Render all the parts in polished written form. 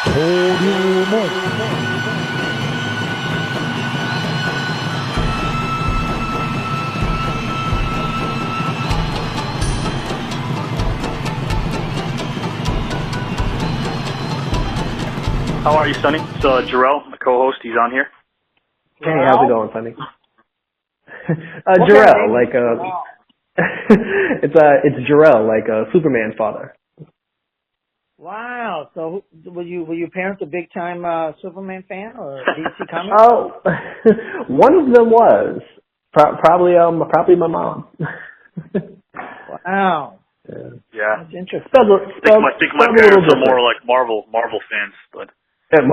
How are you, Sonny? It's Jarrell, the co-host. He's on here. Hey, how's it going, Sonny? Jarrell, like it's Jarrell, like a Superman father. Wow. So, were your parents a big time Superman fan or DC Comics? Oh, one of them was probably my mom. Wow. Yeah. That's interesting. I think my parents are more like Marvel fans, but. That's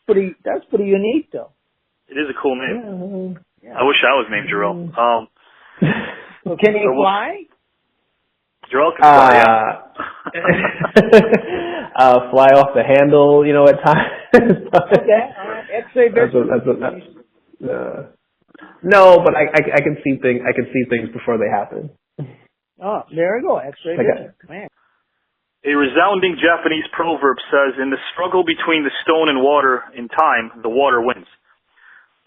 pretty unique, though. It is a cool name. Yeah. I wish I was named Jarrell. Well, can he fly? Jarrell can fly, fly off the handle, at times. Okay, all right. X-ray vision. No, but I can see things. I can see things before they happen. Oh, there you go. X-ray vision. Man. A resounding Japanese proverb says, in the struggle between the stone and water in time, the water wins.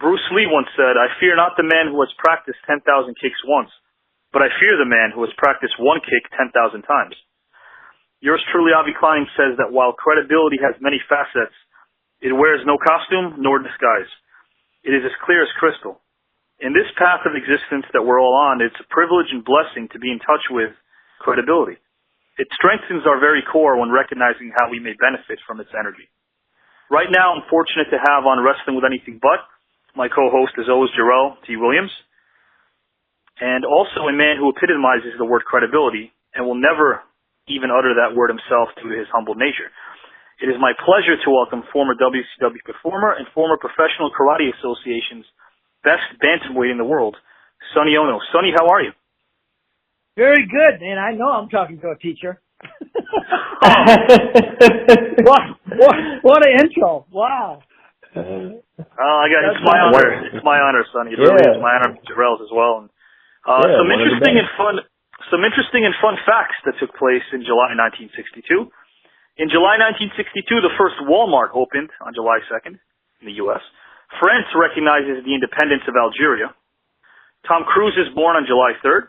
Bruce Lee once said, I fear not the man who has practiced 10,000 kicks once, but I fear the man who has practiced one kick 10,000 times. Yours truly, Avi says that while credibility has many facets, it wears no costume nor disguise. It is as clear as crystal. In this path of existence that we're all on, it's a privilege and blessing to be in touch with credibility. It strengthens our very core when recognizing how we may benefit from its energy. Right now, I'm fortunate to have on Wrestling with Anything But my co-host is always Jarrell T. Williams, and also a man who epitomizes the word credibility and will never even utter that word himself due to his humble nature. It is my pleasure to welcome former WCW performer and former Professional Karate Association's best bantamweight in the world, Sonny Onoo. Sonny, how are you? Very good, man. I know I'm talking to a teacher. What an intro. Wow. It's my honor. It's my honor, Sonny. It really is my honor. Jarrell's as well. And, some interesting and fun facts that took place in July 1962. In July 1962, the first Walmart opened on July 2nd in the U.S. France recognizes the independence of Algeria. Tom Cruise is born on July 3rd.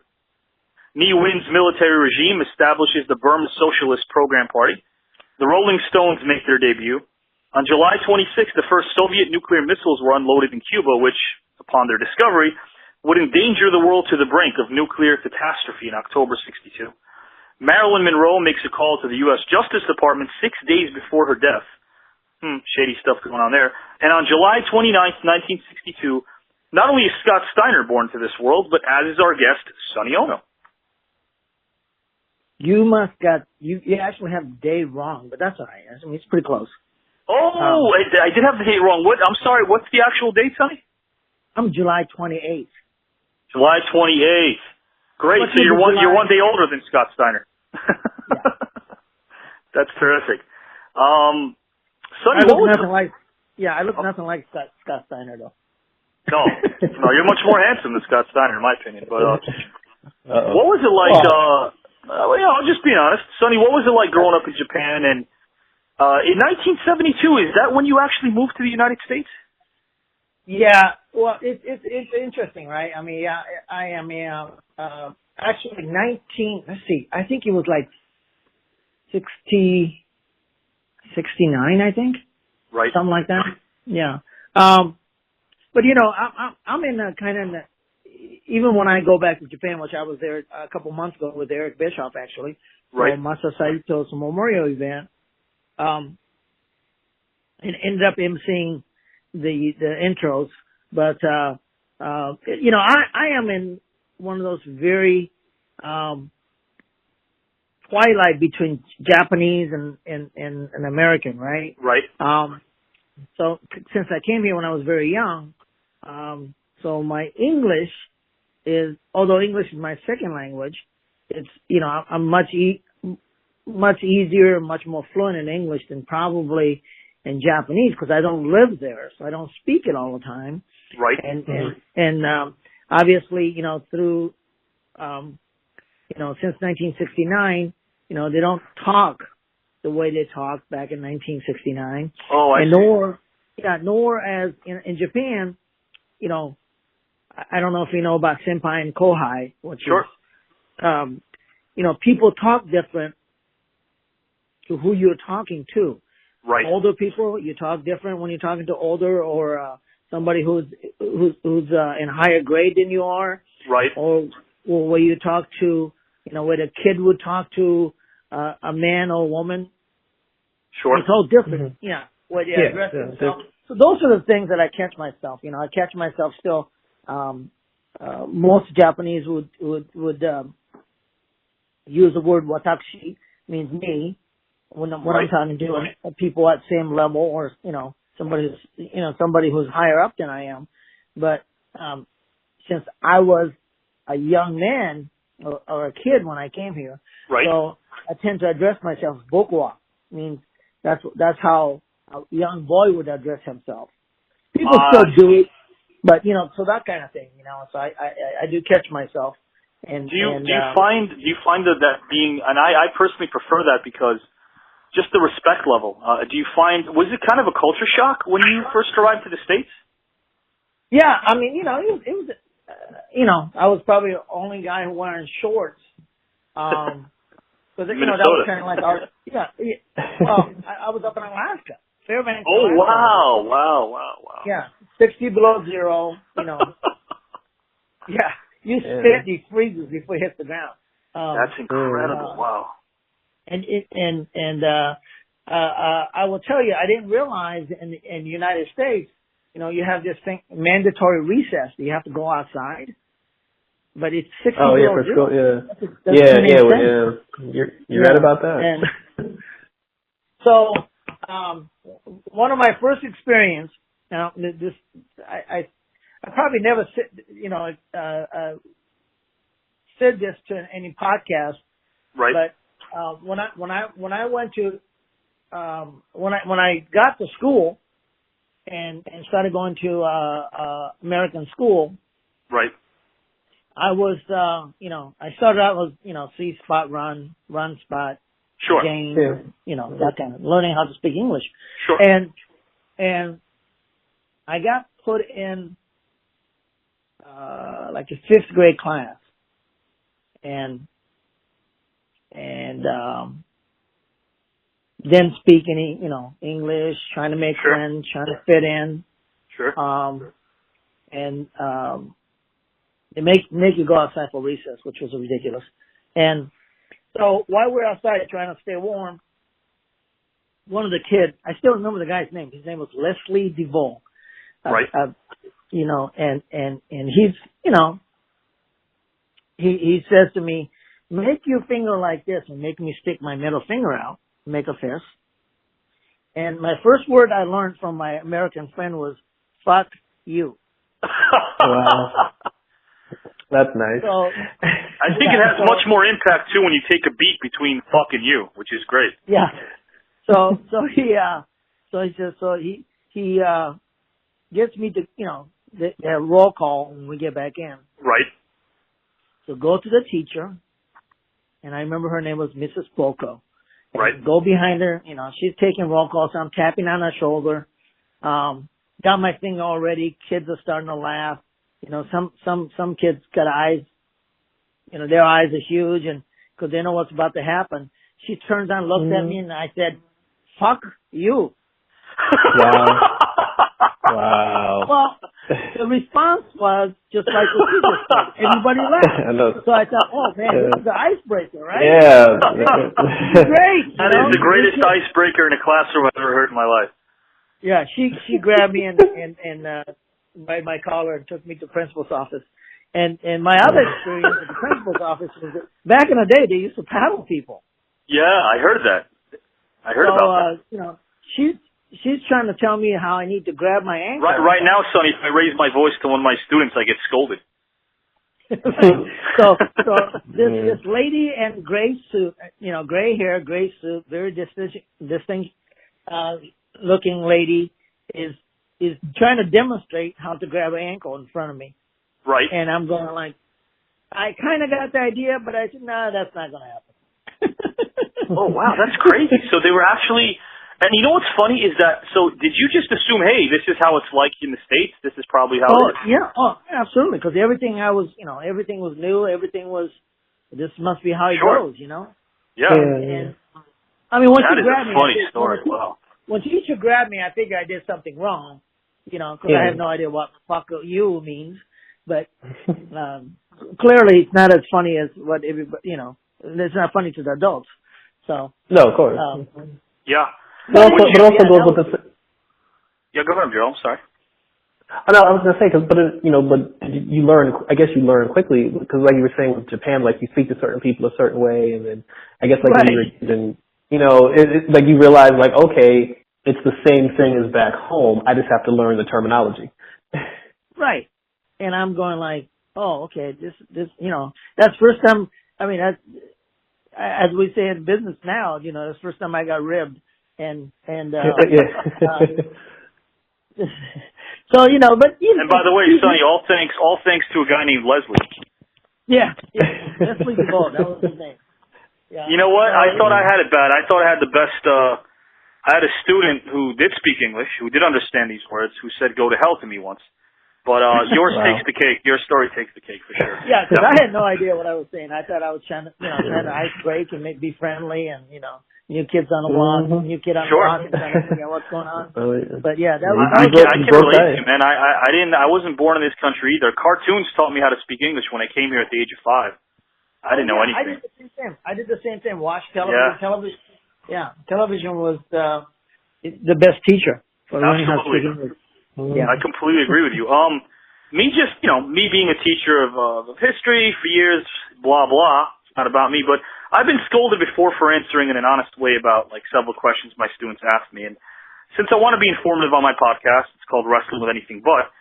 Ne Win's military regime establishes the Burma Socialist Program Party. The Rolling Stones make their debut. On July 26th, the first Soviet nuclear missiles were unloaded in Cuba, which, upon their discovery, would endanger the world to the brink of nuclear catastrophe in October 62. Marilyn Monroe makes a call to the U.S. Justice Department 6 days before her death. Shady stuff going on there. And on July 29th, 1962, not only is Scott Steiner born to this world, but as is our guest, Sonny Onoo. You actually have the day wrong, but that's all right. I mean, it's pretty close. Oh, I did have the date wrong. I'm sorry, what's the actual date, Sonny? I'm July 28th. July 28th. Great, so you're one day older than Scott Steiner. Yeah. That's terrific. I Sonny, look nothing like Scott Steiner, though. No, you're much more handsome than Scott Steiner, in my opinion. But what was it like? I'll just be honest, Sonny. What was it like growing up in Japan? And in 1972, is that when you actually moved to the United States? Yeah. Well, it's interesting, right? I mean, I am actually 19. Let's see. I think it was like 69. I think. Right. Something like that. Yeah. But I'm in a kind of. Even when I go back to Japan, which I was there a couple months ago with Eric Bischoff, actually, right, for Masa Saito's memorial event, and ended up emceeing the intros. But I am in one of those very twilight between Japanese and American, right? Right. So since I came here when I was very young, so my English is, although English is my second language, it's, I'm much easier, much more fluent in English than probably in Japanese because I don't live there, so I don't speak it all the time. Right. And obviously, through, since 1969, they don't talk the way they talked back in 1969. Oh, I and see. nor as in Japan, you know, I don't know if you know about senpai and kohai, which Sure. is, you know, people talk different to who you're talking to. Right. Older people, you talk different when you're talking to older or somebody who's in higher grade than you are. Right. Or where you talk to, you know, where the kid would talk to a man or a woman. Sure. It's all different. Mm-hmm. Yeah. Where they address themselves. So those are the things that I catch myself. You know, I catch myself still. Most Japanese would use the word watashi, means me, when I'm talking to people at the same level, or you know, somebody who's higher up than I am. But since I was a young man or a kid when I came here, right. So I tend to address myself as bokuwa, means that's how a young boy would address himself. People still do it. But, you know, so that kind of thing, you know, so I do catch myself. And do you find that being, and I personally prefer that because just the respect level, do you find, was it kind of a culture shock when you first arrived to the States? Yeah, I mean, you know, it was you know, I was probably the only guy who wearing shorts. Cause, you know, that was kind of like our, well, I was up in Alaska. Fairbanks, oh, Alaska. Wow. Yeah, 60 below zero, you know. Yeah, you spit, he freezes before he hits the ground. That's incredible, wow. And I will tell you, I didn't realize in the United States, you know, you have this thing, mandatory recess. You have to go outside. But it's 60 below for zero. school, Yeah. You're right about that. And so, one of my first experience, now this, I probably never said, you know, said this to any podcast. Right. But, when I went to, when I got to school and started going to, American school. Right. I was, you know, I started out with, you know, C spot, run spot. Sure. Game, you know, that kind of learning how to speak English. Sure. And I got put in like a 5th grade class, and didn't speak any, you know, English, trying to make friends, trying to fit in. Sure. And they make you go outside for recess, which was ridiculous. And so while we're outside trying to stay warm, one of the kids, I still remember the guy's name. His name was Leslie DeVoe. Right. You know, and he's, you know, he says to me, make your finger like this, and make me stick my middle finger out, make a fist. And my first word I learned from my American friend was, fuck you. Wow. That's nice. So, I think it has much more impact too when you take a beat between fuck and you, which is great. Yeah. So he gets me to, you know, the roll call when we get back in. Right. So go to the teacher, and I remember her name was Mrs. Boko. Right. Go behind her, you know, she's taking roll calls, so I'm tapping on her shoulder. Got my thing already. Kids are starting to laugh. You know, some kids got eyes, you know, their eyes are huge, and because they know what's about to happen. She turns on, looks at me, and I said, fuck you. Wow. Well, the response was just like what you just said. Everybody laughed. So I thought, oh man, this is the icebreaker, right? Yeah. Great. That is the greatest icebreaker in a classroom I've ever heard in my life. Yeah, she grabbed me and by my collar and took me to the principal's office. And my other experience at the principal's office was that back in the day they used to paddle people. Yeah, I heard that. I heard about that. You know, she's trying to tell me how I need to grab my ankle. Right now, Sonny, if I raise my voice to one of my students, I get scolded. So this lady in gray suit, you know, gray hair, gray suit, very distinct looking lady is trying to demonstrate how to grab an ankle in front of me. Right. And I'm going like, I kind of got the idea, but I said, no, that's not going to happen. Oh, wow, that's crazy. So they were actually, and you know what's funny is that, so did you just assume, hey, this is how it's like in the States? This is probably how it is? Yeah. Oh, absolutely. Because everything everything was new. Everything was, this must be how it goes, Yeah. And I mean, once That you is a grabbed me, funny story. Wow. When teacher grabbed me, I figured I did something wrong, because I have no idea what fuck you means. But clearly, it's not as funny as what everybody, it's not funny to the adults. So no, of course. Yeah. But also goes with the. Yeah, go ahead, Joe. I'm sorry. I know, I was gonna say, but you learn. I guess you learn quickly because, like you were saying with Japan, like you speak to certain people a certain way, and then I guess like when like you realize like, okay, it's the same thing as back home. I just have to learn the terminology. Right. And I'm going like, oh, okay, this, that's first time. I mean, that's, as we say in business now, that's the first time I got ribbed, and so but and by the way, Sonny, all thanks to a guy named Leslie. Yeah, Leslie DeVoe, that was his name. Yeah. You know what? I thought I had it bad. I thought I had the best. I had a student who did speak English, who did understand these words, who said "go to hell" to me once. But yours takes the cake. Your story takes the cake for sure. Yeah, because I had no idea what I was saying. I thought I was trying to ice break and be friendly, and new kids on the block, new kid on the block, and trying to figure out what's going on. But yeah, that was. I can relate to you, man. I wasn't born in this country either. Cartoons taught me how to speak English when I came here at the age of 5. I didn't know anything. I did the same thing. Watch television. Yeah. Television was the best teacher for learning how to speak English. Yeah. I completely agree with you. Me being a teacher of history for years, blah blah. It's not about me, but I've been scolded before for answering in an honest way about like several questions my students asked me. And since I want to be informative on my podcast, it's called Wrestling with Anything But.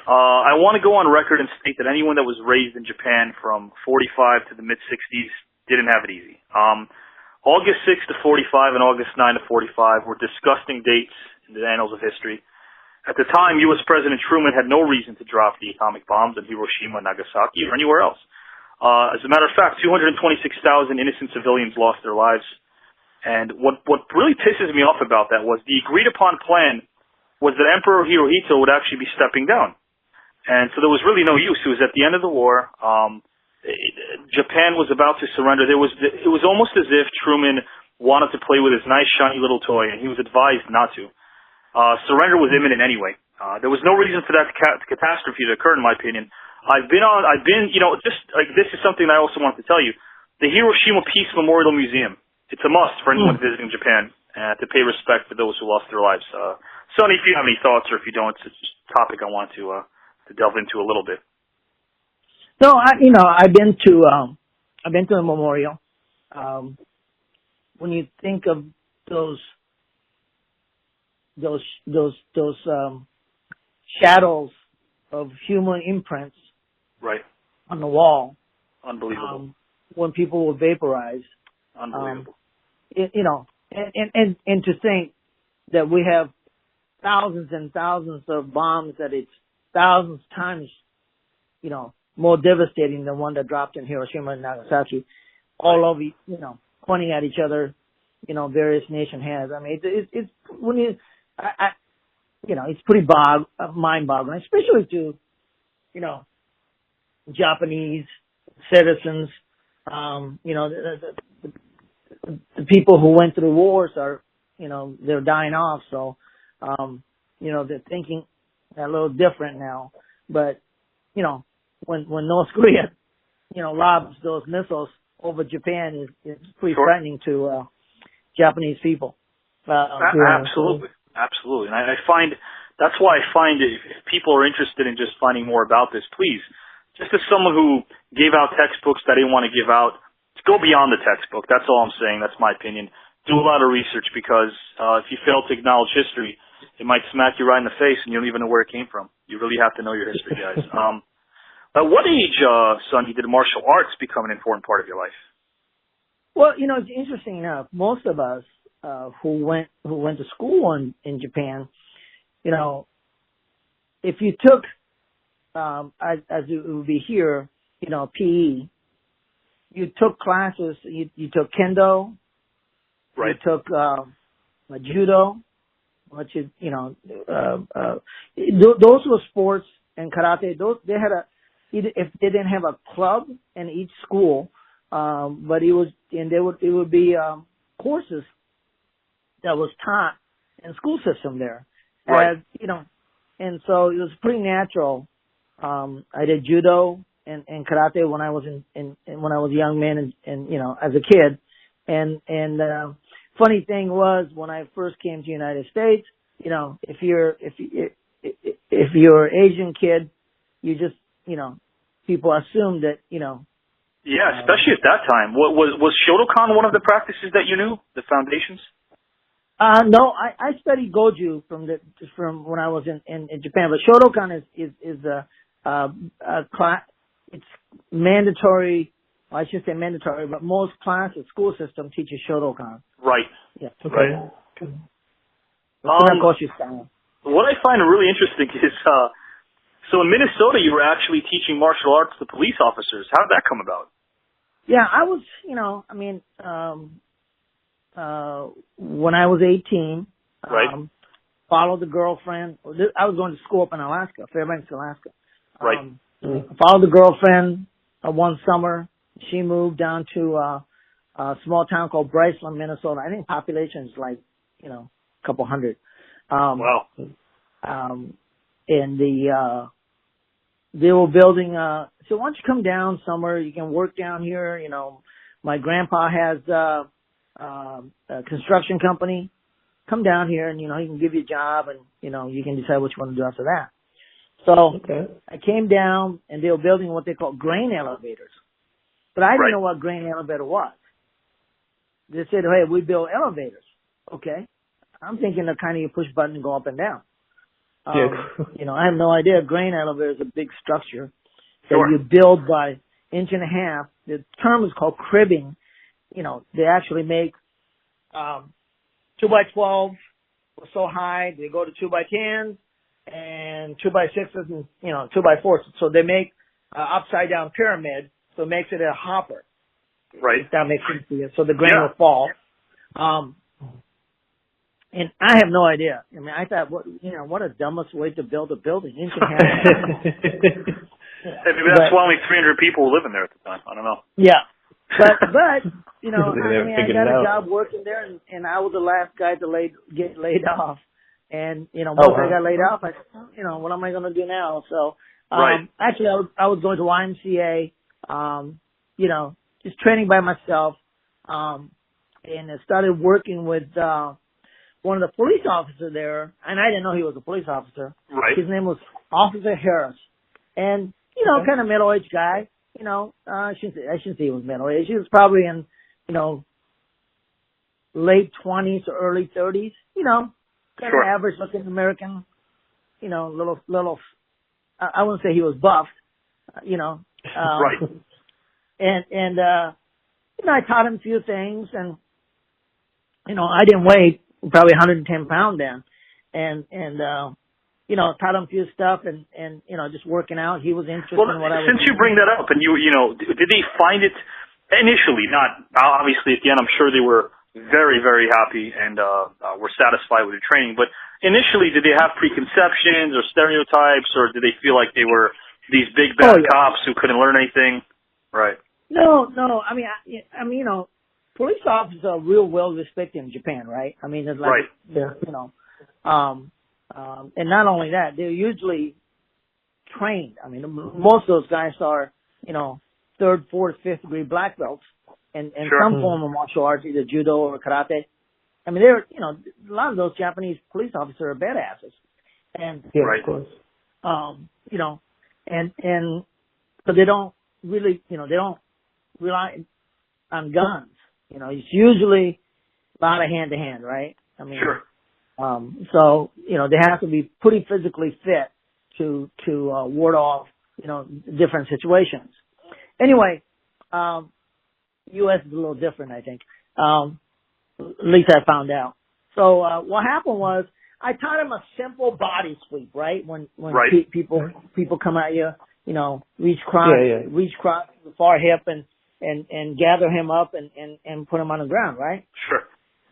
I want to go on record and state that anyone that was raised in Japan from 45 to the mid-60s didn't have it easy. August 6 to 45 and August 9 to 45 were disgusting dates in the annals of history. At the time, U.S. President Truman had no reason to drop the atomic bombs in Hiroshima, Nagasaki, or anywhere else. As a matter of fact, 226,000 innocent civilians lost their lives. And what really pisses me off about that was the agreed-upon plan was that Emperor Hirohito would actually be stepping down. And so there was really no use. It was at the end of the war. Japan was about to surrender. It was almost as if Truman wanted to play with his nice, shiny little toy, and he was advised not to. Surrender was imminent anyway. There was no reason for that catastrophe to occur, in my opinion. Just like this is something I also wanted to tell you. The Hiroshima Peace Memorial Museum. It's a must for anyone visiting Japan to pay respect for those who lost their lives. Sonny, if you have any thoughts, or if you don't, it's just a topic I want to delve into a little bit. No, I've been to a memorial. When you think of those shadows of human imprints, right, on the wall, unbelievable. When people were vaporized, unbelievable. And to think that we have thousands and thousands of bombs that it's thousands times, more devastating than one that dropped in Hiroshima and Nagasaki, all over, pointing at each other, various nation has. I mean, it's when you, it's pretty mind-boggling, especially to, Japanese citizens, the people who went through wars are, they're dying off. So, they're thinking a little different now. But, when North Korea, lobs those missiles over Japan is pretty frightening to Japanese people. Absolutely. Absolutely. And I find, that's why I find if people are interested in just finding more about this, please, just as someone who gave out textbooks that I didn't want to give out, go beyond the textbook. That's all I'm saying. That's my opinion. Do a lot of research because if you fail to acknowledge history, it might smack you right in the face and you don't even know where it came from. You really have to know your history, guys. At what age, Sonny, did martial arts become an important part of your life? Well, it's interesting enough. Most of us who went to school in Japan, if you took, as it would be here, PE, you took classes. You took kendo, Right. We took judo, which is those were sports, and karate. Those they had if they didn't have a club in each school, but it would be courses that was taught in the school system there. Right. And so it was pretty natural. I did judo and karate when I was when I was a young man and as a kid. And funny thing was when I first came to the United States, if you're an Asian kid, you just people assume that Yeah, especially at that time. Was Shotokan one of the practices that you knew, the foundations? No, I studied Goju from when I was in Japan, but Shotokan is a class. It's mandatory. Well, I shouldn't say mandatory, but most classes, school system teaches Shotokan. Right. Yeah. Right. What I find really interesting is, so in Minnesota, you were actually teaching martial arts to police officers. How did that come about? Yeah, I was, when I was 18, right. Followed the girlfriend. I was going to school up in Alaska, Fairbanks, Alaska. Right. Followed the girlfriend one summer. She moved down to a small town called Bryceland, Minnesota. I think population is like, a couple hundred. Wow. And they were building, so why don't you come down somewhere? You can work down here. My grandpa has a construction company. Come down here and, he can give you a job and, you can decide what you want to do after that. So I came down and they were building what they call grain elevators. But I didn't know what grain elevator was. They said, hey, we build elevators. Okay. I'm thinking the kind of you push button and go up and down. I have no idea. A grain elevator is a big structure that you build by inch and a half. The term is called cribbing. They actually make 2x12 was so high, they go to 2x10s and 2x6s and 2x4s. So they make upside down pyramid, so it makes it a hopper. Right. If that makes sense to you. So the grain will fall. And I have no idea. I mean, I thought, what a dumbest way to build a building. Inch and a half. Maybe that's why only 300 people were living there at the time. I don't know. Yeah. But I got a job working there, and I was the last guy to get laid off. And once I got laid off, I said, what am I going to do now? So, actually, I was going to YMCA, just training by myself, and I started working with one of the police officers there, and I didn't know he was a police officer. Right. His name was Officer Harris, and kind of middle-aged guy. I shouldn't say he was middle-aged. He was probably in, late 20s or early 30s. Kind of average-looking American. Little. I wouldn't say he was buffed. Right. And I taught him a few things, and I didn't weigh probably 110 pounds then, and taught him a few stuff and just working out. He was interested in what I was doing. Since you bring that up, and did they find it initially? Not obviously at the end. I'm sure they were very, very happy and were satisfied with the training. But initially, did they have preconceptions or stereotypes, or did they feel like they were these big bad cops who couldn't learn anything? Right. No. I mean, police officers are real well respected in Japan, right? I mean, it's like, and not only that, they're usually trained. I mean, most of those guys are, third, fourth, fifth degree black belts and some form of martial arts, either judo or karate. I mean, a lot of those Japanese police officers are badasses. And, of course. But they don't really, they don't rely on guns. It's usually a lot of hand to hand, right? I mean, so, they have to be pretty physically fit to ward off, different situations. Anyway, U.S. is a little different, I think. At least I found out. So, what happened was I taught him a simple body sweep, right? When people come at you, reach across the far hip and gather him up and put him on the ground, right? Sure.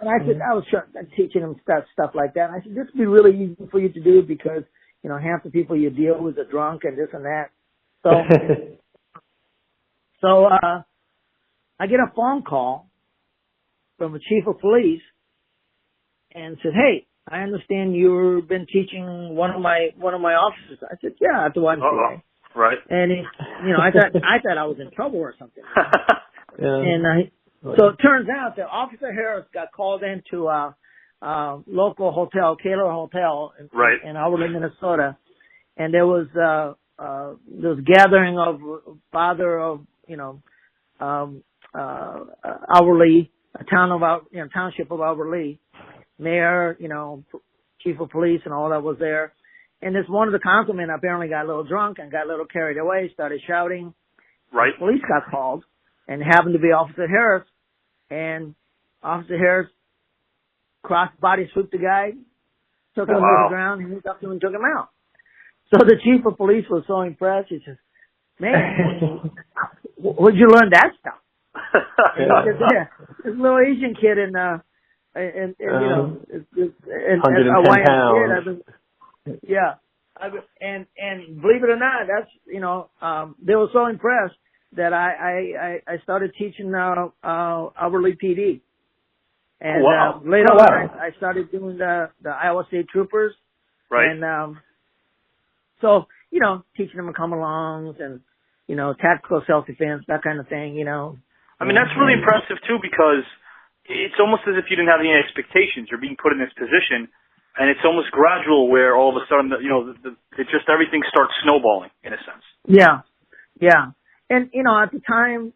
And I said, I was teaching him stuff like that. And I said, this would be really easy for you to do because, half the people you deal with are drunk and this and that. So I get a phone call from a chief of police and said, hey, I understand you've been teaching one of my officers. I said, yeah, at the YMCA. Right. And I thought I was in trouble or something. Yeah. And so it turns out that Officer Harris got called into a local hotel, Kaler Hotel, in Albuquerque, Minnesota, and there was gathering of father of Albuquerque, township of Albuquerque, mayor, chief of police, and all that was there. And this one of the councilmen apparently got a little drunk and got a little carried away, started shouting. Right. Police got called, and it happened to be Officer Harris. And Officer Harris body swooped the guy, took him to the ground, and moved up to him and took him out. So the chief of police was so impressed. He says, man, where'd you learn that stuff? This little Asian kid and 110 pounds. And believe it or not, that's, they were so impressed that I started teaching Albuquerque PD. And later on, I started doing the Iowa State Troopers. Right. And so, teaching them to come alongs and, tactical self-defense, that kind of thing, I mean, that's really impressive, too, because it's almost as if you didn't have any expectations. You're being put in this position, and it's almost gradual where all of a sudden, it just everything starts snowballing, in a sense. Yeah. Yeah. And, at the time,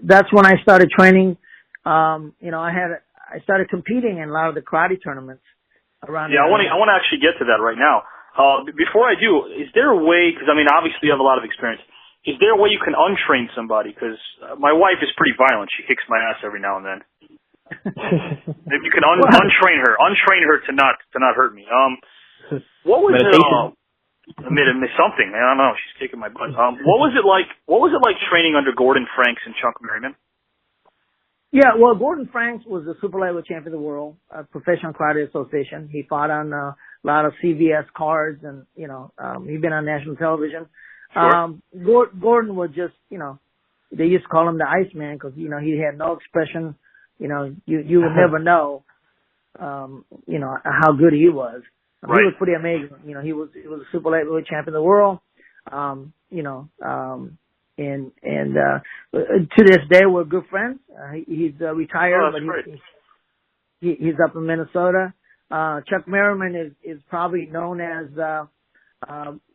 that's when I started training. I started competing in a lot of the karate tournaments around. Yeah, I want to actually get to that right now. Before I do, is there a way, because, obviously you have a lot of experience, is there a way you can untrain somebody? Because my wife is pretty violent. She kicks my ass every now and then. If you can untrain her to not hurt me. What was meditation? Something. I don't know. She's kicking my butt. What was it like? What was it like training under Gordon Franks and Chuck Merriman? Yeah, well, Gordon Franks was the super lightweight champion of the world, Professional Karate Association. He fought on a lot of CBS cards, and he'd been on national television. Sure. Gordon was just, they used to call him the Iceman because he had no expression. You would never know, how good he was. Right. He was pretty amazing. He was a super lightweight champion of the world. And to this day we're good friends. He's retired, but he's up in Minnesota. Chuck Merriman is probably known as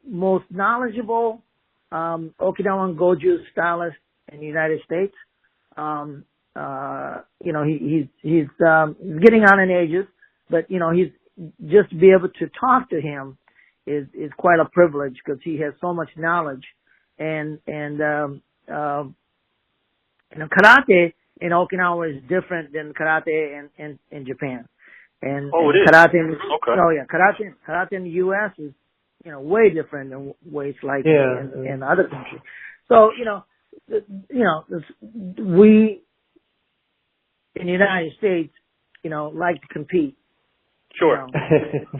most knowledgeable Okinawan Goju stylist in the United States. He's getting on in ages, but he's just to be able to talk to him is quite a privilege because he has so much knowledge. And karate in Okinawa is different than karate in Japan. And it is. Karate karate in the U.S. is, way different than way it's like in other countries. So, we in the United States, like to compete. Sure.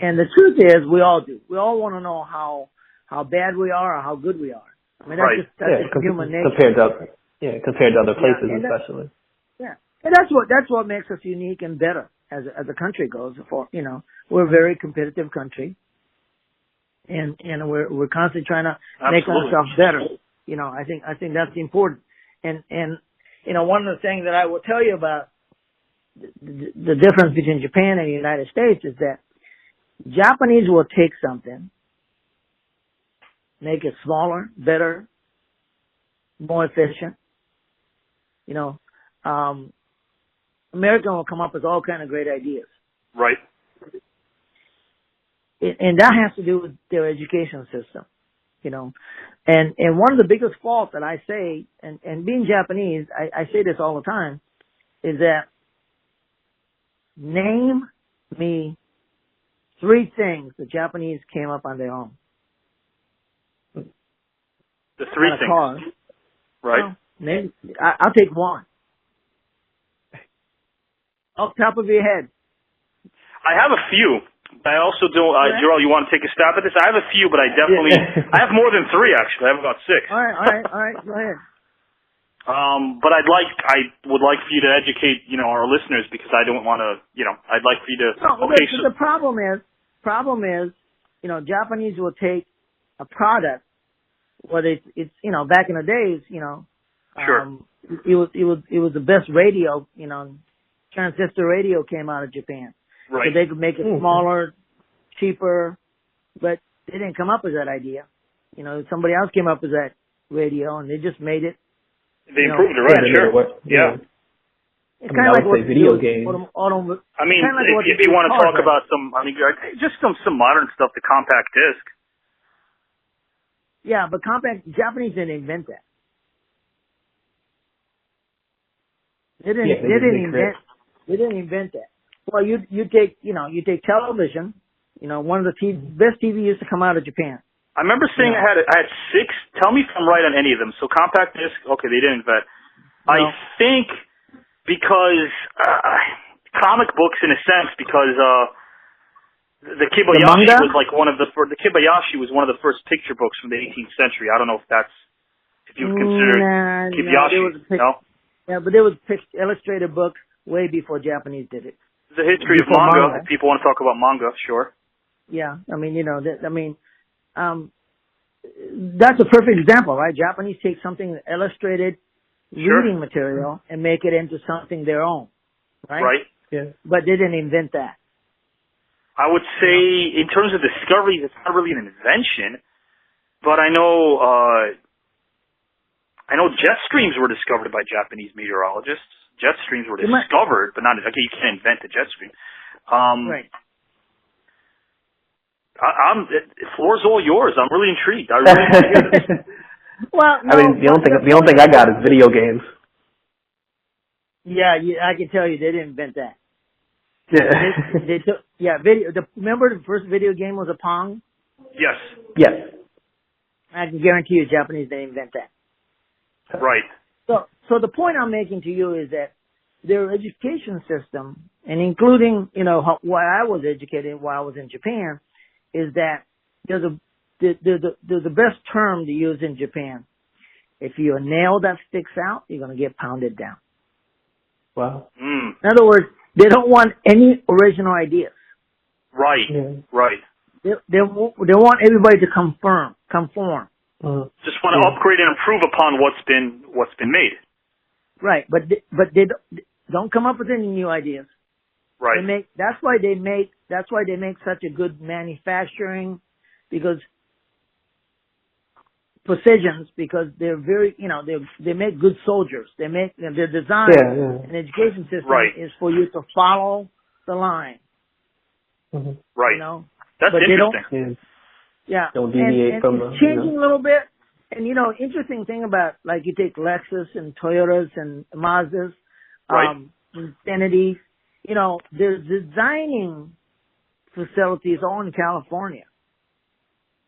And the truth is, we all do. We all want to know how bad we are or how good we are. I mean, that's just human nature. Compared to other places, especially. Yeah, and that's what makes us unique and better as a country goes. We're a very competitive country, and we're constantly trying to make ourselves better. I think that's important. And one of the things that I will tell you about the difference between Japan and the United States is that Japanese will take something, make it smaller, better, more efficient. American will come up with all kind of great ideas. Right. And that has to do with their education system, And one of the biggest faults that I say, and being Japanese, I say this all the time, is that name me 3 things the Japanese came up on their own. The 3 things. off the top of your head. I have a few. I also don't, Jarrell, you want to take a stab at this? I have a few, but I definitely, I have more than 3 actually. I have about 6. All right, go ahead. But I would like for you to educate, our listeners because I don't want to, I'd like for you to. No, okay, the problem is, Japanese will take a product, whether it's back in the days, sure. It was the best radio, transistor radio came out of Japan. Right. So they could make it smaller, cheaper, but they didn't come up with that idea. Somebody else came up with that radio and they just made it. They improved it, right? Sure. Yeah. It's kind of like what video games. If you want to talk about just some modern stuff, the compact disc. Yeah, but Japanese didn't invent that. They didn't invent that. Well, you take television, one of the best TV used to come out of Japan. I remember saying I had 6. Tell me if I'm right on any of them. So compact disc, okay, they didn't invent. No. I think because comic books, in a sense, because the Kibayashi was like the Kibayashi was one of the first picture books from the 18th century. I don't know if you would consider Kibayashi. No. Yeah, but there was illustrated books way before Japanese did it. The history of manga. If people want to talk about manga, sure. Yeah, that's a perfect example, right? Japanese take something illustrated reading material and make it into something their own, right? Right. Yeah. But they didn't invent that. I would say, in terms of discovery, it's not really an invention, but I know jet streams were discovered by Japanese meteorologists. Jet streams were discovered, but not, okay, you can't invent a jet stream. Right. The floor's all yours. I'm really intrigued. I really want to hear this. Well, no, the only thing I got is video games. Yeah, I can tell you they didn't invent that. Yeah. They took, video. Remember the first video game was a Pong? Yes. Yes. I can guarantee you Japanese didn't invent that. Right. So the point I'm making to you is that their education system, and including, why I was educated while I was in Japan, is that there's the best term to use in Japan. If you're a nail that sticks out, you're going to get pounded down. Wow. Mm. In other words, they don't want any original ideas. Right. Yeah. Right. They want everybody to conform. Just want to upgrade and improve upon what's been made. Right, but they don't come up with any new ideas. Right. That's why they make such a good manufacturing, because precisions, because they're very, they make good soldiers. They make their design and education system is for you to follow the line. Mm-hmm. Right. That's but interesting. Don't deviate from it's changing a little bit. And interesting thing about, like, you take Lexus and Toyotas and Mazdas, Infiniti, there's designing facilities all in California.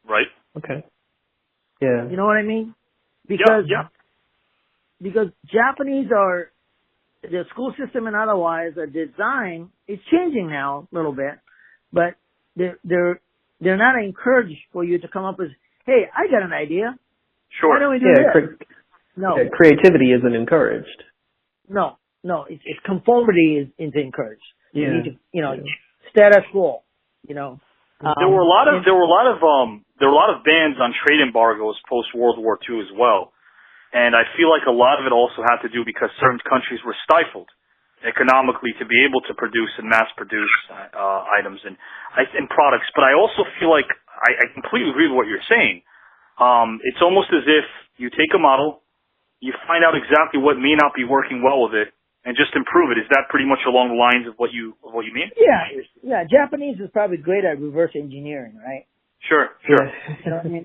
Right. Okay. Yeah. You know what I mean? Because Japanese the school system and otherwise, the design is changing now a little bit, but they're not encouraged for you to come up with, hey, I got an idea. Sure. Why don't we do this? No. Creativity isn't encouraged. No. It's conformity is encouraged. Yeah. You need to, status quo. There were a lot of bans on trade embargoes post World War II as well, and I feel like a lot of it also had to do because certain countries were stifled economically to be able to produce and mass produce items and products. But I also feel like I completely agree with what you're saying. It's almost as if you take a model, you find out exactly what may not be working well with it, and just improve it. Is that pretty much along the lines of what you mean? Yeah. Japanese is probably great at reverse engineering, right? Sure. You know what I mean?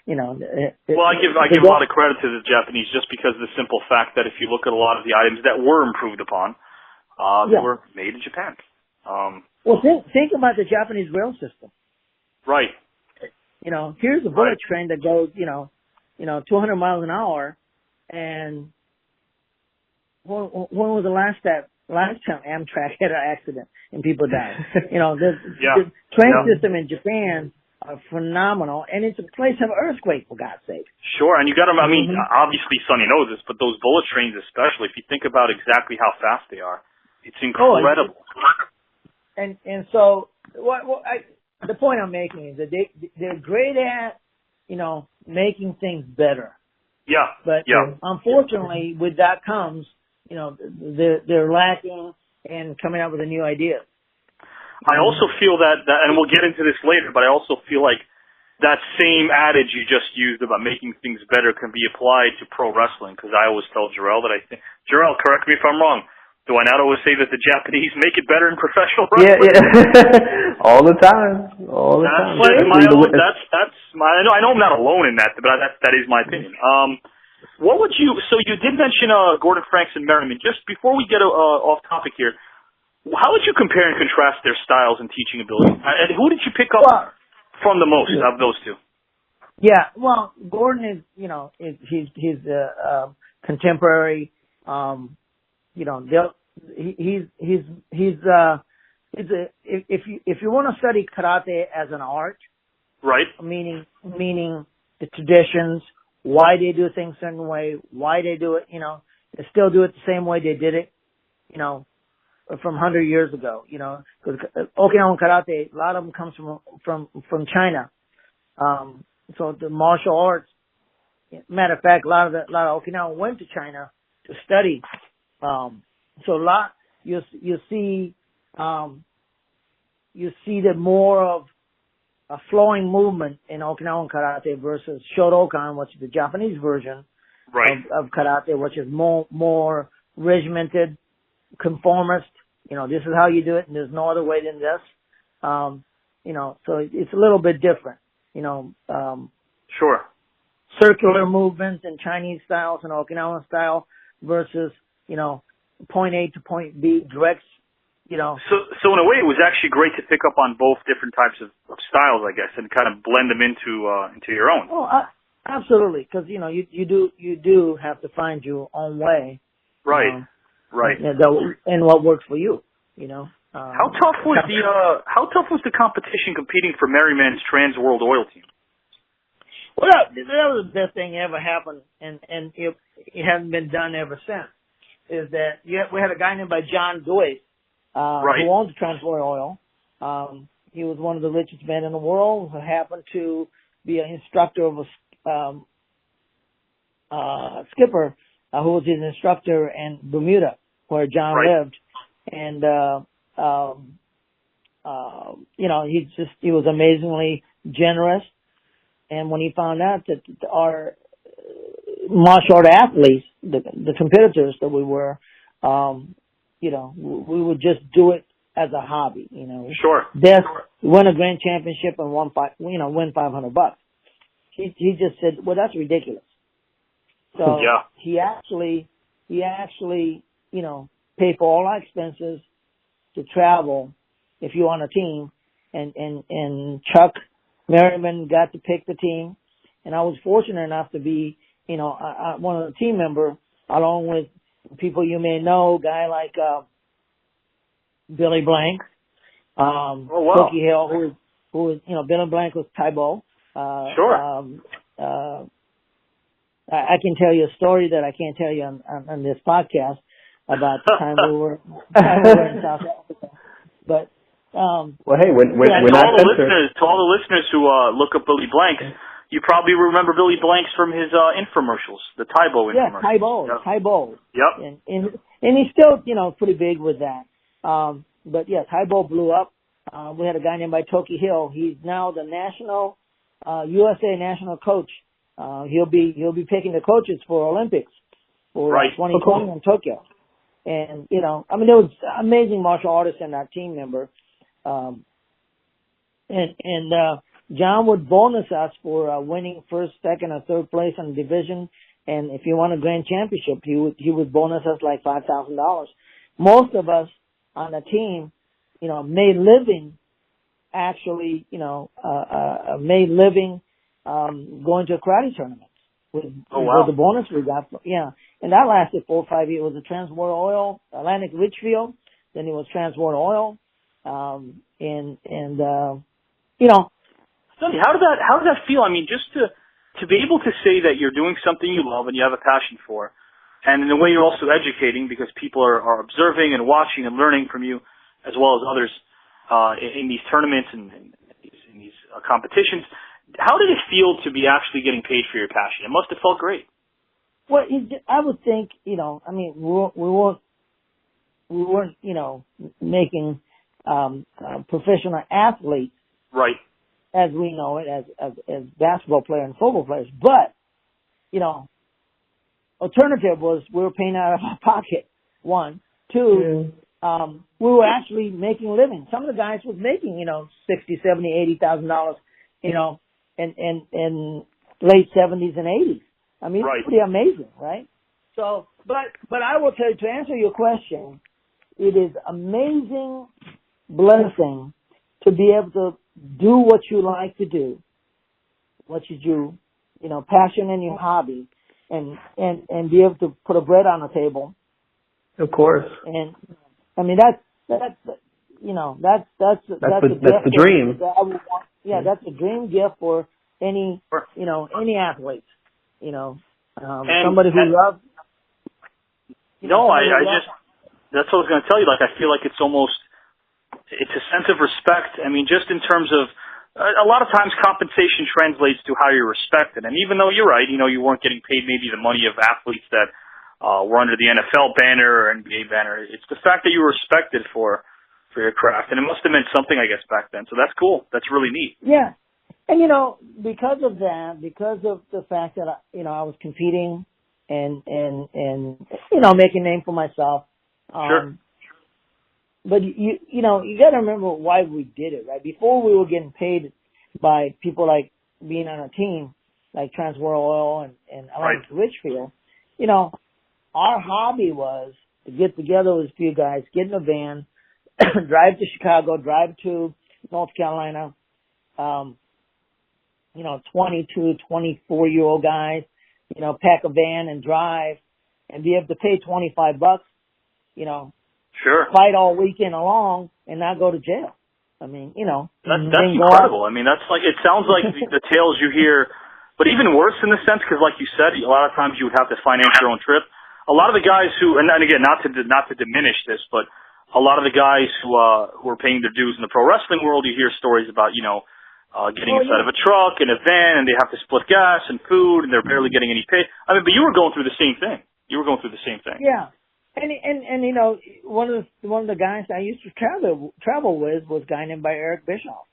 Well, I give a lot of credit to the Japanese just because of the simple fact that if you look at a lot of the items that were improved upon, they were made in Japan. Well, think about the Japanese rail system. Right. Here's a bullet train that goes, 200 miles an hour, and when was the last lifetime Amtrak had an accident and people died. You know, the train system in Japan are phenomenal, and it's a place of earthquake, for God's sake. Sure, and you got to, I mean, obviously Sonny knows this, but those bullet trains especially, if you think about exactly how fast they are, it's incredible. And so the point I'm making is that they're great at, you know, making things better. Yeah. But unfortunately, with that comes, you know, they're lacking in coming up with a new idea. I also feel that, and we'll get into this later, but I also feel like that same adage you just used about making things better can be applied to pro wrestling, because I always tell Jarrell that I think, Jarrell, correct me if I'm wrong, do I not always say that the Japanese make it better in professional wrestling? Yeah. All the time. I know I'm not alone in that, but that is my opinion. So you did mention Gordon Franks and Merriman. Just before we get off topic here, how would you compare and contrast their styles and teaching ability? And who did you pick up from the most of those two? Yeah, well, Gordon is, you know, he's contemporary. You know, if you want to study karate as an art, right? Meaning the traditions, why they do things a certain way, why they do it, you know, they still do it the same way they did it, you know, from 100 years ago, you know, because Okinawan karate, a lot of them comes from China. So the martial arts, matter of fact, a lot of Okinawan went to China to study. So you see that more of a flowing movement in Okinawan karate versus Shotokan, which is the Japanese version of karate, which is more regimented, conformist. You know, this is how you do it, and there's no other way than this. You know, so it's a little bit different. You know, sure. Circular movements in Chinese styles and Okinawan style versus, you know, point A to point B, directs, you know. So in a way, it was actually great to pick up on both different types of styles, I guess, and kind of blend them into your own. Oh, absolutely, because you know you do have to find your own way. Right. Right. And what works for you, you know. How tough was the competition competing for Merriman's Trans World Oil Team? Well, that was the best thing ever happened, and it hasn't been done ever since. Is that we had a guy named by John Joyce, who owns Trans World Oil. He was one of the richest men in the world, who happened to be an instructor of a skipper, who was his instructor in Bermuda, where John lived. And, you know, he was amazingly generous. And when he found out that our martial art athletes, the competitors that we were, you know, we would just do it as a hobby, you know. Sure. Win a grand championship and win $500. He just said, well, that's ridiculous. So he actually, you know, paid for all our expenses to travel if you're on a team, and Chuck Merriman got to pick the team, and I was fortunate enough to be, you know, one of the team members, along with people you may know, a guy like Billy Blank, Cookie Hill, who is, you know, Billy Blank was Taibo. Sure. I can tell you a story that I can't tell you on this podcast about the time we were in South Africa. But well, hey, when to all the listeners who look up Billy Blanks, you probably remember Billy Blanks from his infomercials, the Taibo infomercials. Yeah, Taibo. Yep. And he's still, you know, pretty big with that. But yeah, Taibo blew up. We had a guy named by Toki Hill. He's now the national USA national coach. He'll be picking the coaches for Olympics for 2020 in Tokyo. And, you know, I mean, there was amazing martial artists in our team member. John would bonus us for winning first, second, or third place in the division. And if you won a grand championship, he would bonus us like $5,000. Most of us on the team, you know, made living going to karate tournaments. with Oh, wow. the bonus we got. Yeah, and that lasted 4 or 5 years. It was a Transwater Oil, Atlantic Richfield. Then it was Transwater Oil, and you know. Sonny, how did that feel? I mean, just to be able to say that you're doing something you love and you have a passion for, and in a way you're also educating because people are observing and watching and learning from you, as well as others in these tournaments and in these competitions. How did it feel to be actually getting paid for your passion? It must have felt great. Well, I would think, you know, I mean, we weren't, you know, making professional athletes, Right? as we know it, as basketball players and football players. But, you know, alternative was we were paying out of our pocket. One, two, we were actually making a living. Some of the guys was making, you know, $60,000, $70,000, $80,000, you know, in late 70s and 80s. I mean, right. It's pretty amazing, right? So, but I will tell you, to answer your question, it is amazing blessing to be able to do what you like to do, what you do, you know, passion in your hobby, and be able to put a bread on the table. Of course. And I mean, that's you know, that's the dream. That I would want, yeah, that's a dream gift for any, you know, any athlete, you know, somebody who loves. That's what I was going to tell you. Like, I feel like it's a sense of respect. I mean, just in terms of, a lot of times compensation translates to how you're respected. And even though you're right, you know, you weren't getting paid maybe the money of athletes that were under the NFL banner or NBA banner, it's the fact that you were respected for your craft. And it must have meant something, I guess, back then. So that's cool. That's really neat. Yeah. And, you know, because of that, because of the fact that, you know, I was competing and you know, making a name for myself. Sure. But you know, you got to remember why we did it, right? Before we were getting paid by people like being on a team, like Transworld Oil and Atlantic Richfield, you know, our hobby was to get together with a few guys, get in a van, drive to Chicago, drive to North Carolina, you know, 22, 24-year-old guys, you know, pack a van and drive and be able to pay $25, you know, sure, fight all weekend along and not go to jail. I mean, you know, that's incredible. I mean, that's like, it sounds like the tales you hear, but even worse in the sense, because like you said, a lot of times you would have to finance your own trip. A lot of the guys who, and again, not to diminish this, but a lot of the guys who are paying their dues in the pro wrestling world, you hear stories about, you know, getting inside of a truck and a van, and they have to split gas and food, and they're barely getting any pay. I mean, but you were going through the same thing. Yeah. And you know, one of the guys I used to travel with was a guy named by Eric Bischoff.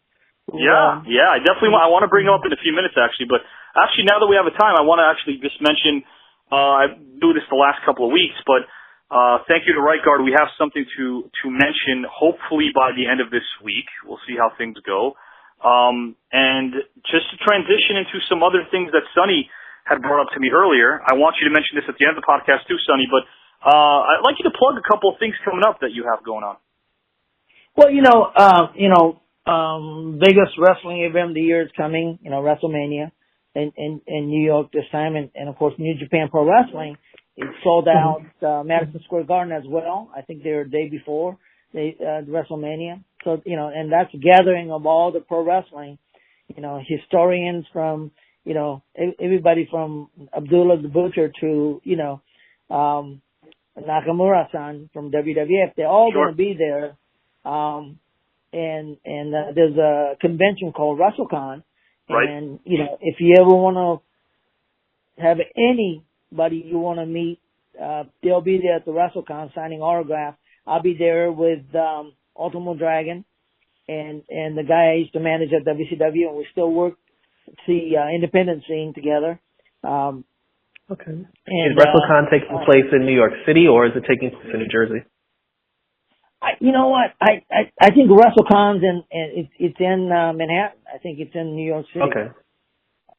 Yeah. I definitely want to bring him up in a few minutes, actually. But actually, now that we have a time, I want to actually just mention. I do this the last couple of weeks, but thank you to Right Guard. We have something to mention. Hopefully by the end of this week, we'll see how things go. And just to transition into some other things that Sonny had brought up to me earlier. I want you to mention this at the end of the podcast too, Sonny. But I'd like you to plug a couple of things coming up that you have going on. Well, you know, biggest wrestling event of the year is coming, you know, WrestleMania in New York this time. And of course, New Japan Pro Wrestling is sold out, Madison Square Garden as well. I think they're the day before WrestleMania. So, you know, and that's a gathering of all the pro wrestling, you know, historians from, you know, everybody from Abdullah the Butcher to, you know, Nakamura-san from WWF. They're all going to be there. And there's a convention called WrestleCon. And, you know, if you ever want to have anybody you want to meet, they'll be there at the WrestleCon signing autographs. I'll be there with Ultimo Dragon and the guy I used to manage at WCW, and we still work the independent scene together. Okay. Is WrestleCon taking place in New York City, or is it taking place in New Jersey? You know what? I think WrestleCon's it's in Manhattan. I think it's in New York City. Okay.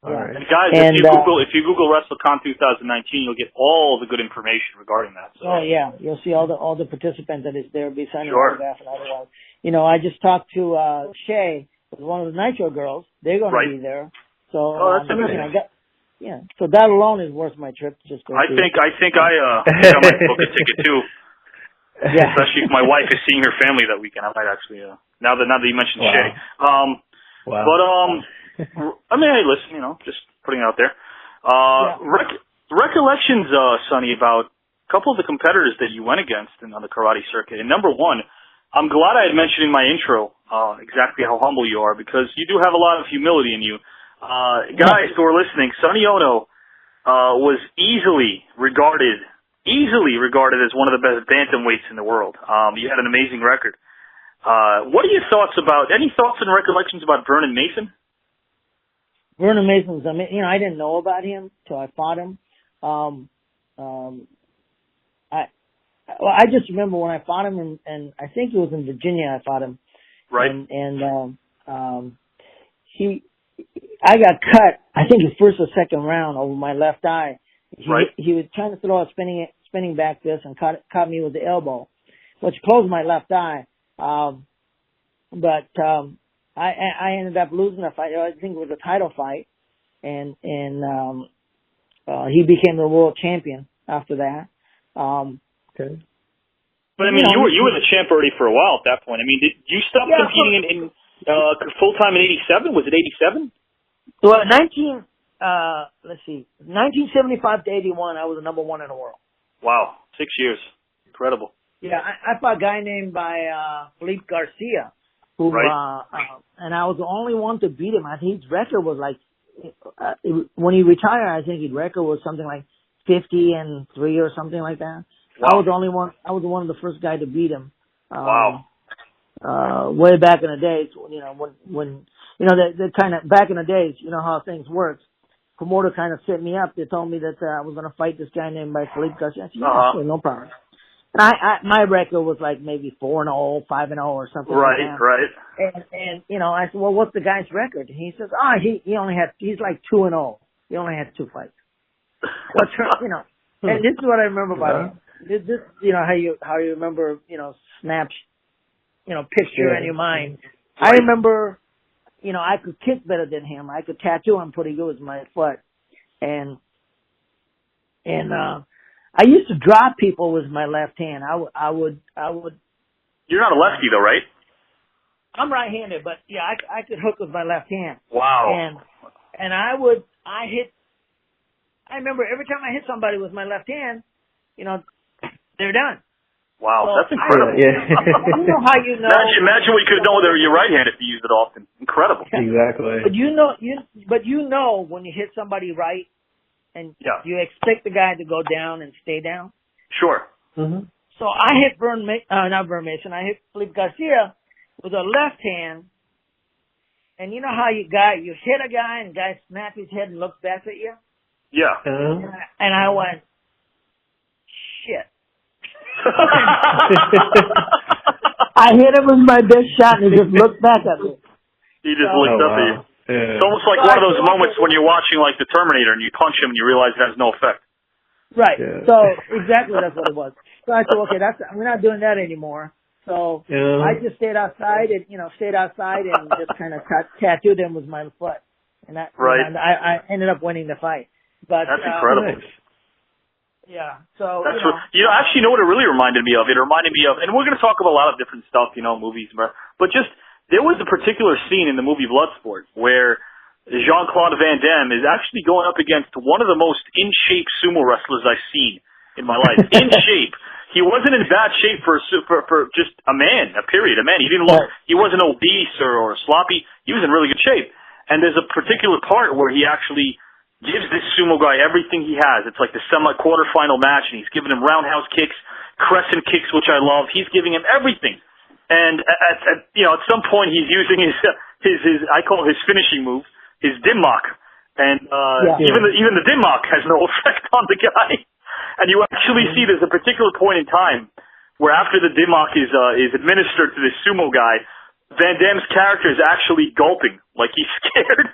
All right. And guys, if you Google WrestleCon 2019, you'll get all the good information regarding that. So. Oh yeah, you'll see all the participants that is there, be signing autographs and otherwise. You know, I just talked to Shay, one of the Nitro girls. They're going to be there. So that's amazing. You know, Yeah. So that alone is worth my trip to just go. I think I might book a ticket too. Yeah. Especially if my wife is seeing her family that weekend, I might actually. Now that you mentioned Wow. Shay. Wow. But I mean, hey, listen, just putting it out there. Recollections, Sonny, about a couple of the competitors that you went against on the karate circuit. And number one, I'm glad I had mentioned in my intro exactly how humble you are, because you do have a lot of humility in you. Guys who are listening, Sonny Onoo was easily regarded as one of the best bantamweights in the world. You had an amazing record. What are your thoughts any thoughts and recollections about Vernon Mason? Vernon Mason's, I didn't know about him till I fought him. I just remember when I fought him, and I think it was in Virginia I fought him. Right. And I got cut, I think the first or second round over my left eye. He was trying to throw a spinning back fist and caught me with the elbow, which closed my left eye. But I ended up losing the fight. I think it was a title fight, and he became the world champion after that. Okay. But I mean, you were the champ already for a while at that point. I mean, did you stop competing in full time in '87? Was it '87? Well, 1975 to '81, I was the number one in the world. Wow, 6 years, incredible. Yeah, I fought a guy named Felipe Garcia, who and I was the only one to beat him. I think his record was like when he retired, I think his record was something like 50-3 or something like that. Wow. I was the only one. I was one of the first guys to beat him. Wow. Way back in the days, when the kind of back in the days, you know how things work. Promoter kind of set me up. They told me that I was going to fight this guy named Felipe Garcia. I said, sure, no problem. And my record was like maybe 4-0, 5-0 or something like that. Right. And I said, well, what's the guy's record? And he says, he's like 2-0. He only had 2 fights. And this is what I remember about him. This, how you remember, snaps, picture in your mind. Right. I remember, I could kick better than him. I could tattoo him pretty good with my foot. And I used to drop people with my left hand. I would. You're not a lefty though, right? I'm right-handed, but yeah, I could hook with my left hand. Wow. And I remember every time I hit somebody with my left hand, they're done. Wow, so that's incredible. I don't know how you know. Imagine what you could have done with your right-handed if you used it often. Incredible. Exactly. But you know when you hit somebody right, and you expect the guy to go down and stay down. Sure. Mm-hmm. So I hit not Vernon Mason. I hit Felipe Garcia with a left hand, and you know how you hit a guy and the guy snaps his head and looks back at you. Yeah. And I went, shit. I hit him with my best shot, and he just looked back at me. He just looked up at you. Yeah. It's almost like one of those moments when you're watching like the Terminator and you punch him and you realize it has no effect. Right. Yeah. So exactly that's what it was. So I said, okay, we're not doing that anymore. So I just stayed outside and just kind of tattooed him with my foot, and that. Right. And I ended up winning the fight. But that's incredible. Yeah. So that's actually, what it really reminded me of. It reminded me of, and we're going to talk about a lot of different stuff, movies, but just. There was a particular scene in the movie Bloodsport where Jean-Claude Van Damme is actually going up against one of the most in-shape sumo wrestlers I've seen in my life. In shape. He wasn't in bad shape for just a man, a man. He wasn't obese or sloppy. He was in really good shape. And there's a particular part where he actually gives this sumo guy everything he has. It's like the quarterfinal match, and he's giving him roundhouse kicks, crescent kicks, which I love. He's giving him everything. And at some point he's using his I call it his finishing move, his dimmock, and even the dimmock has no effect on the guy. And you actually see there's a particular point in time where after the dimmock is administered to this sumo guy, Van Damme's character is actually gulping like he's scared.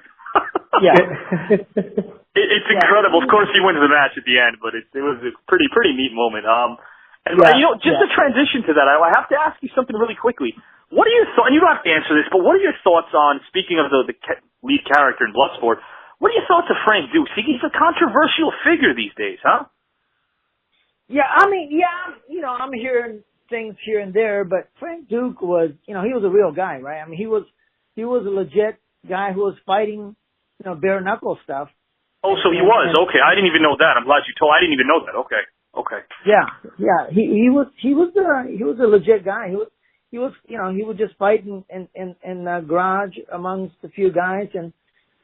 It's incredible. Of course he wins the match at the end, but it was a pretty neat moment. Just to transition to that, I have to ask you something really quickly. What are your thoughts, and you don't have to answer this, but what are your thoughts on, speaking of the lead character in Bloodsport, What are your thoughts of Frank Dukes? He's a controversial figure these days, huh? Yeah, I mean, I'm hearing things here and there, but Frank Duke was, he was a real guy, right? I mean, he was a legit guy who was fighting, bare knuckle stuff. Oh, so he was. Okay, I didn't even know that. I'm glad you told. I didn't even know that. Okay. Yeah. He was a legit guy. He would just fight in the garage amongst a few guys, and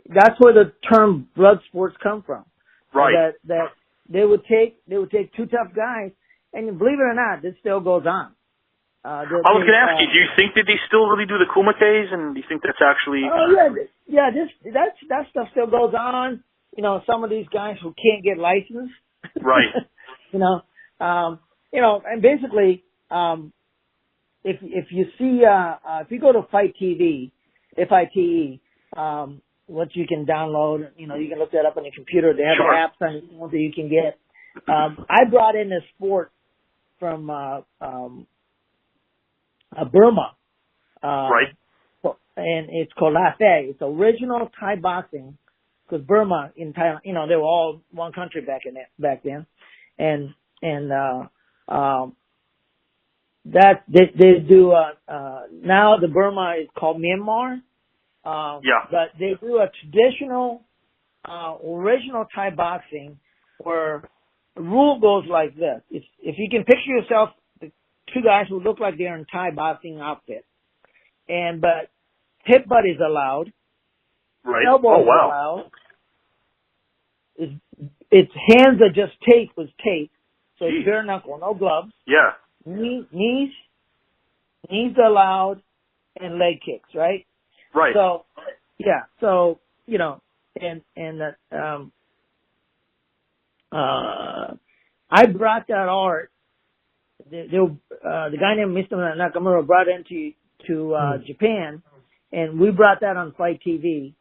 that's where the term blood sports come from. Right. That they would take two tough guys, and believe it or not, this still goes on. I was going to ask you, do you think that they still really do the kumites, and do you think that's actually? Oh yeah. That stuff still goes on. Some of these guys who can't get licensed. Right. And basically, if you see, if you go to Fight TV, FITE, what you can download, you can look that up on your computer. They have apps on your phone that you can get. I brought in this sport from, Burma. Right. And it's called Lafe. It's original Thai boxing, because Burma in Thailand, they were all one country back then. And that they do, now the Burma is called Myanmar. But they do a traditional, original Thai boxing where the rule goes like this. If you can picture yourself, the two guys who look like they're in Thai boxing outfit. But hip butt is allowed. Right. Elbow is allowed. Its hands are just taped with tape. So it's bare knuckle, no gloves. Yeah. Knees allowed, and leg kicks, right? Right. So, yeah. So, I brought that art. The guy named Mr. Nakamura brought it to Japan, and we brought that on Fight TV.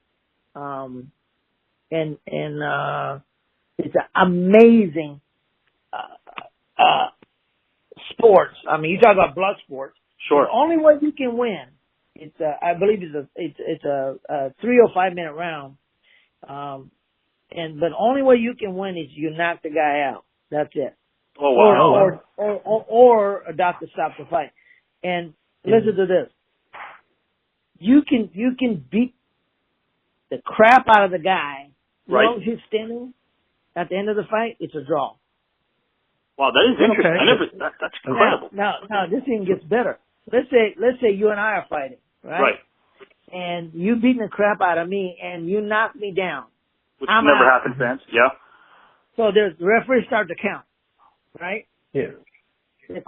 And it's an amazing sports. I mean, you talk about blood sports. Sure. The only way you can win, I believe it's a 3 or 5 minute round. But the only way you can win is you knock the guy out. That's it. Oh wow. Or a doctor stops the fight. And listen to this. You can beat the crap out of the guy. Right. As long as he's standing at the end of the fight, it's a draw. Wow, that is interesting. Okay. That's incredible. Now this thing gets better. Let's say you and I are fighting, right? Right. And you beating the crap out of me, and you knock me down. Which never happens, Vance. Yeah. So the referee start to count, right? Yeah. Your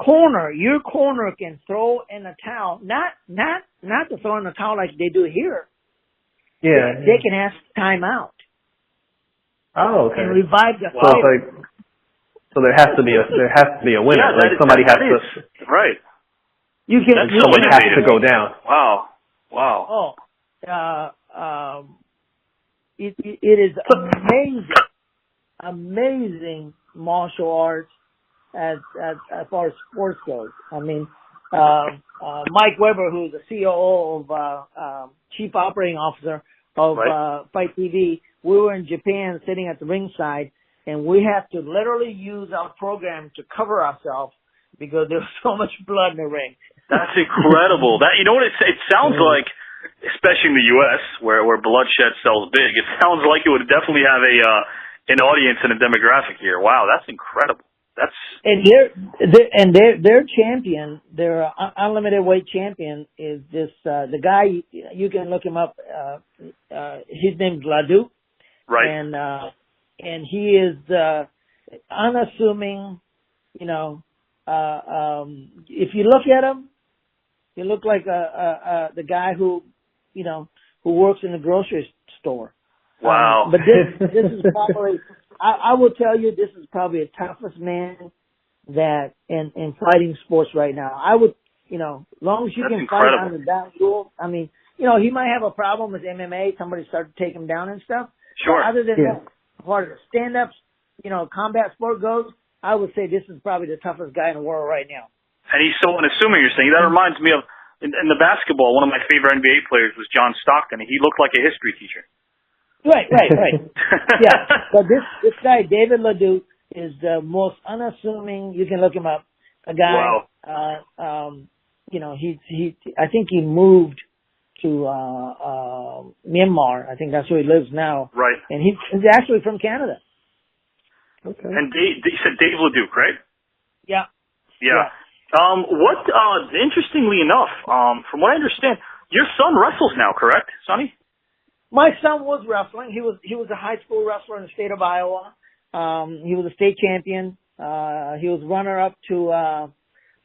corner can throw in a towel, not to throw in a towel like they do here. Yeah. They can ask timeout. Oh, okay. And revive the fight. So there has to be a winner. Yeah, like somebody has to. Right. Someone has to go down. Wow. It is amazing martial arts as far as sports goes. I mean, Mike Weber, who's the COO of Chief Operating Officer of Fight TV, we were in Japan sitting at the ringside, and we have to literally use our program to cover ourselves because there's so much blood in the ring. That's incredible. You know what it sounds like, especially in the U.S. where bloodshed sells big. It sounds like it would definitely have an audience and a demographic here. Wow, that's incredible. Their champion, their unlimited weight champion, is this the guy. You can look him up. His name's Leduc. Right. And he is unassuming. If you look at him, he look like the guy who works in the grocery store. Wow. But this is probably, I will tell you, this is probably the toughest man that in fighting sports right now. I would, long as you can fight under that rule. I mean, he might have a problem with MMA. Somebody started to take him down and stuff. Sure. But other than that, as far as the stand-ups, combat sport goes, I would say this is probably the toughest guy in the world right now. And he's so unassuming, you're saying. That reminds me of, in the basketball, one of my favorite NBA players was John Stockton. He looked like a history teacher. Right. Yeah, but this guy, David LeDuc, is the most unassuming. You can look him up. A guy, Wow. I think he moved to Myanmar. I think that's where he lives now. Right. And he's actually from Canada. Okay. And you said Dave LeDuc, right? Yeah. Yeah. Interestingly enough, from what I understand, your son wrestles now, correct, Sonny? My son was wrestling. He was a high school wrestler in the state of Iowa. He was a state champion. He was runner-up to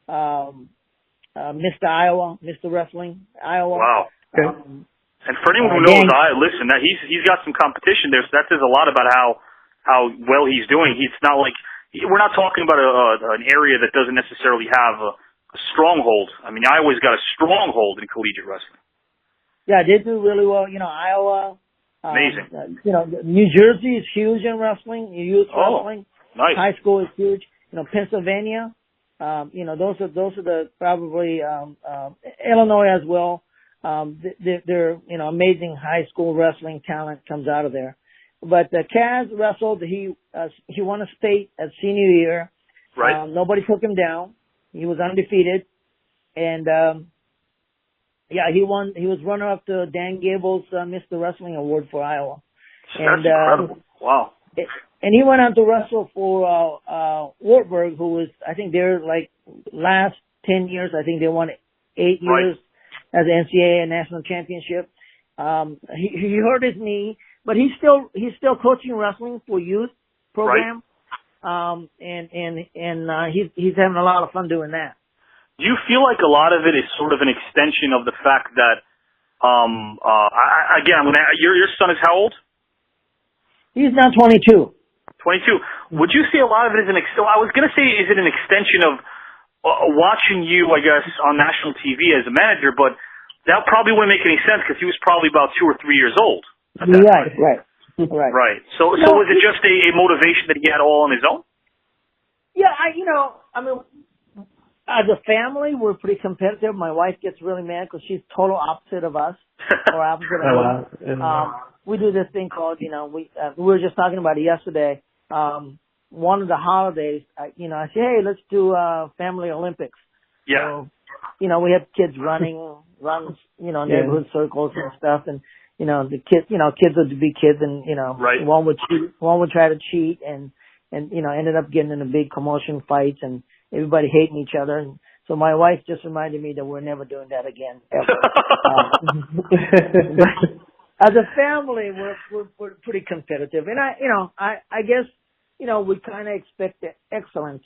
Mr. Iowa, Mr. Wrestling Iowa. Wow. Okay. And for anyone who knows, listen, that he's got some competition there, so that says a lot about how well he's doing. It's not like we're not talking about an area that doesn't necessarily have a stronghold. I mean, Iowa's got a stronghold in collegiate wrestling. Yeah, they do really well. Iowa. Amazing. New Jersey is huge in wrestling. Youth wrestling. Nice. High school is huge. Pennsylvania. Those are the probably Illinois as well. They're amazing high school wrestling talent comes out of there. But Kaz wrestled. He won a state at senior year. Right. Nobody took him down. He was undefeated, and he won. He was runner up to Dan Gable's Mr. Wrestling Award for Iowa. That's incredible. Wow. And he went on to wrestle for Wartburg, who was, I think, their last 10 years. I think they won 8 years as an NCAA national championship. He hurt his knee, but he's still coaching wrestling for youth program. Right. He's having a lot of fun doing that. Do you feel like a lot of it is sort of an extension of the fact that, your son is how old? He's now 22. 22. Would you say a lot of it is I was going to say, is it an extension of watching you, I guess, on national TV as a manager, but that probably wouldn't make any sense because he was probably about 2 or 3 years old. Right. Right. So was it just a motivation that he had all on his own? Yeah, as a family, we're pretty competitive. My wife gets really mad because she's total opposite of us, or opposite of us. We do this thing called, we were just talking about it yesterday. One of the holidays, I say, hey, let's do family Olympics. Yeah. So, we have kids runs, neighborhood circles and stuff, and the kids would be kids, and right. one would try to cheat, and ended up getting in a big commotion fights, and everybody hating each other. And so my wife just reminded me that we're never doing that again, ever. As a family, we're pretty competitive, and I guess we kind of expect excellence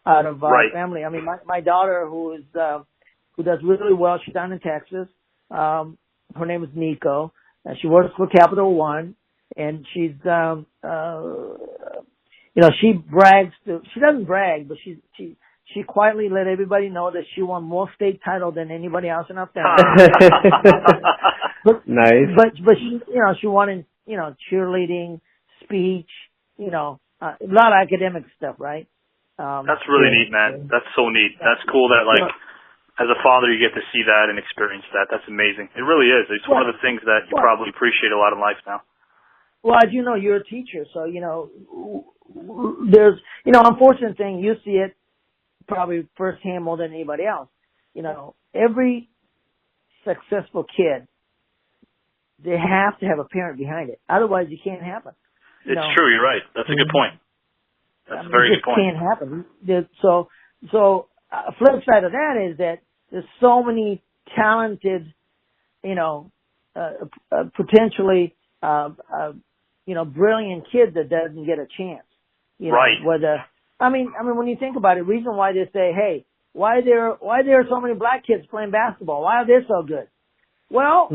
out of our family. I mean, my daughter, who does really well, she's down in Texas. Her name is Nico. She works for Capital One, and she's she brags she doesn't brag, but she quietly let everybody know that she won more state titles than anybody else in our family. Nice. But she won in, cheerleading, speech, a lot of academic stuff, right? That's really neat, man. That's so neat. That's cool that, as a father, you get to see that and experience that. That's amazing. It really is. It's one of the things that you probably appreciate a lot in life now. Well, as you know, you're a teacher, so, there's, unfortunate thing, you see it probably firsthand more than anybody else. Every successful kid, they have to have a parent behind it. Otherwise, you can't happen. It's true. You're right. That's a good point. That's a very good point. It can't happen. So flip side of that is that there's so many talented, potentially, brilliant kids that doesn't get a chance. Right. When you think about it, the reason why they say, hey, why there are so many black kids playing basketball? Why are they so good? Well,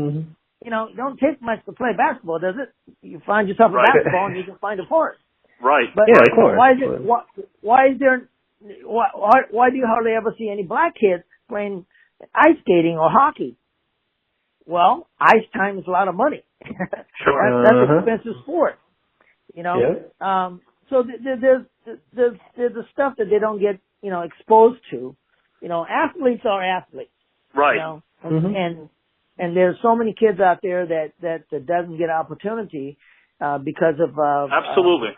it don't take much to play basketball, does it? You find yourself a basketball and you can find a court. Right. But yeah, of course. Why do you hardly ever see any black kids playing ice skating or hockey? Well, ice time is a lot of money. Sure. That's an expensive sport. Yeah. So there's the stuff that they don't get, exposed to. Athletes are athletes. Right. And there's so many kids out there that doesn't get opportunity. because of, absolutely.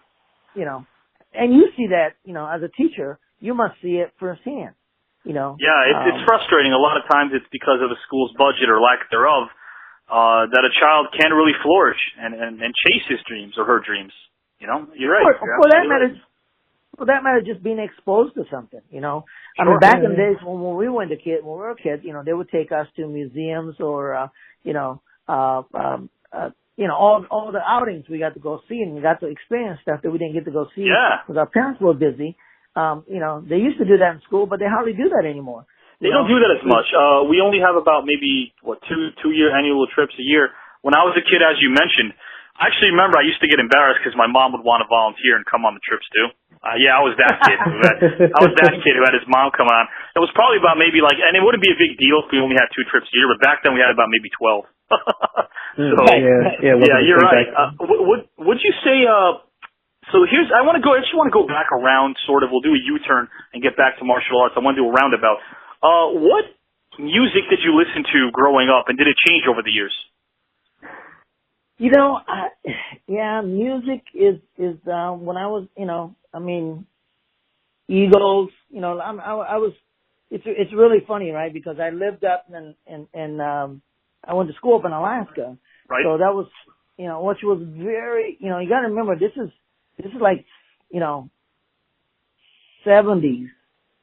You know, and you see that, you know, as a teacher, you must see it firsthand, you know. Yeah, it's frustrating. A lot of times it's because of a school's budget or lack thereof, that a child can't really flourish and chase his dreams or her dreams. You know, you're right. For that matter, just being exposed to something, you know. I mean, back in the days when we were kids, you know, they would take us to museums or, you know, all the outings we got to go see, and we got to experience stuff that we didn't get to go see because our parents were busy. You know, they used to do that in school, but they hardly do that anymore. They don't do that as much. We only have about maybe, two-year annual trips a year. When I was a kid, as you mentioned, I actually remember I used to get embarrassed because my mom would want to volunteer and come on the trips too. I was that kid. I was that kid who had his mom come on. It was probably about maybe and it wouldn't be a big deal if we only had 2 trips a year, but back then we had about maybe 12. So, you're right. Would you say, so I just want to go back around sort of, we'll do a U-turn and get back to martial arts. I want to do a roundabout. What music did you listen to growing up, and did it change over the years? You know, music is when I was, you know, I mean, Eagles, you know, I was, it's really funny, right? Because I lived up and I went to school up in Alaska. Right. So that was, you know, which was very, you know, you got to remember this is like, you know, 70s,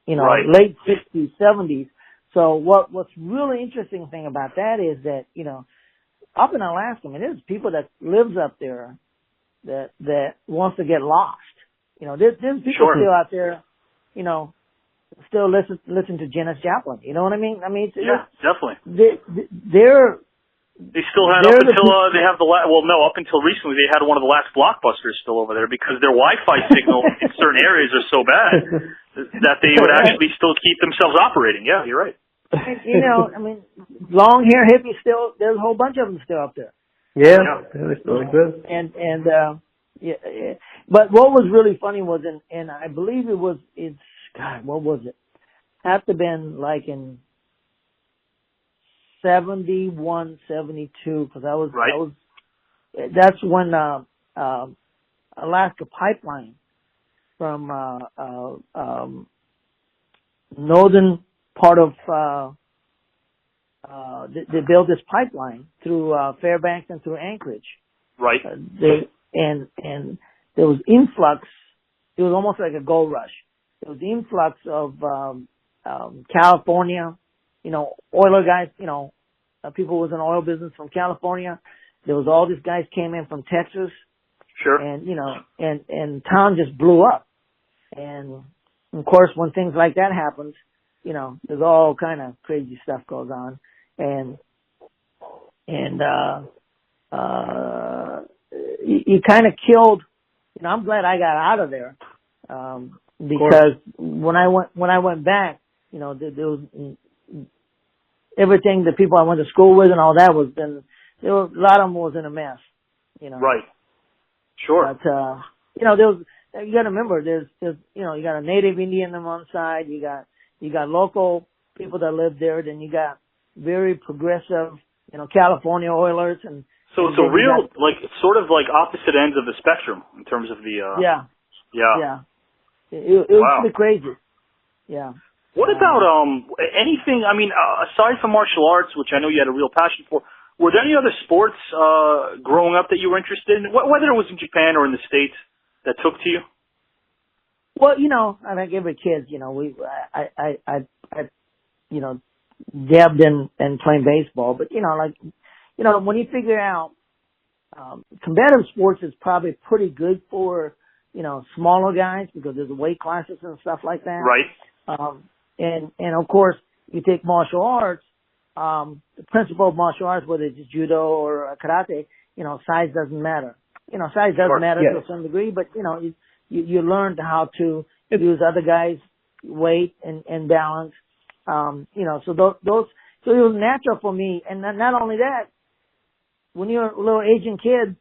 you know, late 60s, 70s. So what's really interesting thing about that is that, you know, up in Alaska, I mean, there's people that lives up there that wants to get lost. You know, there's people still out there, you know, still listen to Janis Joplin. You know what I mean? I mean, definitely. They still had up until they have up until recently they had one of the last Blockbusters still over there because their Wi-Fi signal in certain areas are so bad that they would actually still keep themselves operating. Yeah, you're right. And, you know, I mean, long hair hippies there's a whole bunch of them still up there. Yeah, they're still good. And but what was really funny was and I believe what was it? Had to have been like in 71, 72, because that's when Alaska Pipeline from northern part of they built this pipeline through Fairbanks and through Anchorage. Right. And there was influx. It was almost like a gold rush. There was influx of California, you know, oiler guys, you know, people who was in the oil business from California. There was all these guys came in from Texas. Sure. And, you know, and town just blew up. And of course, when things like that happens, you know, there's all kind of crazy stuff goes on. And you kind of killed, you know, I'm glad I got out of there. Because when I went back, you know, there was everything, the people I went to school with and all that a lot of them was in a mess, you know. Right. Sure. But, you know, you gotta remember, there's, you know, you got a native Indian on one side, you got local people that live there, then you got very progressive, you know, California oilers and. So it's a real, it's sort of like opposite ends of the spectrum in terms of the, Yeah. It was pretty crazy. Yeah. What about anything? I mean, aside from martial arts, which I know you had a real passion for, were there any other sports growing up that you were interested in, whether it was in Japan or in the States, that took to you? Well, you know, I think every kid, you know, I you know, dabbed in playing baseball, but you know, like, you know, when you figure out competitive sports is probably pretty good for, you know, smaller guys because there's weight classes and stuff like that. Right. And of course, you take martial arts, the principle of martial arts, whether it's judo or karate, you know, size doesn't matter. You know, size doesn't matter to some degree, but, you know, you learned how to use other guys' weight and balance. You know, so so it was natural for me. And not only that, when you're a little Asian kid,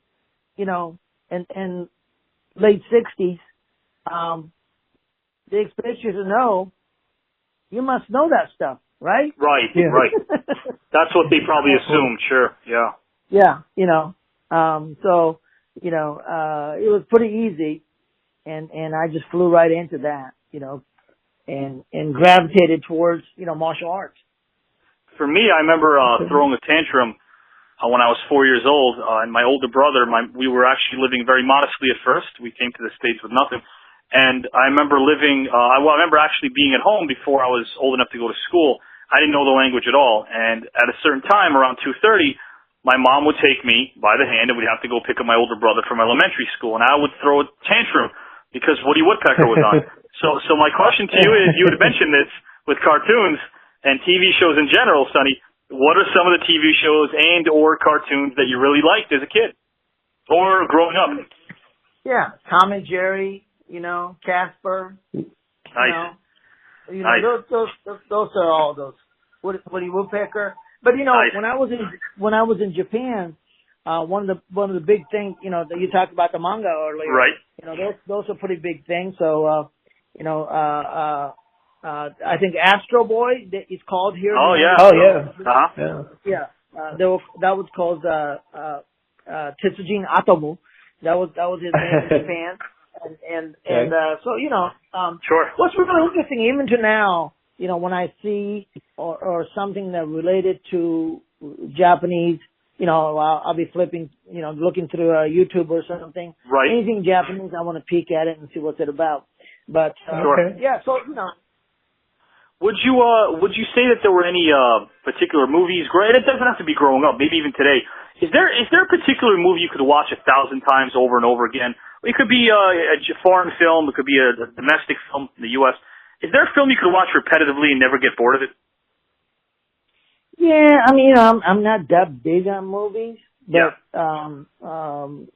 you know, and late 60s, they expect you to know, you must know that stuff, right? Right, right. That's what they probably assumed, sure, yeah. Yeah, you know, so it was pretty easy, and I just flew right into that, and gravitated towards, martial arts. For me, I remember throwing a tantrum when I was 4 years old, and my older brother, we were actually living very modestly at first. We came to the States with nothing. And I remember I remember actually being at home before I was old enough to go to school. I didn't know the language at all. And at a certain time, around 2:30, my mom would take me by the hand and we'd have to go pick up my older brother from elementary school. And I would throw a tantrum because Woody Woodpecker was on. So my question to you is, you had mentioned this with cartoons and TV shows in general, Sonny. What are some of the TV shows and or cartoons that you really liked as a kid or growing up? Yeah, Tom and Jerry, Casper. Nice. Nice. Those are all those. Woody Woodpecker. But nice. when I was in Japan, one of the big things, that you talked about the manga earlier. Right. Those are pretty big things. So, I think Astro Boy is called here. Oh yeah. Oh yeah. Uh-huh. Yeah. That was called Tetsujin Atomu. That was his name in Japan. And so, sure. What's really interesting, even to now, when I see or something that related to Japanese, I'll be flipping, looking through YouTube or something. Right. Anything Japanese, I want to peek at it and see what's it about. But, sure. Yeah, so, Would you say that there were any particular movies? It doesn't have to be growing up. Maybe even today. Is there a particular movie you could watch 1,000 times over and over again? It could be a foreign film. It could be a domestic film in the U.S. Is there a film you could watch repetitively and never get bored of it? Yeah, I mean, I'm not that big on movies, but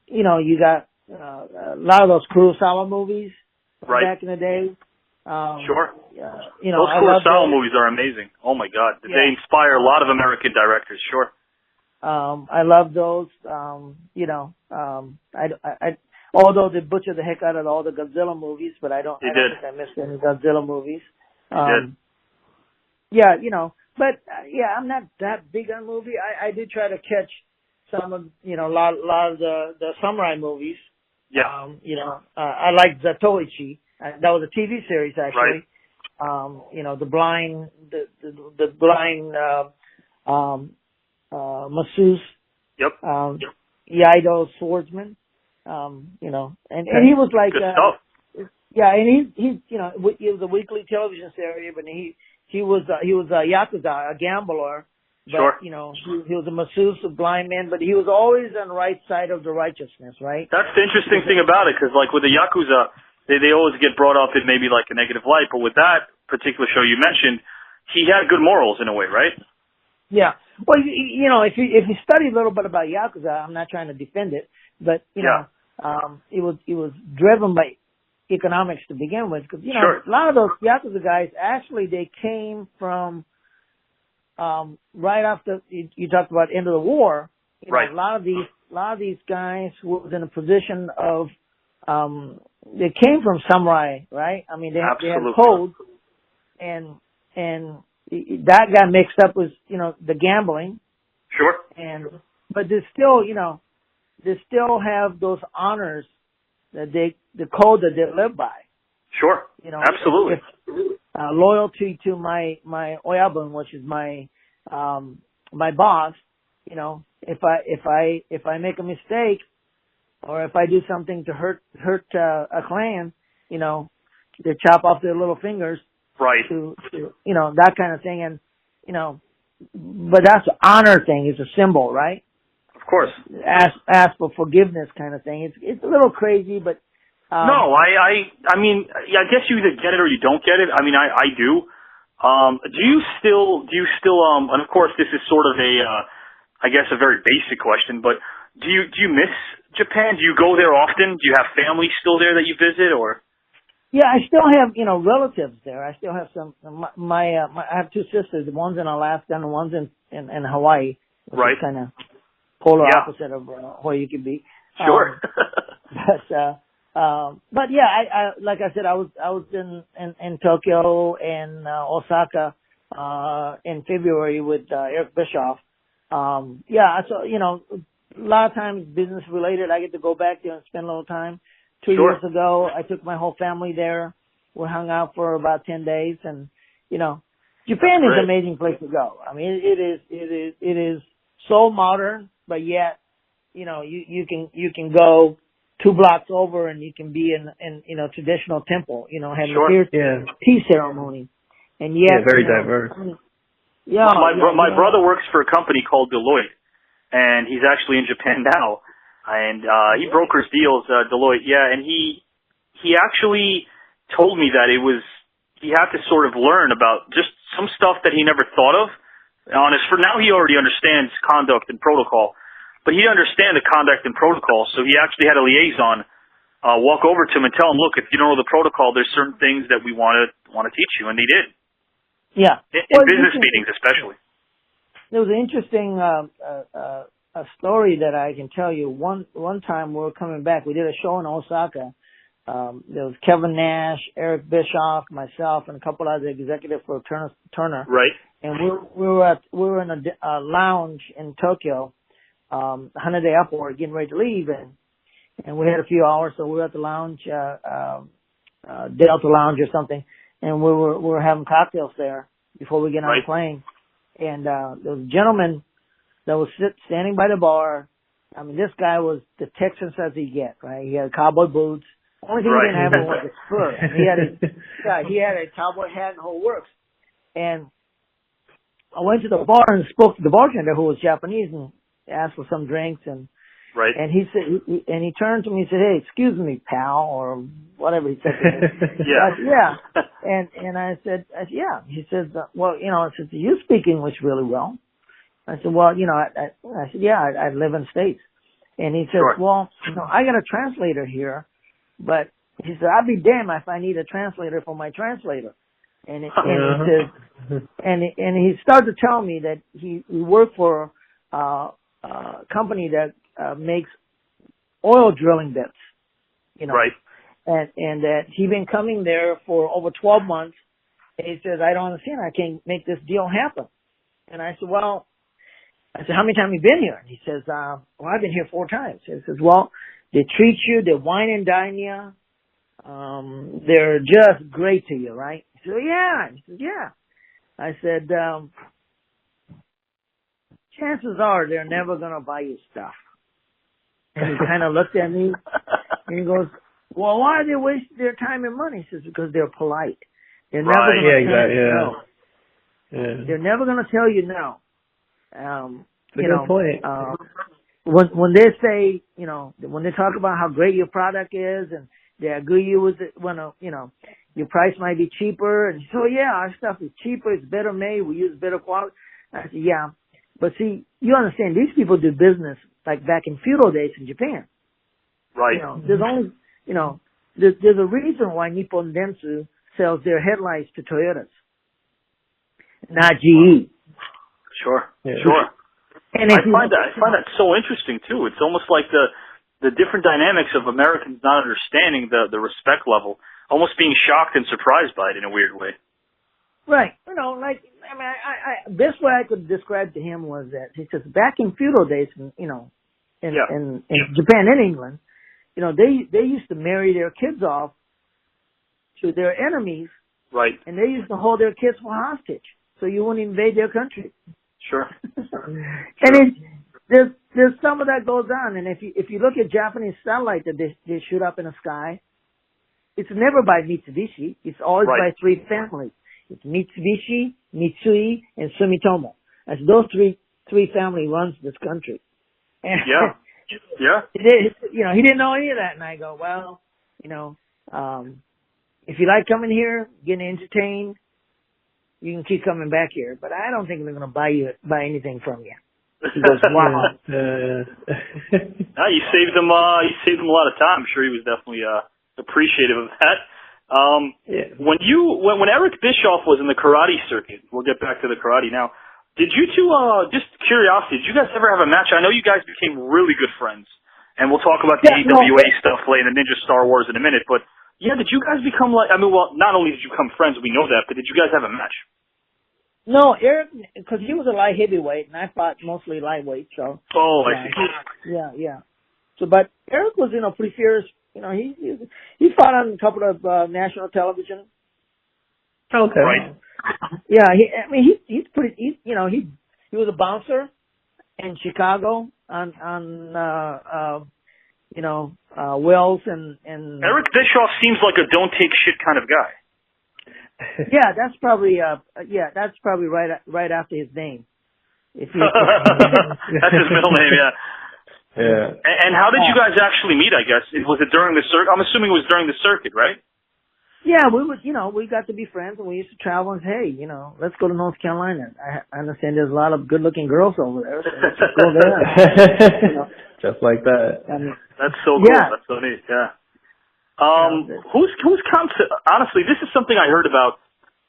you got a lot of those Kurosawa movies back in the day. Sure. Those Kurosawa movies are amazing. Oh my God, they inspire a lot of American directors. Sure. I love those. Although they butchered the heck out of all the Godzilla movies, but I don't think I missed any Godzilla movies. Yeah, but I'm not that big on movie. I did try to catch some of, a lot of the samurai movies. Yeah. I like Zatoichi. That was a TV series actually. Right. The blind masseuse. Yep. Iaido swordsman. And he was like, good stuff. Yeah, and he was a weekly television series, but he was a yakuza, a gambler. But, sure. He was a masseuse, a blind man, but he was always on the right side of the righteousness, right? That's the interesting thing about it, because like with the yakuza, they always get brought up in maybe like a negative light, but with that particular show you mentioned, he had good morals in a way, right? Yeah. Well, if you study a little bit about yakuza, I'm not trying to defend it, but it was driven by economics to begin with, because a lot of those yakuza guys actually they came from right after you talked about end of the war. Right. A lot of these guys was in a position of they came from samurai, right? I mean, they had codes, and that got mixed up with the gambling. Sure. But they still have those honors that the code that they live by. Sure. Absolutely. Loyalty to my oyabun, which is my boss. If I make a mistake, or if I do something to hurt a clan, they chop off their little fingers. Right. To that kind of thing, and but that's an honor thing. It's a symbol, right? Of course. Ask for forgiveness, kind of thing. It's a little crazy, but no, I mean, I guess you either get it or you don't get it. I mean, I do. Do you still, and of course this is sort of I guess a very basic question, but do you miss Japan? Do you go there often? Do you have family still there that you visit, or? Yeah, I still have, relatives there. I still have some, I have two sisters. One's in Alaska and one's in Hawaii. Which right. is kind of polar opposite of where you could be. Sure. But yeah, I like I said, I was in Tokyo and Osaka in February with Eric Bischoff. So a lot of times business related. I get to go back there and spend a little time. 2 Sure. years ago, I took my whole family there. We hung out for about 10 days, and you know, Japan is an amazing place to go. I mean, it is so modern, but yet, you know, you can go 2 blocks over and you can be in you know, traditional temple, you know, having a tea ceremony, and yet very you know, diverse. I mean, my brother works for a company called Deloitte, and he's actually in Japan now, and he brokers deals, Deloitte, and he actually told me that he had to sort of learn about just some stuff that he never thought of. For now, he already understands conduct and protocol, but he didn't understand the conduct and protocol, so he actually had a liaison walk over to him and tell him, look, if you don't know the protocol, there's certain things that we want to teach you, and they did. Yeah. In business meetings, especially. There was an interesting a story that I can tell you. One time we were coming back. We did a show in Osaka. There was Kevin Nash, Eric Bischoff, myself, and a couple other executives for Turner. Right. And we were in a lounge in Tokyo, Haneda Airport, getting ready to leave, and we had a few hours, so we were at the lounge, Delta Lounge or something, and we were having cocktails there before we get on the plane. And there was a gentleman that was standing by the bar. I mean, this guy was the Texan as he get, right? He had cowboy boots. Only thing he didn't have was his fur. And he had a cowboy hat and whole works. And I went to the bar and spoke to the bartender, who was Japanese, and asked for some drinks. And and he said, he turned to me and said, "Hey, excuse me, pal," or whatever he said to me. I said, And I said, yeah. He said, well, you know, I said, you speak English really well. I said, well, you know, I said, yeah, I live in the States. And he said, well, you know, I got a translator here, but he said, I'll be damned if I need a translator for my translator. And he says, and he started to tell me that he worked for a company that makes oil drilling bits, you know. Right. And that he'd been coming there for over 12 months. And he says, I don't understand. I can't make this deal happen. And I said, how many times have you been here? And he says, well, I've been here 4 times. He says, well, they treat you, they wine and dine you. They're just great to you, right? He said, yeah. He said, yeah. I said, chances are they're never going to buy you stuff. And he kind of looked at me and he goes, well, why are they wasting their time and money? He says, because they're polite. They're never going to tell you no. Yeah. They're never going to tell you no. Good point. When they say, you know, when they talk about how great your product is and they agree you with it, when, you know, your price might be cheaper. And so, yeah, our stuff is cheaper. It's better made. We use better quality. I said, yeah. But see, you understand, these people do business like back in feudal days in Japan. Right. You know, there's only, you know, there's a reason why Nippon Dentsu sells their headlights to Toyotas, not GE. Sure. Yeah. Sure. And I find that so interesting too. It's almost like the different dynamics of Americans not understanding the respect level, almost being shocked and surprised by it in a weird way. Right. You know, like, I mean, best way I could describe to him was that he says back in feudal days, you know, in Japan and England, you know, they used to marry their kids off to their enemies. Right. And they used to hold their kids for hostage so you wouldn't invade their country. Sure. And there's some of that goes on. And if you look at Japanese satellite that they shoot up in the sky, it's never by Mitsubishi. It's always by 3 families. It's Mitsubishi, Mitsui, and Sumitomo. As those three family runs this country. And you know, he didn't know any of that. And I go, well, you know, if you like coming here, getting entertained, you can keep coming back here. But I don't think they're going to buy anything from you. He goes, wow. You saved him a lot of time. I'm sure he was definitely appreciative of that. When Eric Bischoff was in the karate circuit, we'll get back to the karate now. Did you two, just curiosity, did you guys ever have a match? I know you guys became really good friends, and we'll talk about the AWA stuff later, the Ninja Star Wars in a minute, but yeah, did you guys become like, I mean, well, not only did you become friends, we know that, but did you guys have a match? No, Eric, because he was a light heavyweight, and I fought mostly lightweight. So. Oh, I see. Yeah. So, but Eric was, pretty fierce. He fought on a couple of national television. Okay. Right. Yeah, he's pretty. He was a bouncer in Chicago on Wells and. Eric Bischoff seems like a don't take shit kind of guy. Yeah, that's probably right after his name. That's his middle name, yeah. Yeah. And how did you guys actually meet? I guess was it during the circuit? I'm assuming it was during the circuit, right? Yeah, we got to be friends, and we used to travel and say, hey, let's go to North Carolina. I understand there's a lot of good-looking girls over there, so let's just go there. Just like that. That's so cool. Yeah. That's so neat. Yeah. Whose concept? Honestly, this is something I heard about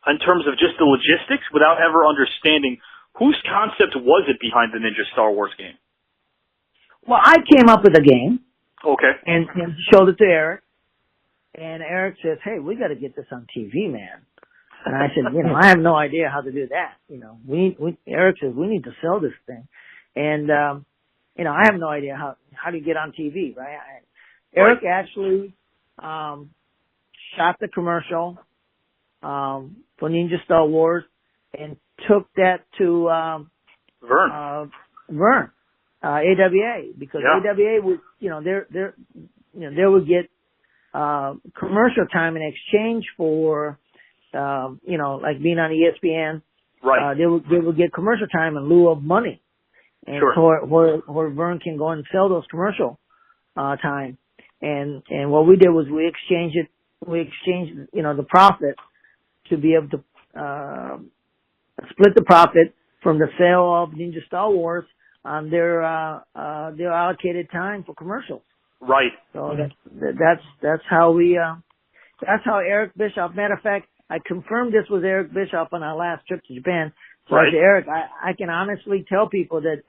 in terms of just the logistics, without ever understanding whose concept was it behind the Ninja Star Wars game. Well, I came up with a game. Okay. And showed it to Eric. And Eric says, hey, we got to get this on TV, man. And I said, I have no idea how to do that. Eric says, we need to sell this thing. And, I have no idea how to get on TV, right? Eric actually, shot the commercial, for Ninja Star Wars and took that to, Vern. AWA, because AWA would, they would get commercial time in exchange for, like being on ESPN. Right. They would get commercial time in lieu of money, and sure. where Vern can go and sell those commercial time. And what we did was we exchanged the profit to be able to split the profit from the sale of Ninja Star Wars on their allocated time for commercials. Right. So that's how that's how Eric Bischoff. Matter of fact, I confirmed this with Eric Bischoff on our last trip to Japan. So I said, Eric, I can honestly tell people that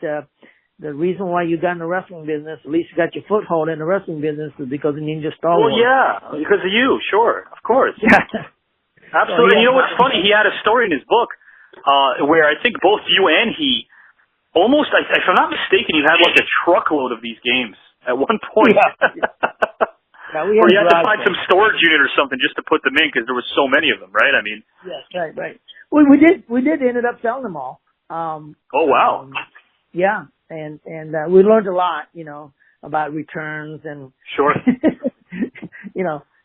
the reason why you got in the wrestling business, at least you got your foothold in the wrestling business, is because of Ninja Star Wars. Well, yeah, because of you, sure, of course. Yeah. Absolutely. And you know what's funny? He had a story in his book where I think both you and he almost, if I'm not mistaken, you had like a truckload of these games at one point. Yeah, or you had to find some storage unit or something just to put them in because there was so many of them, right? I mean. Yes, right. We did ended up selling them all. Oh wow. Yeah, and we learned a lot, about returns and. Sure.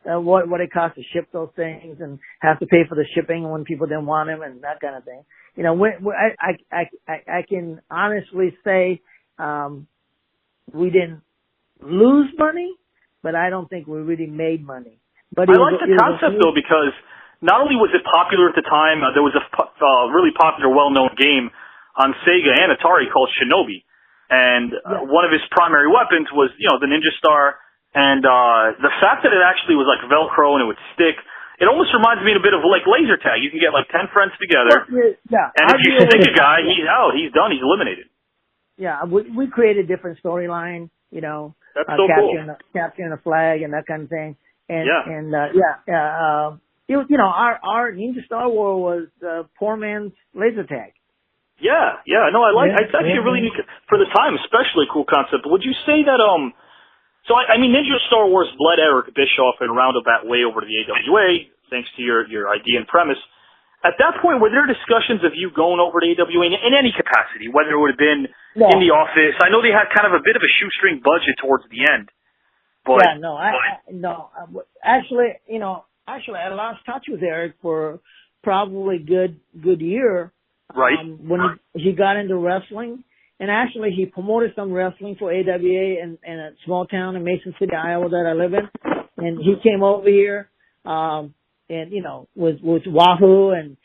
What it costs to ship those things and have to pay for the shipping when people didn't want them and that kind of thing. I can honestly say, we didn't lose money, but I don't think we really made money. But I like the concept though, because not only was it popular at the time, there was a really popular, well-known game on Sega and Atari called Shinobi. And one of his primary weapons was, the Ninja Star. And the fact that it actually was like Velcro and it would stick, it almost reminds me a bit of like laser tag. You can get like 10 friends together, and if you stick a guy, he's out, he's done, he's eliminated. Yeah, we created a different storyline, That's so capturing a flag and that kind of thing. And our Ninja Star Wars was poor man's laser tag. Yeah, no, it's actually a really neat, for the time, especially a cool concept. Would you say that So, I mean, Ninja Star Wars bled Eric Bischoff in a roundabout way over to the AWA, thanks to your idea and premise. At that point, were there discussions of you going over to AWA in any capacity, whether it would have been in the office? I know they had kind of a bit of a shoestring budget towards the end. But, Actually, I lost touch with Eric for probably good year. Right. When he got into wrestling. And actually, he promoted some wrestling for AWA in a small town in Mason City, Iowa, that I live in. And he came over here, with Wahoo and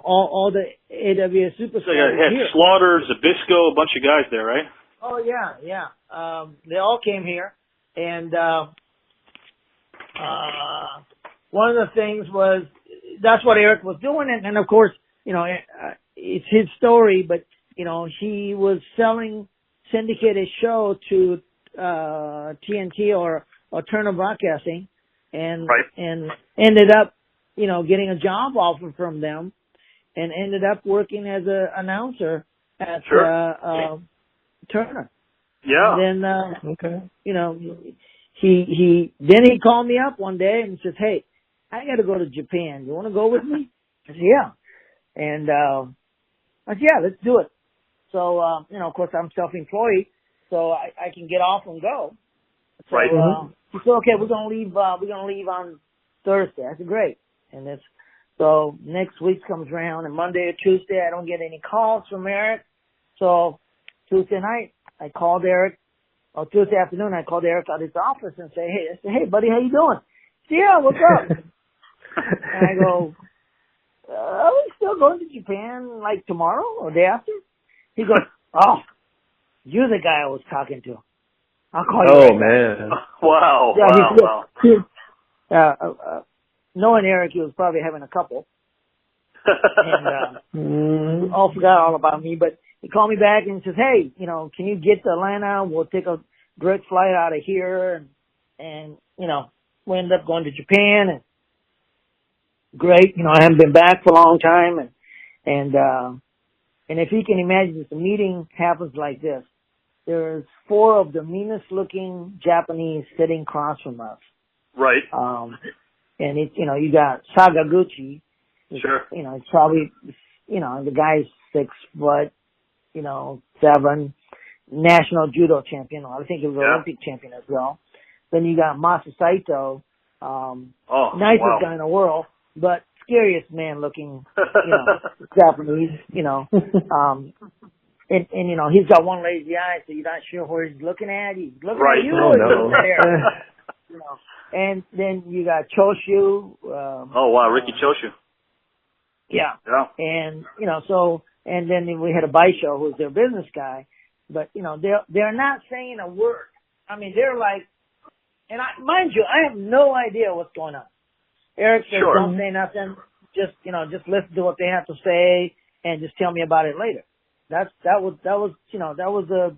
all the AWA superstars. So you had Slaughter, Zbyszko, a bunch of guys there, right? Oh yeah. They all came here, and one of the things was that's what Eric was doing, and of course, it's his story, but, he was selling syndicated show to, TNT or Turner Broadcasting and ended up, getting a job offer from them, and ended up working as an announcer at Turner. Yeah. And then, Okay. he called me up one day and says, "Hey, I got to go to Japan. You want to go with me?" I said, "Yeah." And I said, "Yeah, let's do it." So, of course, I'm self-employed, so I can get off and go. So, Right. He said, "Okay, we're gonna leave on Thursday." I said, "Great." And so next week comes around, and Monday or Tuesday, I don't get any calls from Eric. So Tuesday night, I called Eric. Or Tuesday afternoon, I called Eric out of his office and say, "Hey, buddy, how you doing?" He said, "Yeah, what's up?" And I go, "Are we still going to Japan like tomorrow or day after?" He goes, "Oh, you're the guy I was talking to. I'll call you." Oh, man. Wow. Yeah, wow. Knowing Eric, he was probably having a couple. And all forgot all about me, but he called me back and says, "Hey, can you get to Atlanta? We'll take a direct flight out of here." And we ended up going to Japan, and great. I haven't been back for a long time. And if you can imagine, the meeting happens like this. There's 4 of the meanest looking Japanese sitting across from us. Right. And you got Sagaguchi. Sure. It's probably, the guy's 6 foot, 7, national judo champion. I think he was Olympic champion as well. Then you got Masa Saito, nicest guy in the world, but scariest man looking, Japanese, and he's got one lazy eye, so you're not sure where he's looking at. He's looking at you, or he's looking at Eric. And then you got Choshu. Ricky Choshu. Yeah. Yeah. And, and then we had a Baisho who's their business guy, but, they're not saying a word. I mean, they're like, and mind you, I have no idea what's going on. Eric says, "Don't say nothing. Just listen to what they have to say and just tell me about it later." That was the,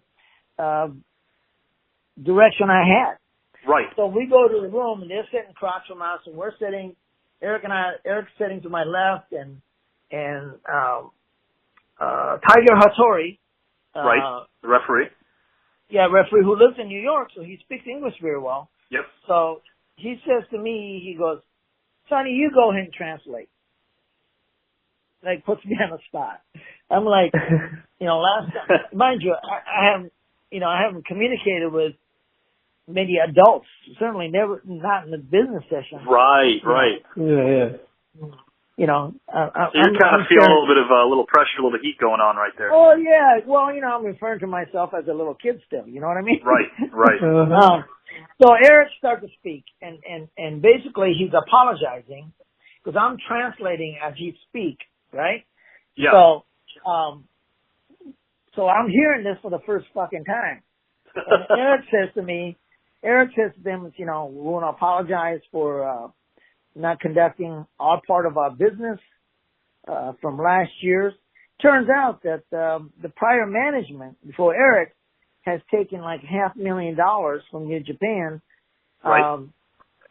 direction I had. Right. So we go to the room, and they're sitting across from us, and we're sitting, Eric's sitting to my left, and Tiger Hattori, right, the referee. Yeah, referee who lives in New York, so he speaks English very well. Yep. So he says to me, he goes, "Sonny, you go ahead and translate." Like, puts me on the spot. I'm like, last time, mind you, I haven't communicated with many adults. Certainly not in the business session. Right. Yeah. So you're kind of feeling a little bit of a little pressure, a little heat going on right there. Oh yeah. Well, I'm referring to myself as a little kid still. You know what I mean? Right. So Eric started to speak, and basically he's apologizing because I'm translating as he speak, right? Yeah. So I'm hearing this for the first fucking time. And Eric says to them, we want to apologize for not conducting our part of our business from last year's. Turns out that the prior management before Eric has taken like $500,000 from New Japan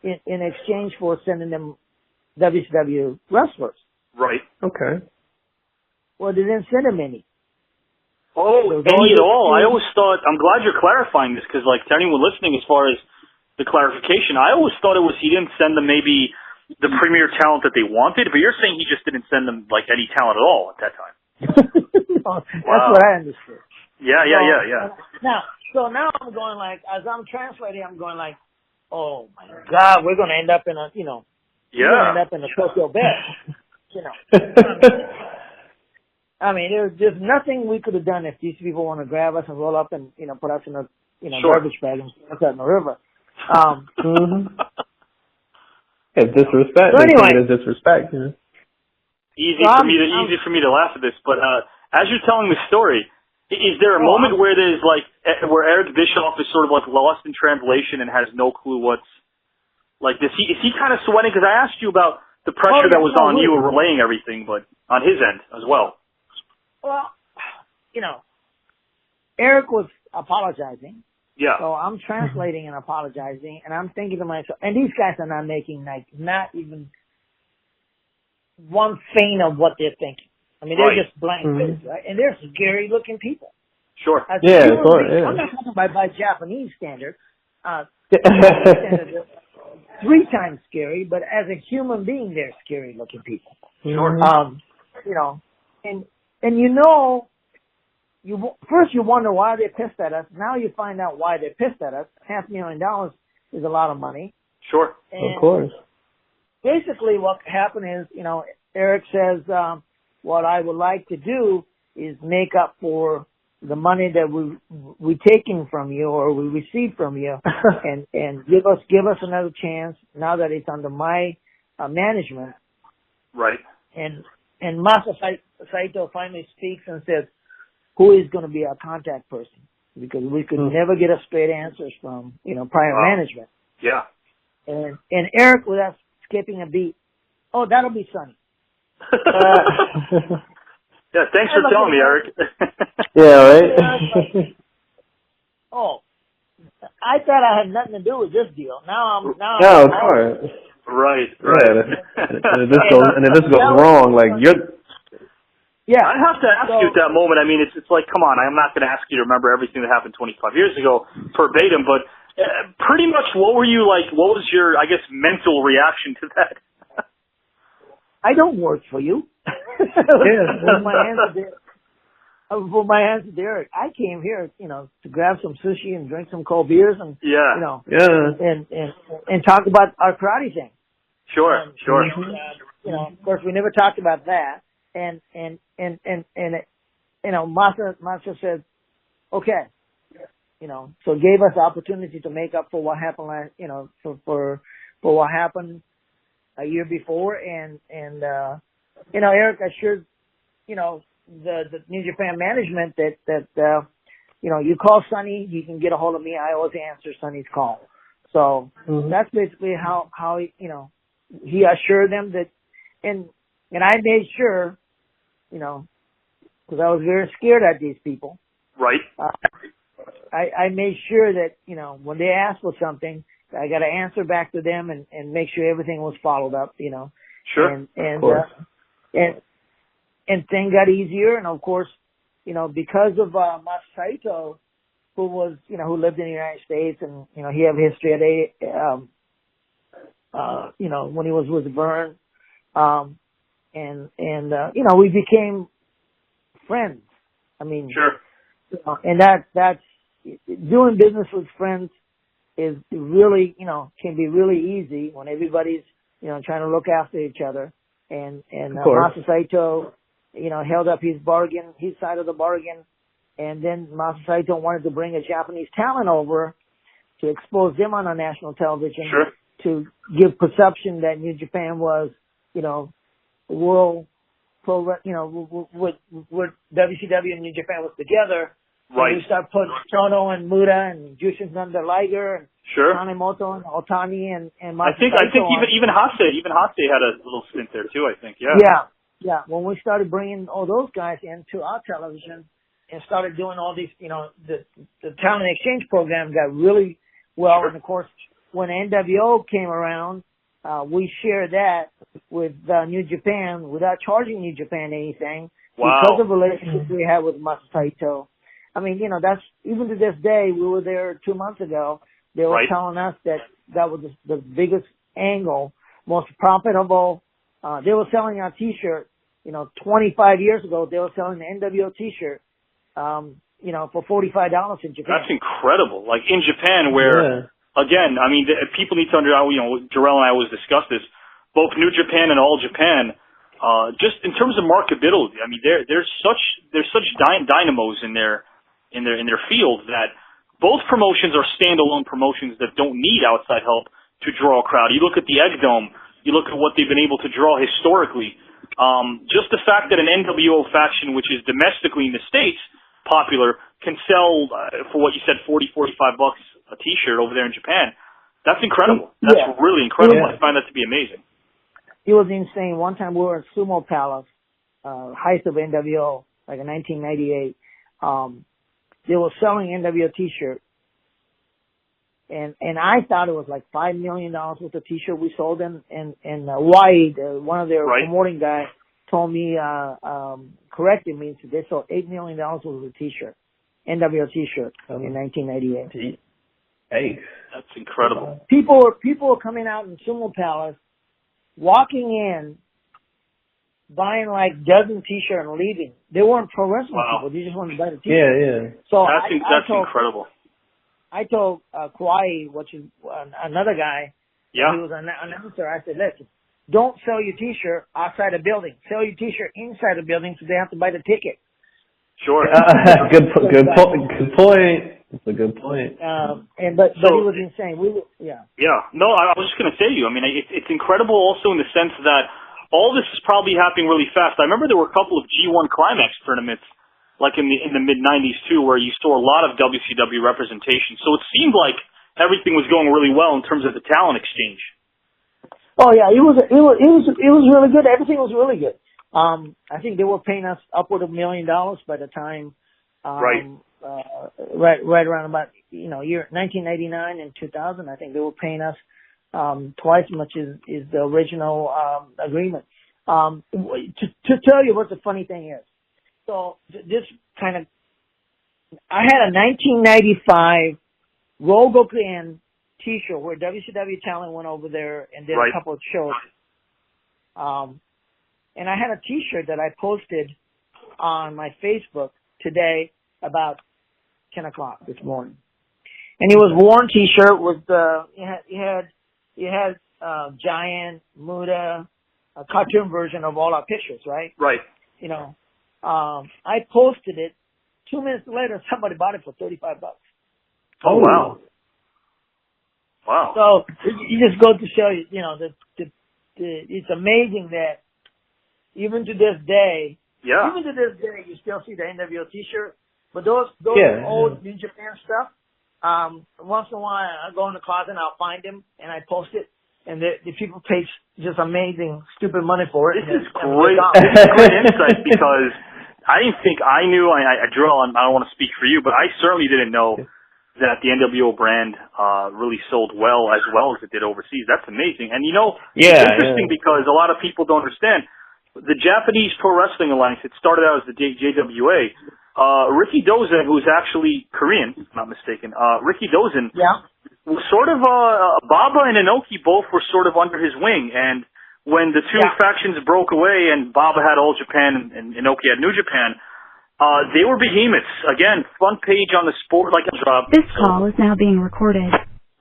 in exchange for sending them WCW wrestlers. Right. Okay. Well, they didn't send him any. Oh, any at all? I always thought, I'm glad you're clarifying this, because to anyone listening, as far as the clarification, I always thought it was he didn't send them maybe the premier talent that they wanted, but you're saying he just didn't send them any talent at all at that time. That's what I understood. Yeah. Now I'm going as I'm translating, I'm going oh my God, we're going to end up in we're going to end up in a Tokyo bed. I mean, there's nothing we could have done if these people want to grab us and roll up and, put us in a, garbage bag and put us out in the river. It's disrespect. So anyway, it's disrespect. Easy for me to laugh at this, but as you're telling the story, is there a moment where there's where Eric Bischoff is sort of lost in translation and has no clue what's is he kind of sweating? Because I asked you about the pressure that was on you relaying everything, but on his end as well. Well, Eric was apologizing. Yeah. So I'm translating and apologizing, and I'm thinking to myself, and these guys are not making not even one feint of what they're thinking. I mean, they're just blank faced, right? And they're scary looking people. Sure. Yeah, of course. Yeah. I'm not talking about by Japanese standard. Japanese standard, they're 3 times scary, but as a human being, they're scary looking people. Sure. You know, and you know, first you wonder why they're pissed at us. Now you find out why they're pissed at us. $500,000 is a lot of money. Sure. And of course. Basically, what happened is, you know, Eric says, what I would like to do is make up for the money that we taking from you or we received from you, and give us another chance now that it's under my management. Right. And Masa Saito finally speaks and says, who is going to be our contact person? Because we could never get a straight answers from, you know, prior management. Yeah. And Eric, without skipping a beat, oh, that'll be Sonny. Yeah, thanks for telling me, Eric. Yeah, right? Oh, I thought I had nothing to do with this deal. Now I'm of course. Right. Yeah, and if this goes wrong, like yeah. I have to ask you at that moment. I mean, it's like, come on, I'm not going to ask you to remember everything that happened 25 years ago verbatim, but pretty much what were you like, what was your, I guess, mental reaction to that? I don't work for you. With my hands to Derek. I came here, you know, to grab some sushi and drink some cold beers and, you know, and talk about our karate thing. Sure. You know, of course, we never talked about that. And you know, Masa said, okay, you know, so gave us the opportunity to make up for what happened you know, for what happened a year before. And you know, Eric assured, you know, the New Japan management that you know, you call Sonny, you can get a hold of me. I always answer Sonny's call. So that's basically how, you know, he assured them that, and I made sure, you know, because I was very scared at these people. Right. I made sure that, you know, when they asked for something, I got to answer back to them and make sure everything was followed up, you know. Sure. And things got easier. And of course, you know, because of Masa Saito, who was, you know, who lived in the United States, and, you know, he had history at you know, when he was with Vern, and you know, we became friends. I mean, sure. You know, and that's doing business with friends is really, you know, can be really easy when everybody's, you know, trying to look after each other. And Masa Saito, you know, held up his side of the bargain. And then Masa Saito wanted to bring a Japanese talent over to expose them on a national television. Sure. To give perception that New Japan was, you know, world pro, you know, with WCW and New Japan was together. Right. And we start putting Chono and Muda and Jushin Thunder Liger and sure. Tanemoto and Otani and Masa I think even Hase had a little stint there too, I think. Yeah. Yeah. When we started bringing all those guys into our television and started doing all these, you know, the talent exchange program got really well. Sure. And of course, when NWO came around, we shared that with New Japan without charging New Japan anything. Wow. Because of the relationship we had with Masa Saito. I mean, you know, that's, even to this day, we were there 2 months ago. They were telling us that was the biggest angle, most profitable. They were selling our t-shirt, you know, 25 years ago. They were selling the NWO t-shirt, you know, for $45 in Japan. That's incredible. Like in Japan where, again, I mean, people need to understand, you know, Jarrell and I always discuss this, both New Japan and All Japan, just in terms of marketability, I mean, there's such dynamos in their field that both promotions are standalone promotions that don't need outside help to draw a crowd. You look at the Egg Dome, you look at what they've been able to draw historically. Just the fact that an NWO faction, which is domestically in the States popular, can sell for what you said, $40-45 a t-shirt over there in Japan. That's incredible. That's really incredible. I find that to be amazing. It was insane. One time we were at Sumo Palace, height of NWO, like in 1998. They were selling NWO t-shirt, and I thought it was like $5 million worth of t-shirt we sold in Hawaii. One of their promoting guys told me, corrected me, and said they sold $8 million worth of t-shirt, NWO t-shirt in 1998. Hey, that's incredible. People were coming out in Sumo Palace, walking in, buying like dozen t-shirts and leaving. They weren't pro wrestling people. They just wanted to buy the t-shirt. Yeah. So that's incredible. I told Kauai, which is another guy, he was an announcer, I said, listen, don't sell your t-shirt outside the building. Sell your t-shirt inside the building so they have to buy the ticket. Sure. Good point. That's a good point. But he was insane. Yeah. No, I was just going to say to you, I mean, it's incredible also in the sense that all this is probably happening really fast. I remember there were a couple of G1 Climax tournaments, like in the mid-90s too, where you saw a lot of WCW representation. So it seemed like everything was going really well in terms of the talent exchange. Oh yeah, it was really good. Everything was really good. I think they were paying us upward of $1 million by the time, right around about, year 1999 and 2000. I think they were paying us, twice as much is the original, agreement. To tell you what the funny thing is. So this kind of, I had a 1995 Rogoku t-shirt where WCW talent went over there and did a couple of shows. And I had a t-shirt that I posted on my Facebook today about 10 o'clock this morning. And it was worn t-shirt with you had Giant, Muda, a cartoon version of all our pictures, right? Right. I posted it. 2 minutes later, somebody bought it for $35. Oh, wow. Wow. So you just go to show you, it's amazing that even to this day, you still see the NWO t-shirt. But those old New Japan stuff, once in a while I go in the closet and I'll find them and I post it. And the people pay just amazing, stupid money for it. This is great. This is great insight because I didn't think I knew. I don't want to speak for you, but I certainly didn't know that the NWO brand really sold well as it did overseas. That's amazing. And it's interesting because a lot of people don't understand. The Japanese Pro Wrestling Alliance, it started out as the JWA. Ricky Dozen, who's actually Korean, if I'm not mistaken, Ricky Dozen was sort of, Baba and Inoki both were sort of under his wing. And when the two factions broke away and Baba had All Japan and Inoki had New Japan, they were behemoths. Again, front page on the sport, like a job. This call is now being recorded.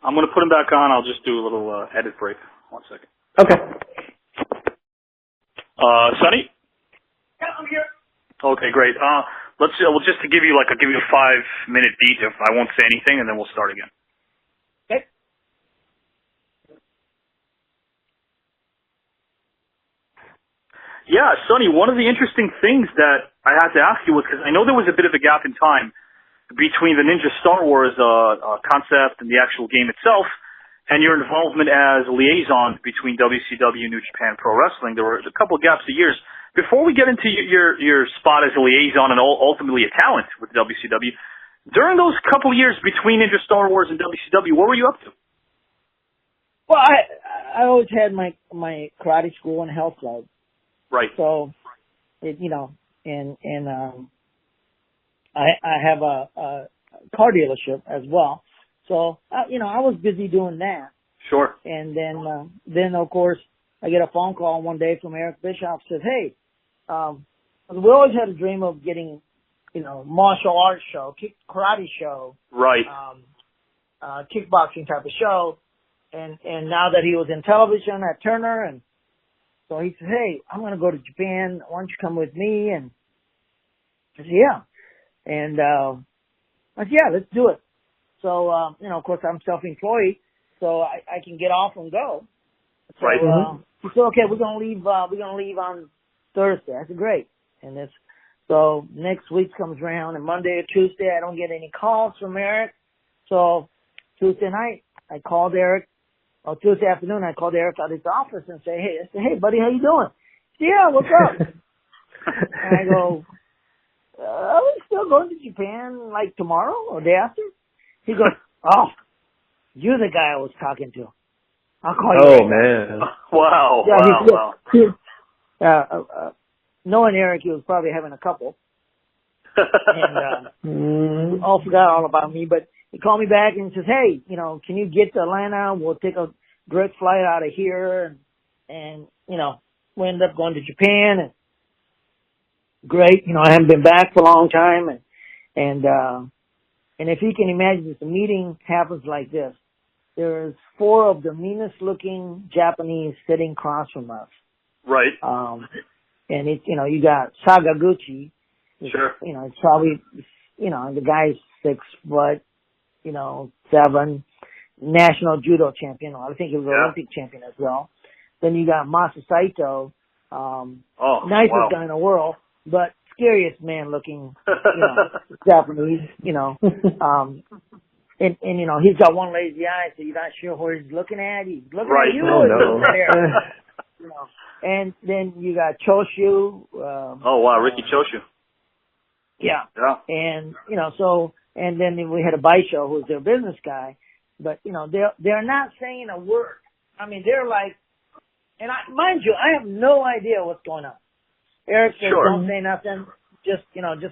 I'm going to put him back on. I'll just do a little edit break. 1 second. Okay. Sonny? Yeah, I'm here. Okay, great. Well, just to give you a 5-minute beat, if I won't say anything, and then we'll start again. Okay. Yeah, Sonny, one of the interesting things that I had to ask you was, because I know there was a bit of a gap in time between the Ninja Star Wars concept and the actual game itself, and your involvement as a liaison between WCW and New Japan Pro Wrestling. There were a couple of gaps of years. Before we get into your spot as a liaison and ultimately a talent with WCW, during those couple of years between Ninja Star Wars and WCW, what were you up to? Well, I always had my karate school and health club. Right. So, I have a car dealership as well. So, I was busy doing that. Sure. And then of course, I get a phone call one day from Eric Bischoff, says, hey, we always had a dream of getting, martial arts show, karate show. Right. Kickboxing type of show. And now that he was in television at Turner, and so he said, hey, I'm going to go to Japan. Why don't you come with me? And I said, yeah. And I said, yeah, let's do it. So, of course, I'm self-employed, so I can get off and go. So, right. He said, okay, we're going to leave on Thursday. I said, great. And so next week comes around, and Monday or Tuesday, I don't get any calls from Eric. So Tuesday night, I called Eric. Or Tuesday afternoon, I called Eric out of his office and say, hey, buddy, how you doing? He said, yeah, what's up? And I go, are we still going to Japan like tomorrow or day after? He goes, oh, you're the guy I was talking to. I'll call you. Oh, man. Wow, wow. Knowing Eric, he was probably having a couple. And we all forgot all about me, but he called me back and says, hey, can you get to Atlanta? We'll take a direct flight out of here. And we ended up going to Japan. And great. I haven't been back for a long time. And if you can imagine, if the meeting happens like this, there's 4 of the meanest looking Japanese sitting across from us. Right. And it's, you got Sagaguchi. Sure. It's probably, the guy's 6 foot, 7, national judo champion. I think he was an Olympic champion as well. Then you got Masa Saito, nicest guy in the world, but scariest man looking, Japanese, and he's got one lazy eye, so you're not sure where he's looking at. He's looking at you. Oh, no. And then you got Choshu. Ricky Choshu. Yeah. Yeah. And, and then we had a Baisho who's their business guy, but, they're not saying a word. I mean, they're like, and mind you, I have no idea what's going on. Eric says, don't say nothing. Just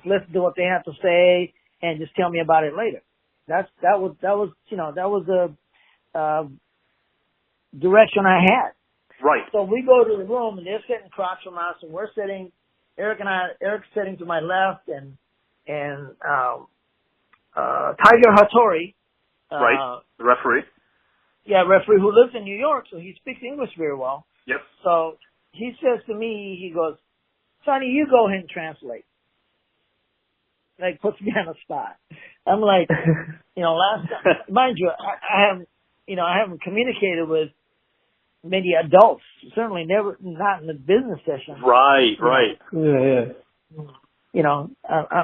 listen to what they have to say and just tell me about it later. That was the direction I had. Right. So we go to the room and they're sitting across from us and we're sitting, Eric's sitting to my left and Tiger Hattori. Right. The referee. Yeah, referee who lives in New York, so he speaks English very well. Yep. So he says to me, he goes, Sonny, you go ahead and translate. Like, puts me on the spot. I'm like, last time, mind you, I haven't communicated with many adults. Certainly not in the business session. Right. Yeah. So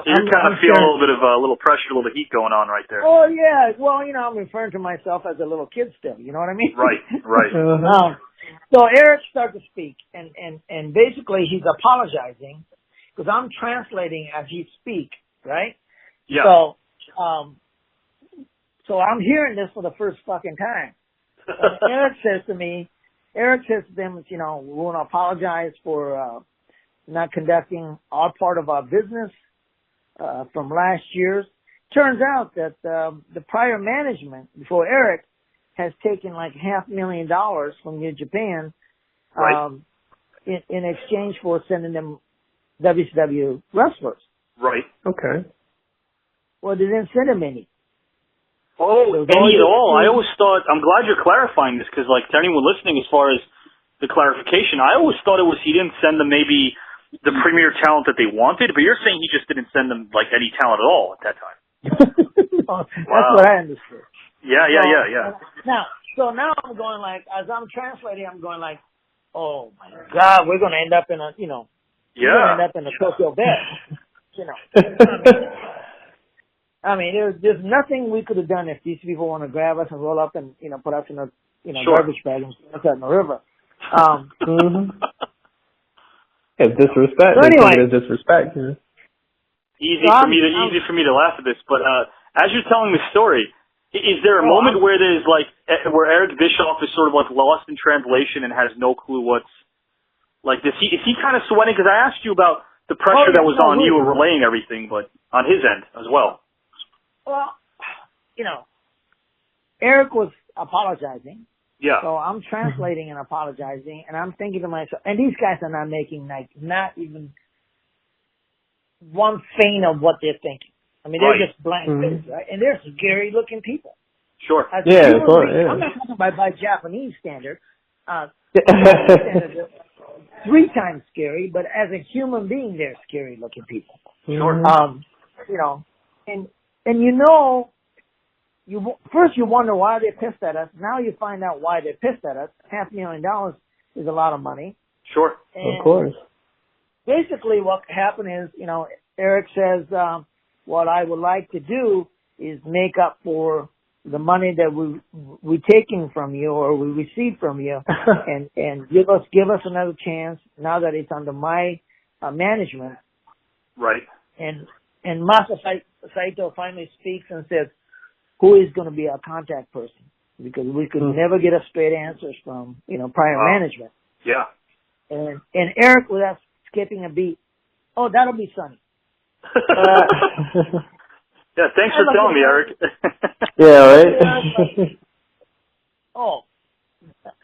you're kind of feeling a little bit of a little pressure, a little heat going on right there. Oh yeah. Well, I'm referring to myself as a little kid still. You know what I mean? Right. So Eric started to speak, and basically he's apologizing because I'm translating as he speaks, right? Yeah. So I'm hearing this for the first fucking time. And Eric says to them, we want to apologize for not conducting our part of our business from last year's. Turns out that the prior management before Eric has taken like $500,000 from New Japan in exchange for sending them WCW wrestlers. Right. Okay. Well, they didn't send him any. Oh, any at all? I always thought, I'm glad you're clarifying this because, like, to anyone listening, as far as the clarification, I always thought it was he didn't send them maybe the premier talent that they wanted, but you're saying he just didn't send them, like, any talent at all at that time. That's what I understood. Yeah. Now I'm going like, as I'm translating, I'm going like, oh my God, we're going to end up in a, we're going to end up in a Tokyo bed. I mean, there's nothing we could have done if these people want to grab us and roll up and, put us in a, garbage bag and put us out in the river. It's disrespect. So anyway, it's disrespect. Easy for me to laugh at this, but as you're telling the story, is there a moment where there's like where Eric Bischoff is sort of like lost in translation and has no clue what's like? Is he kind of sweating? Because I asked you about the pressure that was on you relaying everything, but on his end as well. Well, Eric was apologizing. Yeah. So I'm translating and apologizing, and I'm thinking to myself, and these guys are not making like not even one feint of what they're thinking. I mean, they're just blank faces, right? And they're scary looking people. Sure. I'm not talking about by Japanese standard. They're 3 times scary, but as a human being, they're scary looking people. Sure. First you wonder why they're pissed at us. Now you find out why they're pissed at us. $500,000 is a lot of money. Sure. And of course. Basically what happened is, Eric says, what I would like to do is make up for the money that we taking from you or we received from you and give us another chance now that it's under my management. Right. And Masa Saito finally speaks and says, who is going to be our contact person? because we could never get a straight answers from, prior management. Yeah. And Eric, without skipping a beat, oh, that'll be Sonny. Yeah, thanks for telling me, Eric. Yeah, right? Oh,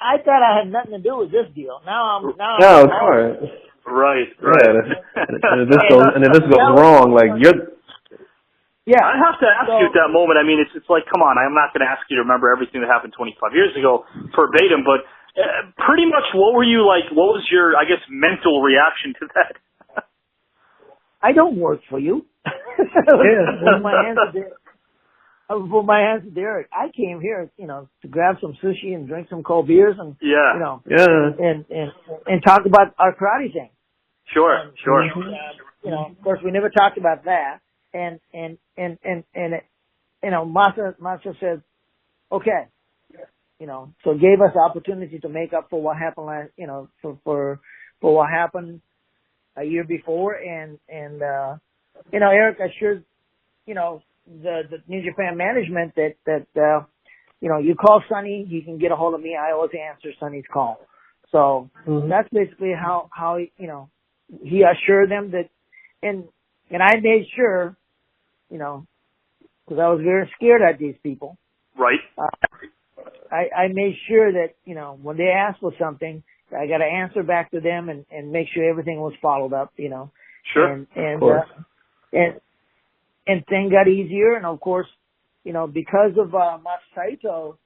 I thought I had nothing to do with this deal. Now I'm of course. Right. Yeah, and if this goes wrong, like yeah. I have to ask you at that moment. I mean, it's like, come on, I'm not going to ask you to remember everything that happened 25 years ago verbatim, but pretty much what were you like, what was your, I guess, mental reaction to that? I don't work for you. Put my hands to Derek. I came here, to grab some sushi and drink some cold beers and, and talk about our karate thing. Sure. Of course, we never talked about that. And Masa said, okay, so gave us the opportunity to make up for what happened for what happened a year before. And Eric assured, the New Japan management that you call Sonny, you can get a hold of me. I always answer Sonny's call. So that's basically how, he assured them that, and I made sure, because I was very scared at these people. Right. I made sure that, when they asked for something, I got to answer back to them and make sure everything was followed up, Sure. And things got easier. And of course, because of, Masaito,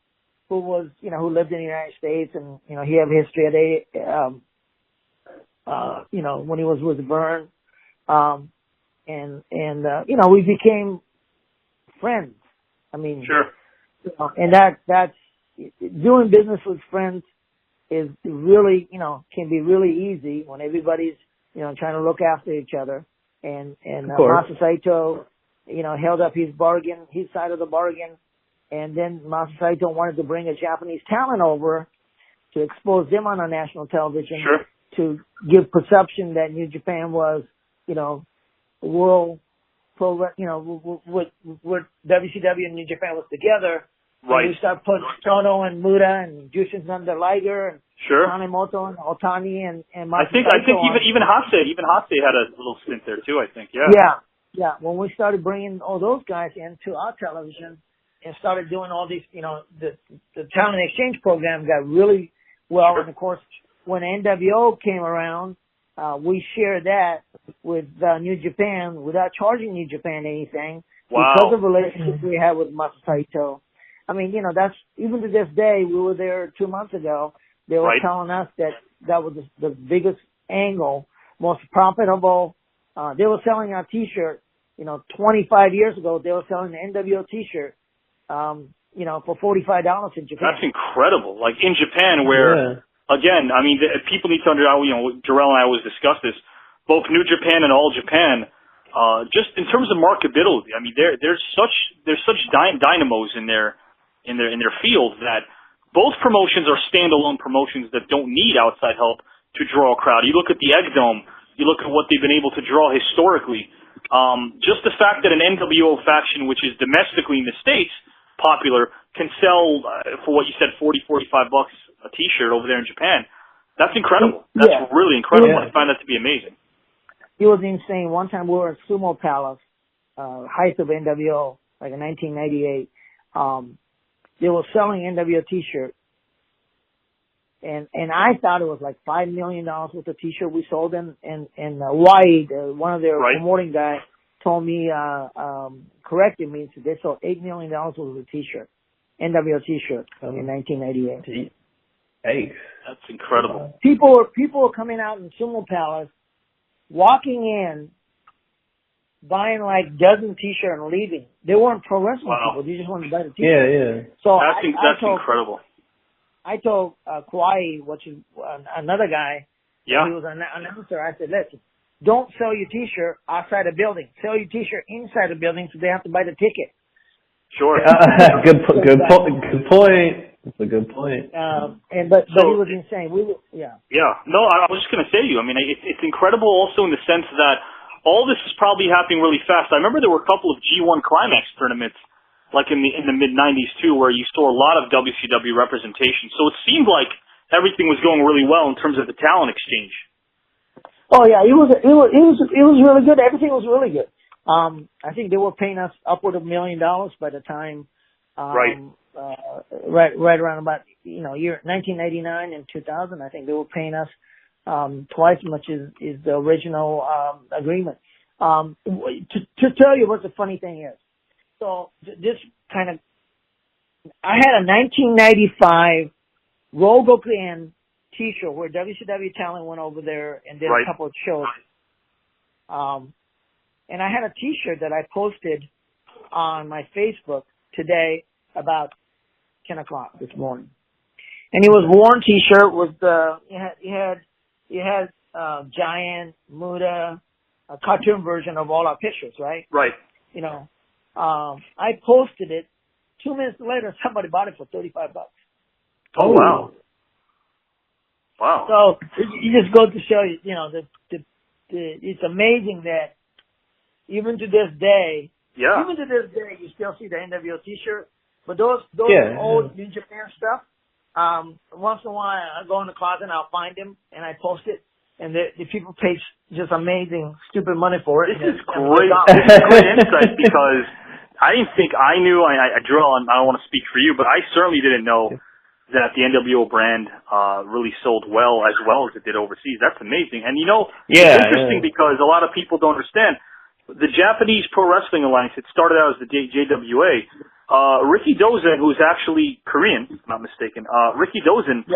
who was, who lived in the United States and, he had history at when he was with Vern, we became friends. I mean, sure. And that's doing business with friends is really, can be really easy when everybody's, trying to look after each other. And Masa Saito, held up his side of the bargain. And then Masa Saito wanted to bring a Japanese talent over to expose them on a national television. Sure. To give perception that New Japan was, world pro, with WCW and New Japan was together. Right. And we start putting Tono and Muda and Jushin Thunder Liger and sure. Tanemoto and Otani and I think even Hase had a little stint there too, I think. Yeah. Yeah. When we started bringing all those guys into our television and started doing all these, the talent exchange program got really well. Sure. And of course, when NWO came around, we shared that with New Japan without charging New Japan anything. Wow. Because of the relationship we had with Masa Saito. I mean, that's, even to this day, we were there 2 months ago, they were telling us that was the biggest angle, most profitable. They were selling our t-shirt, 25 years ago, they were selling the NWO t-shirt, for $45 in Japan. That's incredible. Like in Japan where, again, I mean, people need to understand, Jarrell and I always discuss this, both New Japan and All Japan, just in terms of marketability, I mean, there's such dynamos in their field that both promotions are standalone promotions that don't need outside help to draw a crowd. You look at the Egg Dome, you look at what they've been able to draw historically. Just the fact that an NWO faction, which is domestically in the States popular, can sell for what you said, $40-45 a t-shirt over there in Japan. That's incredible. That's really incredible. I find that to be amazing. It was insane. One time we were at Sumo Palace, height of NWO, like in 1998. They were selling NWO t-shirt. And I thought it was like $5 million worth of t-shirt we sold in Hawaii. One of their promoting guys told me, corrected me, and said they sold $8 million worth of t-shirt, NWO t-shirt in 1998. Hey, that's incredible. People were coming out in Sumo Palace, walking in, buying like dozen t-shirts and leaving. They weren't pro wrestling people. They just wanted to buy the t-shirt. Yeah. So that's incredible. I told Kauai, which is another guy, he was an announcer, I said, listen, don't sell your t-shirt outside the building. Sell your t-shirt inside the building so they have to buy the ticket. Sure. Good point. That's a good point. But he was insane. Yeah. No, I was just going to say to you, I mean, it's incredible also in the sense that all this is probably happening really fast. I remember there were a couple of G1 Climax tournaments like in the mid '90s too, where you saw a lot of WCW representation. So it seemed like everything was going really well in terms of the talent exchange. Oh yeah, it was really good. Everything was really good. I think they were paying us upward of $1 million by the time, right around about, year 1999 and 2000. I think they were paying us, twice as much as the original, agreement. To tell you what the funny thing is. So this kind of, I had a 1995 Rogokan T-shirt where WCW talent went over there and did a couple of shows. And I had a T-shirt that I posted on my Facebook today about 10 o'clock this morning. And it was a worn T-shirt with you had Giant, Muda, a cartoon version of all our pictures, right? Right. I posted it. 2 minutes later, somebody bought it for $35. Oh, wow. Wow. So you just go to show you, it's amazing that even to this day, you still see the NWO T-shirt. But those old New Japan stuff, once in a while I go in the closet and I'll find them and I post it, and the people pay just amazing, stupid money for it. This is great. This is great insight because I didn't think I knew. I don't want to speak for you, but I certainly didn't know that the NWO brand really sold well as it did overseas. That's amazing. And it's interesting because a lot of people don't understand. The Japanese Pro Wrestling Alliance, it started out as the JWA. Ricky Dozen, who's actually Korean, if I'm not mistaken, Ricky Dozen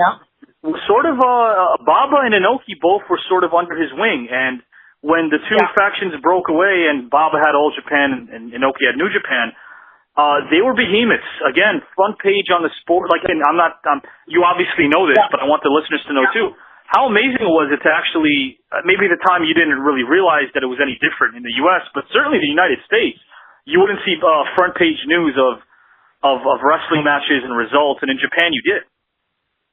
was sort of, Baba and Inoki both were sort of under his wing. And when the two factions broke away and Baba had All Japan and Inoki had New Japan, they were behemoths. Again, front page on the sport. Like, and you obviously know this, but I want the listeners to know too. How amazing was it to actually, maybe at the time you didn't really realize that it was any different in the U.S., but certainly the United States, you wouldn't see front page news of wrestling matches and results, and in Japan you did.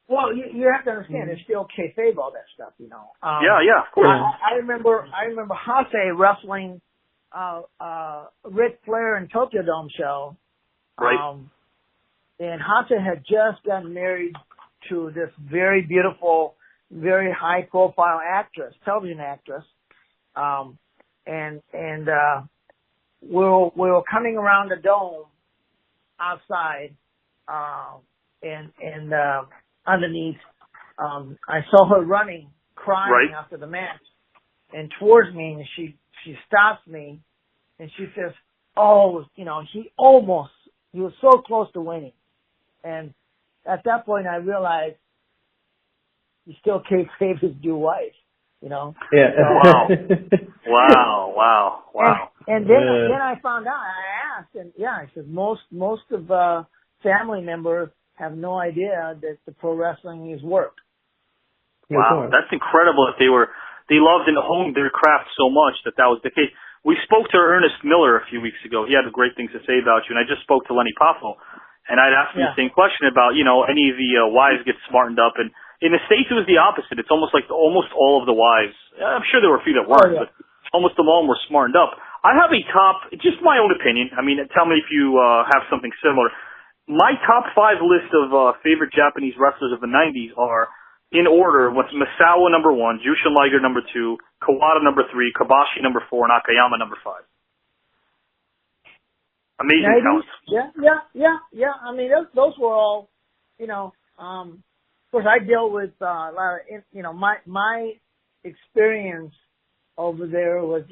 Well, you have to understand, there's still kayfabe, all that stuff, Yeah, of course. I remember Hase wrestling Ric Flair in Tokyo Dome show. Right. And Hase had just gotten married to this very beautiful, very high profile actress, television actress. And we were coming around the dome outside, and underneath, I saw her running, crying after the match, and towards me, and she stops me, and she says, he was so close to winning. And at that point, I realized he still kayfabe his new wife, Yeah. So, wow. And then I found out, I asked, and I said, most of family members have no idea that the pro wrestling is work. Wow, that's incredible that they loved and honed their craft so much that was the case. We spoke to Ernest Miller a few weeks ago. He had great things to say about you, and I just spoke to Lenny Poffo, and I'd asked him the same question about, any of the wives get smartened up, and in the States it was the opposite. It's almost like almost all of the wives, I'm sure there were a few that weren't, but almost them all were smartened up. I have a top, just my own opinion, tell me if you have something similar. My top 5 list of favorite Japanese wrestlers of the 90s are, in order, what's Misawa number 1, Jushin Liger number 2, Kawada number 3, Kobashi number 4, and Akayama number 5. Amazing talent. Yeah. Those were all, of course I deal with a lot of, my experience over there was,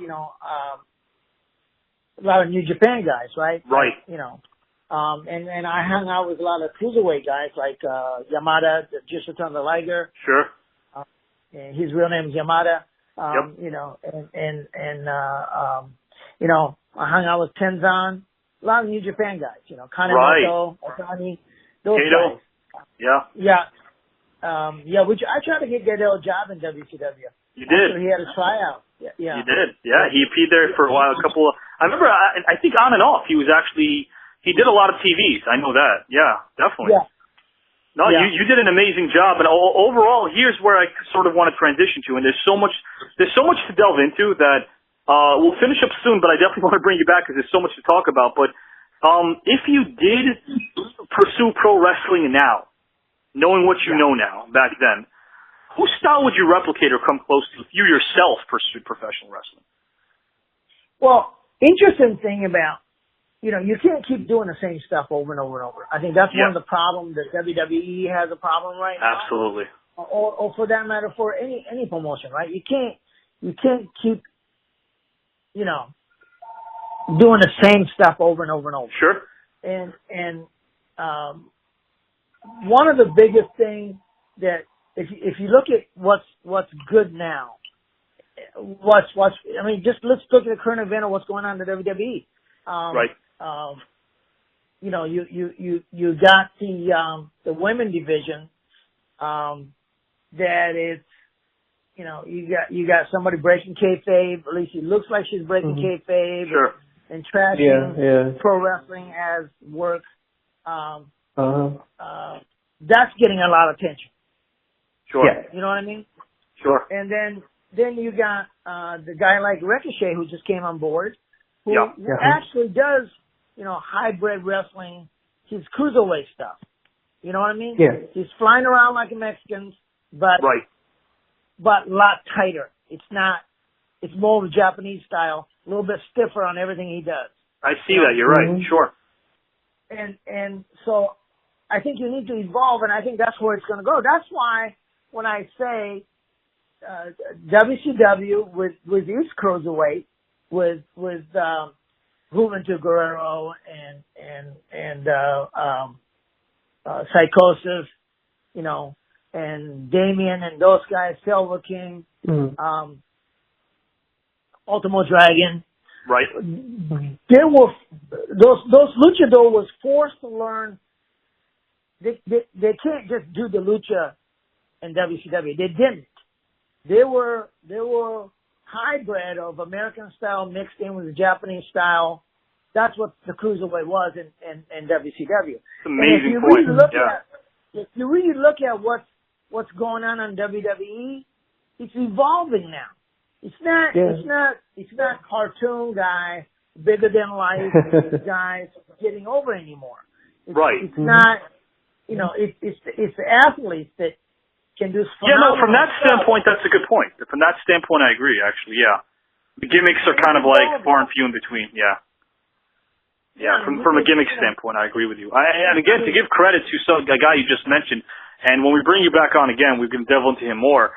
a lot of New Japan guys, right? Right. And I hung out with a lot of cruiserweight guys like Yamada, Jushin Liger. Sure. And his real name is Yamada. I hung out with Tenzan, a lot of New Japan guys. Kanemoto, Otani, those Kato. guys. Which I tried to get Gato a job in WCW. You did. After he had a tryout. Yeah. You did. Yeah, he appeared there for a while. I remember. I think on and off, he did a lot of TVs. I know that. Yeah, definitely. Yeah. No, you did an amazing job. And overall, here's where I sort of want to transition to. And there's so much to delve into that we'll finish up soon. But I definitely want to bring you back because there's so much to talk about. But If you did pursue pro wrestling now, knowing what you know now, back then, whose style would you replicate or come close to if you yourself pursued professional wrestling? Well, interesting thing about, you can't keep doing the same stuff over and over and over. I think that's one of the problems that WWE has a problem right now. Absolutely. Or for that matter, for any promotion, right? You can't keep, doing the same stuff over and over and over. Sure. And one of the biggest things that if you look at what's good now, just let's look at the current event of what's going on in the WWE. Right. You got the women division, that it's, you got somebody breaking kayfabe. At least it looks like she's breaking kayfabe. Sure. And trashing pro wrestling as work. That's getting a lot of attention. Sure. Yeah. You know what I mean? Sure. And then you got the guy like Ricochet who just came on board, who actually does, hybrid wrestling, his cruiserweight stuff. You know what I mean? Yeah. He's flying around like a Mexican, but a lot tighter. It's more of a Japanese style, a little bit stiffer on everything he does. I see that. You're right. Sure. And so I think you need to evolve, and I think that's where it's going to go. That's why when I say WCW with its cruiserweight, with Juventud Guerrero and Psychosis, and Damien and those guys, Silver King, Ultimo Dragon. Right. There were those luchador was forced to learn. They can't just do the lucha in WCW. They didn't. They were hybrid of American style mixed in with the Japanese style. That's what the cruiserweight was in WCW. It's an amazing point. If you really look at what's going on WWE, it's evolving now. It's not cartoon guy, bigger than life guys getting over anymore. It's not, it's the athletes that can do phenomenal. Yeah, no, from that standpoint, that's a good point. From that standpoint, I agree, actually, yeah. The gimmicks are kind of like far and few in between, yeah. Yeah, from a gimmick standpoint, I agree with you. And again, to give credit to a guy you just mentioned, and when we bring you back on again, we can delve into him more.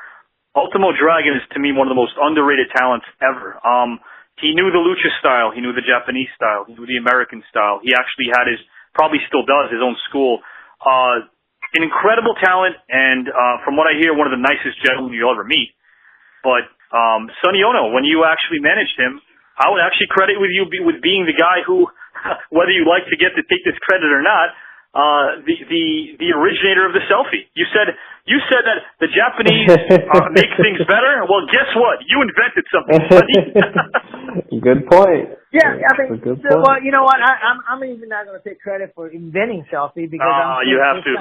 Ultimo Dragon is, to me, one of the most underrated talents ever. He knew the lucha style. He knew the Japanese style. He knew the American style. He actually had probably still does, his own school. An incredible talent, and from what I hear, one of the nicest gentlemen you'll ever meet. But Sonny Onoo, when you actually managed him, I would actually credit with you with being the guy who, whether you like to take this credit or not, the originator of the selfie. You said that the Japanese make things better. Well, guess what? You invented something. Good point. Yeah, I think. Well, you know what? I'm even not going to take credit for inventing selfie because you have to.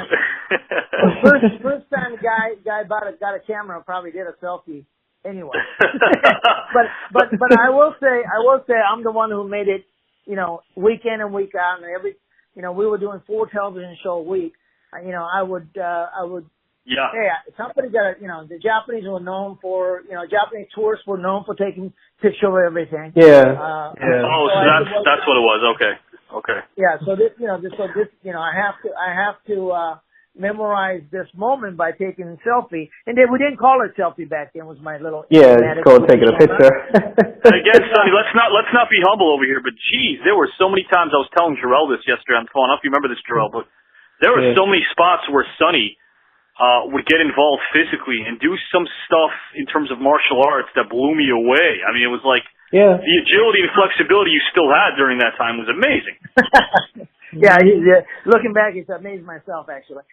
First time the guy got a camera, probably did a selfie anyway. but I will say I'm the one who made it. Week in and week out, and we were doing 4 television shows a week. I would. Yeah. Hey, somebody got the Japanese were known for, Japanese tourists were known for taking pictures of everything. Yeah. So that's what it was. Okay. Yeah. So I have to memorize this moment by taking a selfie. And then we didn't call it selfie back then. It was my little just go and taking a picture. Again, Sonny, let's not be humble over here, but geez, there were so many times I was telling Jarrell this yesterday on the phone. I don't know if you remember this, Jarrell, but there were so many spots where Sonny would get involved physically and do some stuff in terms of martial arts that blew me away. I mean, it was like the agility and flexibility you still had during that time was amazing. Yeah, looking back, it's amazed myself actually.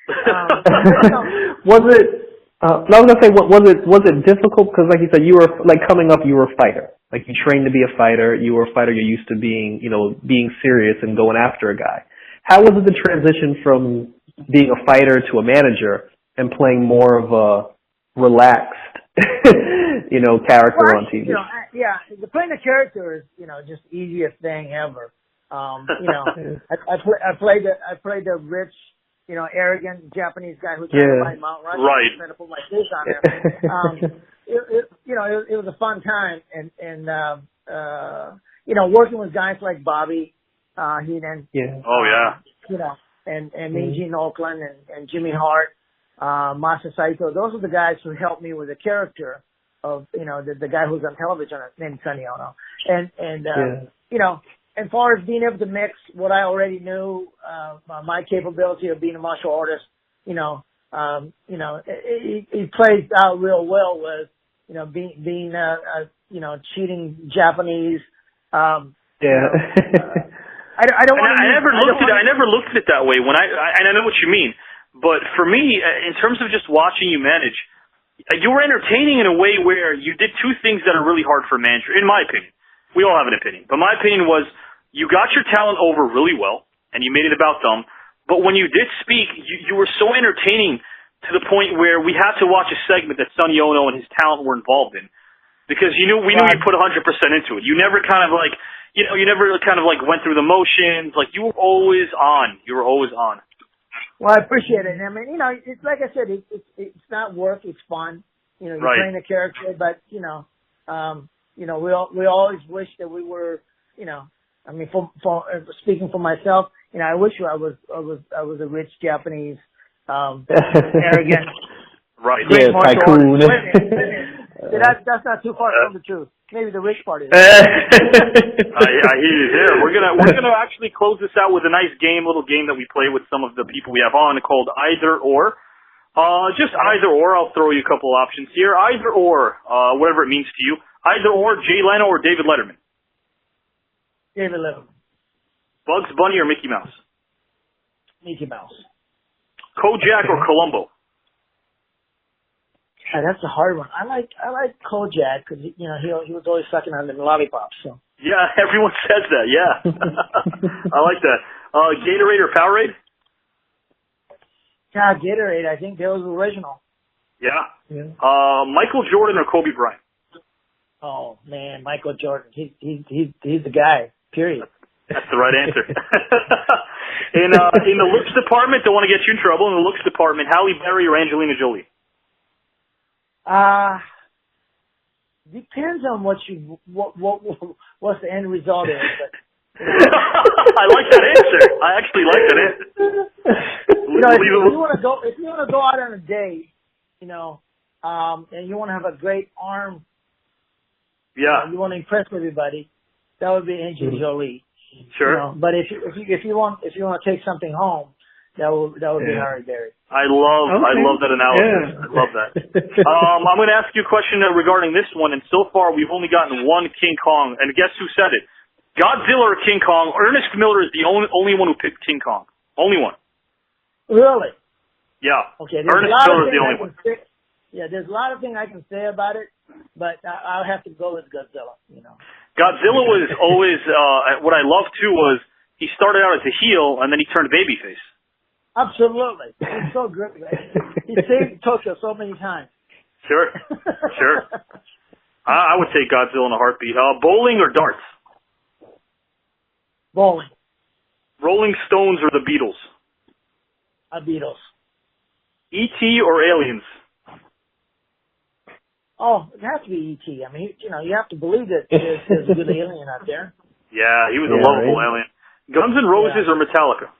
Was it? I was gonna say, was it difficult? Because, like you said, you were coming up, you were a fighter. Like you trained to be a fighter. You were a fighter. You're used to being serious and going after a guy. How was it the transition from being a fighter to a manager and playing more of a relaxed, character on TV? Playing a character is, just the easiest thing ever. I played the rich, arrogant Japanese guy who tried to ride Mount Rushmore. Right. Trying to put my face on there. It was a fun time, and working with guys like Bobby Heenan. Yeah. Oh yeah. And Mean Gene Oakland and Jimmy Hart, Masa Saito. Those are the guys who helped me with the character of, the guy who's on television named Sonny Onoo. And as far as being able to mix what I already knew, my capability of being a martial artist, it plays out real well with, being cheating Japanese. I don't want to. I never looked at it that way. And I know what you mean, but for me, in terms of just watching you manage, you were entertaining in a way where you did two things that are really hard for a manager, in my opinion. We all have an opinion, but my opinion was you got your talent over really well, and you made it about them. But when you did speak, you were so entertaining to the point where we had to watch a segment that Sonny Onoo and his talent were involved in, because we knew you put 100% into it. You never kind of went through the motions. Like, you were always on. You were always on. Well, I appreciate it. I mean, it's like I said, it's not work. It's fun. You're playing a character, but we always wish that we were, I mean, for speaking for myself, I wish I was a rich Japanese, arrogant, great tycoon. That's not too far from the truth. Maybe the rich part is. I hear you there. We're gonna actually close this out with a nice little game that we play with some of the people we have on, called Either Or. Just either or. I'll throw you a couple options here. Either or, whatever it means to you. Either or, Jay Leno or David Letterman. David Letterman. Bugs Bunny or Mickey Mouse. Mickey Mouse. Kojak or Columbo. That's a hard one. I like Kojak because he was always sucking on the lollipops. So. Yeah, everyone says that. Yeah, I like that. Gatorade or Powerade? Yeah, Gatorade. I think that was original. Yeah. Michael Jordan or Kobe Bryant? Oh man, Michael Jordan. He's the guy. Period. That's the right answer. In the looks department, don't want to get you in trouble. In the looks department, Halle Berry or Angelina Jolie? Depends on what's the end result is. But, I like that answer. I actually like that answer. if you want to go out on a date, and you want to have a great arm, you want to impress everybody, that would be Angelina Jolie. Sure. But if you want to take something home, that would be Halle Berry. I love that analysis. Yeah. I love that. I'm going to ask you a question regarding this one, and so far we've only gotten one King Kong, and guess who said it? Godzilla or King Kong? Ernest Miller is the only one who picked King Kong. Only one. Really? Yeah. Okay. Ernest Miller is the only one. There's a lot of things I can say about it, but I'll have to go with Godzilla. Godzilla was always what I loved too was he started out as a heel and then he turned babyface. Absolutely. He's so good, man. He saved Tokyo so many times. Sure. I would take Godzilla in a heartbeat. Bowling or darts? Bowling. Rolling Stones or the Beatles? Beatles. E.T. or Aliens? Oh, it has to be E.T. I mean, you have to believe that there's a good alien out there. Yeah, he was a lovable alien. Guns N' Roses or Metallica?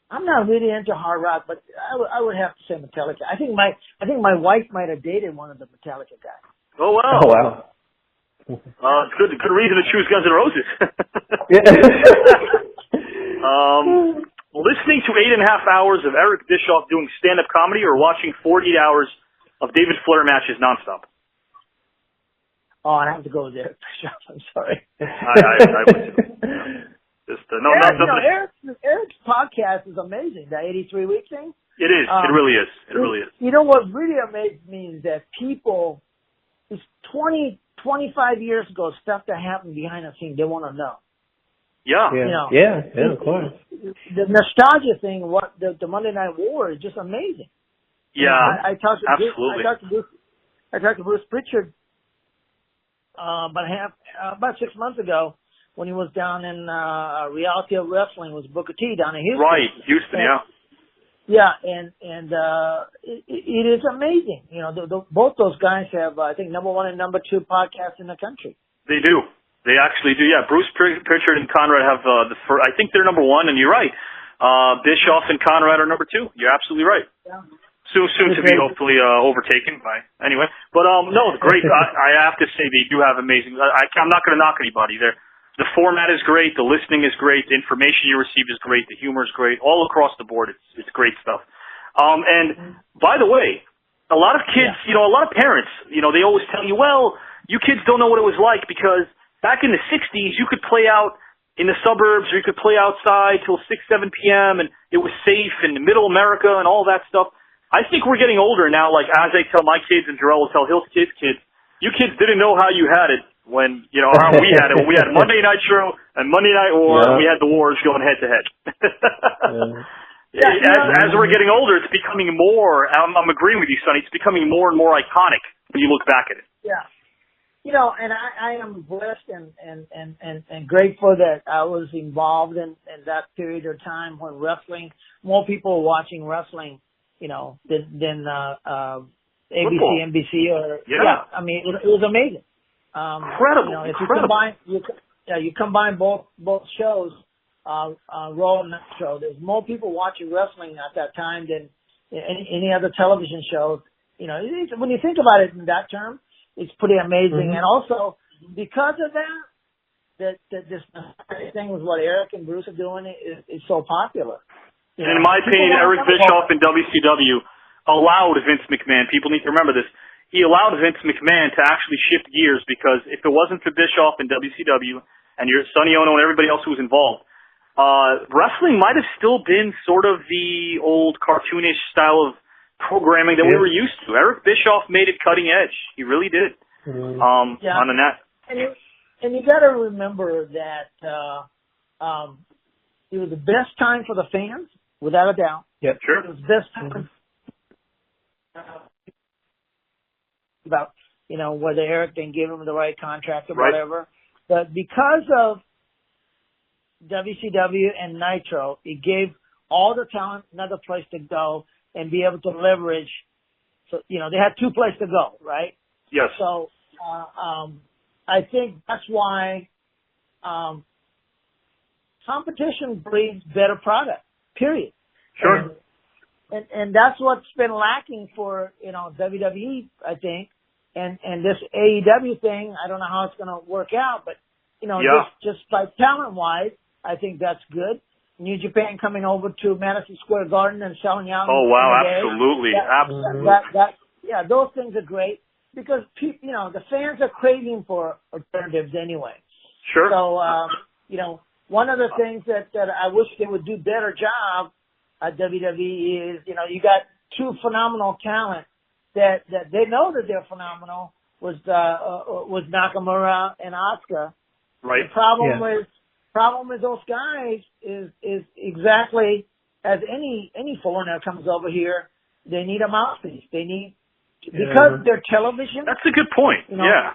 I'm not really into hard rock, but I would have to say Metallica. I think my wife might have dated one of the Metallica guys. Oh wow! Oh wow! It's good reason to choose Guns N' Roses. Listening to 8.5 hours of Eric Bischoff doing stand-up comedy, or watching 48 hours of David Flair matches nonstop? Oh, I have to go with Eric Bischoff. I'm sorry. I would too. Just Eric's podcast is amazing. The 83-week thing. It is. It really is. It really is. You know what really amazed me is that people, it's 20, 25 years ago, stuff that happened behind the scenes, they want to know. Yeah. Yeah, of course. The nostalgia thing, the Monday Night War is just amazing. Yeah, I talked to absolutely. I talked to Bruce Pritchard about 6 months ago when he was down in Reality of Wrestling, was Booker T down in Houston. Right, Houston, and, yeah, and it is amazing. You know, both those guys have, I think, number 1 and number 2 podcasts in the country. They do. They actually do. Yeah, Bruce Pritchard and Conrad have I think they're number 1, and you're right. Bischoff and Conrad are number 2. You're absolutely right. Yeah. Soon to be hopefully overtaken by anyway. But no, great. I have to say they do have amazing. I'm not going to knock anybody. The format is great. The listening is great. The information you receive is great. The humor is great. All across the board, it's great stuff. And by the way, a lot of kids, you know, a lot of parents, you know, they always tell you, well, you kids don't know what it was like because back in the 60s, you could play out in the suburbs or you could play outside till 6, 7 p.m. and it was safe in the middle America and all that stuff. I think we're getting older now, like as I tell my kids and Jarrell will tell his kids, you kids didn't know how you had it when, you know, how we had it. When we had Monday Night Show and Monday Night War, and we had the wars going head to head. As we're getting older, it's becoming more, I'm agreeing with you, Sonny, it's becoming more and more iconic when you look back at it. Yeah. You know, and I am blessed and grateful that I was involved in that period of time when wrestling, more people were watching wrestling, you know, than ABC, NBC, or I mean, it was amazing. Incredible, you know, if incredible. you combine both shows, Raw and Nitro, there's more people watching wrestling at that time than any other television show. You know, when you think about it in that term, it's pretty amazing. And also, because of that this thing with what Eric and Bruce are doing is so popular. You know, in my opinion, Eric Bischoff in WCW allowed Vince McMahon, people need to remember this, he allowed Vince McMahon to actually shift gears because if it wasn't for Bischoff in WCW and your Sonny Onoo and everybody else who was involved, wrestling might have still been sort of the old cartoonish style of programming that we were used to. Eric Bischoff made it cutting edge. He really did. On the net. And you got to remember that it was the best time for the fans, without a doubt. Yep. Sure. It was the best time about, you know, whether Eric didn't give him the right contract or whatever. But because of WCW and Nitro, it gave all the talent another place to go and be able to leverage. So, you know, they had 2 places to go, right? Yes. So, I think that's why competition breeds better product, period. Sure. And that's what's been lacking for, you know, WWE, I think. And this AEW thing, I don't know how it's going to work out, but, you know, just by talent-wise, I think that's good. New Japan coming over to Madison Square Garden and selling out. Oh, wow, absolutely. Absolutely. Those things are great because, you know, the fans are craving for alternatives anyway. Sure. So, you know, one of the things that I wish they would do better job at WWE is, you know, you got 2 phenomenal talent that they know that they're phenomenal was Nakamura and Asuka. Right. The problem with those guys is exactly as any foreigner comes over here, they need a mouthpiece. They need, because they're television. That's a good point. You know,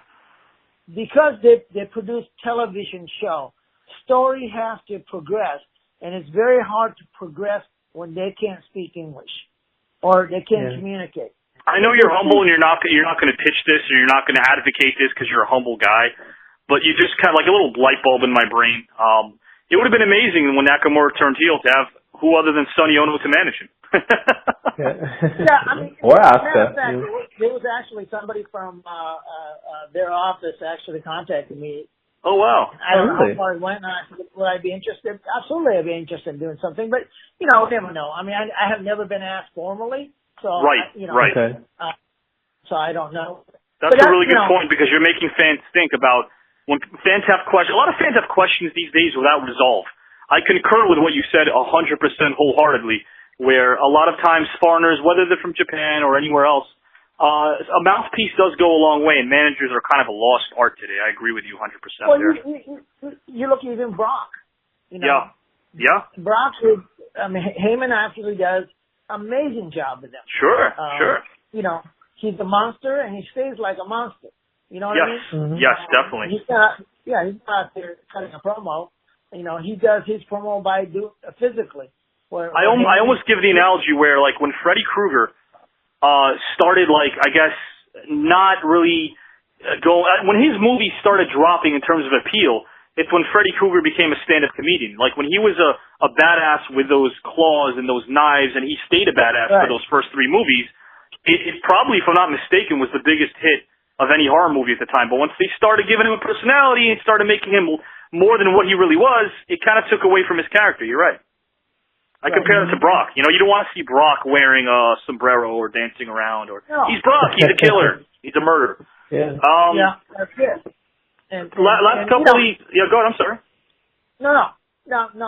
because they produce television show, story has to progress, and it's very hard to progress when they can't speak English or they can't communicate. I know you're humble and you're not going to pitch this or you're not going to advocate this because you're a humble guy, but you just kind of like a little light bulb in my brain. It would have been amazing when Nakamura turned heel to have who other than Sonny Onoo to manage him. I mean, or Asuka. There was actually somebody from their office actually contacted me. Oh, wow. I don't know how far it went, and I said, would I be interested? Absolutely, I'd be interested in doing something, but, you know, never know. I mean, I have never been asked formally, so, so I don't know. That's a really good point because you're making fans think about when fans have questions. A lot of fans have questions these days without resolve. I concur with what you said 100% wholeheartedly, where a lot of times foreigners, whether they're from Japan or anywhere else, a mouthpiece does go a long way, and managers are kind of a lost art today. I agree with you 100% there. You look even Brock. You know, Brock, Heyman actually does amazing job with them. Sure. You know, he's a monster, and he stays like a monster. You know what I mean? Yes, definitely. he's not out there cutting a promo. You know, he does his promo by physically. I almost give the analogy where, like, when Freddy Krueger started, like, I guess, not really when his movies started dropping in terms of appeal, it's when Freddy Krueger became a stand-up comedian. Like, when he was a badass with those claws and those knives, and he stayed a badass for those first 3 movies, it probably, if I'm not mistaken, was the biggest hit of any horror movie at the time. But once they started giving him a personality and started making him more than what he really was, it kind of took away from his character. You're right. I compare it to Brock. You know, you don't want to see Brock wearing a sombrero or dancing around. He's Brock. He's a killer. He's a murderer. Yeah. That's it. And last couple of... Yeah, go ahead. I'm sorry. No.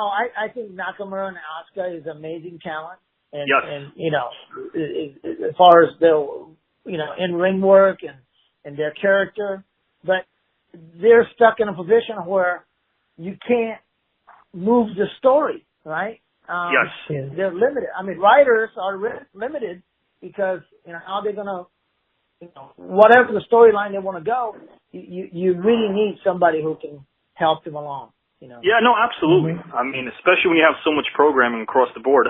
I think Nakamura and Asuka is amazing talent. And, yes. And, you know, as far as their, you know, in-ring work and their character. But they're stuck in a position where you can't move the story, right? Yes. They're limited. I mean, writers are limited because, you know, how they're going to, you know, whatever the storyline they want to go, you really need somebody who can help them along, you know. Yeah, no, absolutely. I mean, especially when you have so much programming across the board.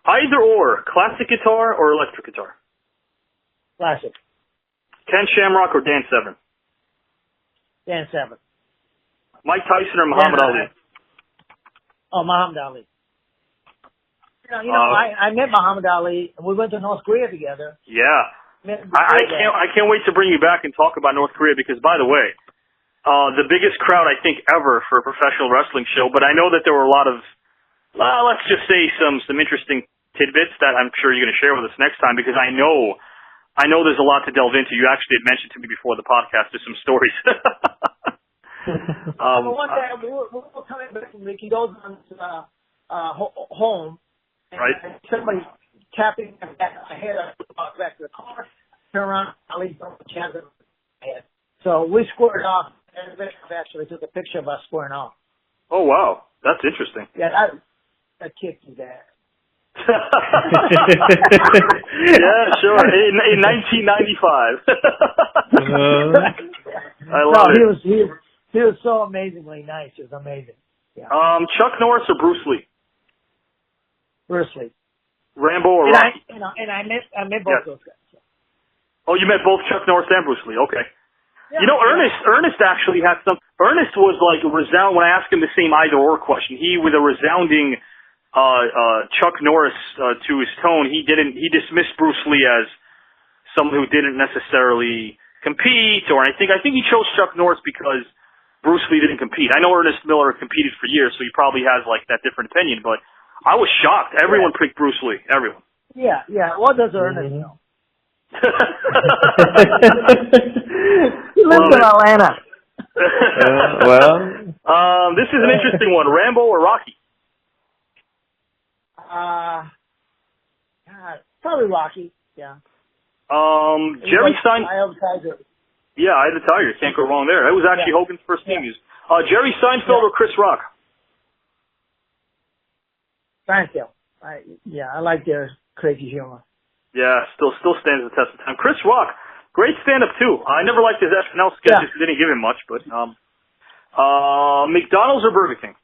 Either or, classic guitar or electric guitar? Classic. Ken Shamrock or Dan Severn? Dan Severn. Mike Tyson or Muhammad Ali? Muhammad Ali. You know, I met Muhammad Ali, and we went to North Korea together. Yeah. I can't wait to bring you back and talk about North Korea because, by the way, the biggest crowd I think ever for a professional wrestling show. But I know that there were a lot of, let's just say some interesting tidbits that I'm sure you're going to share with us next time because I know there's a lot to delve into. You actually had mentioned to me before the podcast there's some stories. One day we're coming back from Ricky Dozan's home. And right. Somebody tapping my head back to the car, turn around, Ali chance at my head. So we squared off, and the actually took a picture of us squaring off. Oh, wow. That's interesting. Yeah, that kicked his ass. Yeah, sure. In 1995. I love it. He was so amazingly nice. It was amazing. Yeah. Chuck Norris or Bruce Lee? Bruce Lee. Rambo or Rocky? I met both those guys. So. Oh, you met both Chuck Norris and Bruce Lee. Okay. Yeah, you know, Ernest actually had some. Ernest was like when I asked him the same either or question, he with a resounding Chuck Norris to his tone, he dismissed Bruce Lee as someone who didn't necessarily compete, or I think he chose Chuck Norris because Bruce Lee didn't compete. I know Ernest Miller competed for years, so he probably has like that different opinion, but I was shocked. Everyone picked Bruce Lee. Everyone. Yeah. What does Ernest know? He lives in Atlanta. This is an interesting one. Rambo or Rocky? Probably Rocky. Yeah. Jerry Stein. Eye of the Tiger. Yeah, Eye of the Tiger. Can't go wrong there. That was actually Hogan's first theme music. Jerry Seinfeld or Chris Rock? Seinfeld. I like their crazy humor. Yeah, still stands the test of time. Chris Rock, great stand-up too. I never liked his SNL sketches because they didn't give him much. But McDonald's or Burger King?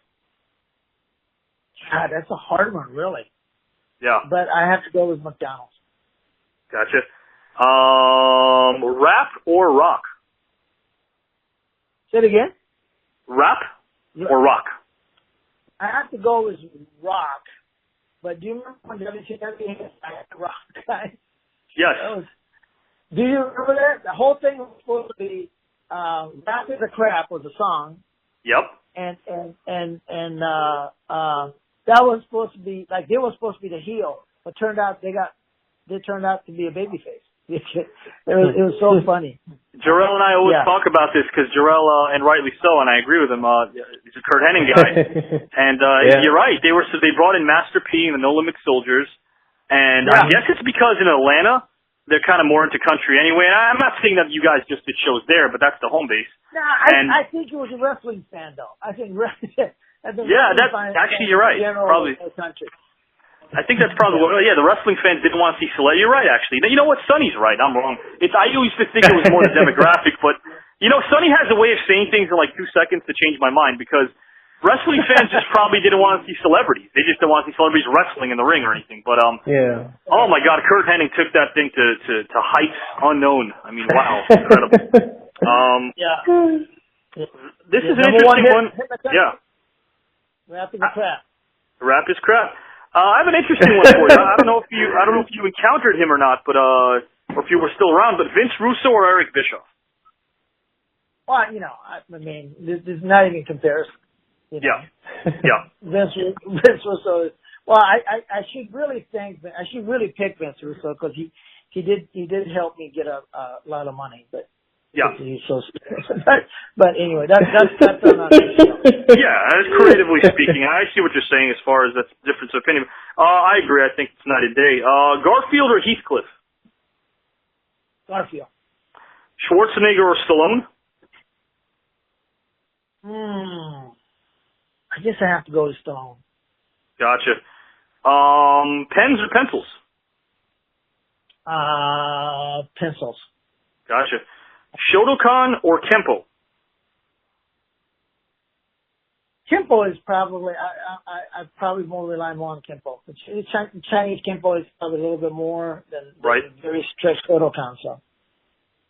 God, that's a hard one, really. Yeah. But I have to go with McDonald's. Gotcha. Rap or rock? Say it again. Rap or rock? I have to go with rock. But do you remember when WCW had rock, guys? Yes. Do you remember that? The whole thing was supposed to be Rap is a Crap was a song. Yep. And that was supposed to be like they were supposed to be the heel, but they turned out to be a babyface. It was so funny. Jarrell and I always talk about this because Jarrell, and rightly so, and I agree with him. He's a Kurt Hennig guy, and you're right. They brought in Master P and the No Limit Soldiers, and I guess it's because in Atlanta they're kind of more into country anyway. And I'm not saying that you guys just did shows there, but that's the home base. No, I think it was a wrestling fan though. I think actually you're right. Probably country. I think that's probably the wrestling fans didn't want to see celebrity. You're right, actually. You know what? Sonny's right. I'm wrong. I used to think it was more the demographic, but You know, Sonny has a way of saying things in like 2 seconds to change my mind because wrestling fans just probably didn't want to see celebrities. They just didn't want to see celebrities wrestling in the ring or anything. But yeah. Oh my God, Kurt Hennig took that thing to heights unknown. I mean, wow, incredible. Yeah. This is an interesting one. Yeah. Rap is crap. Rap is crap. I have an interesting one for you. I don't know if you encountered him or not, but or if you were still around. But Vince Russo or Eric Bischoff? Well, you know, I mean, this is not even comparison. You know? Yeah. Yeah. Vince Russo. Well, I should really pick Vince Russo because he did help me get a lot of money, but. Yeah. But anyway, that's another issue. Yeah, as creatively speaking, I see what you're saying as far as that's difference of opinion. I agree. I think it's night and day. Garfield or Heathcliff? Garfield. Schwarzenegger or Stallone? I guess I have to go to Stallone. Gotcha. Pens or pencils? Pencils. Gotcha. Shotokan or Kempo? Kempo is probably, I probably more rely more on Kempo. Chinese Kempo is probably a little bit more than right. Very strict Shotokan, so.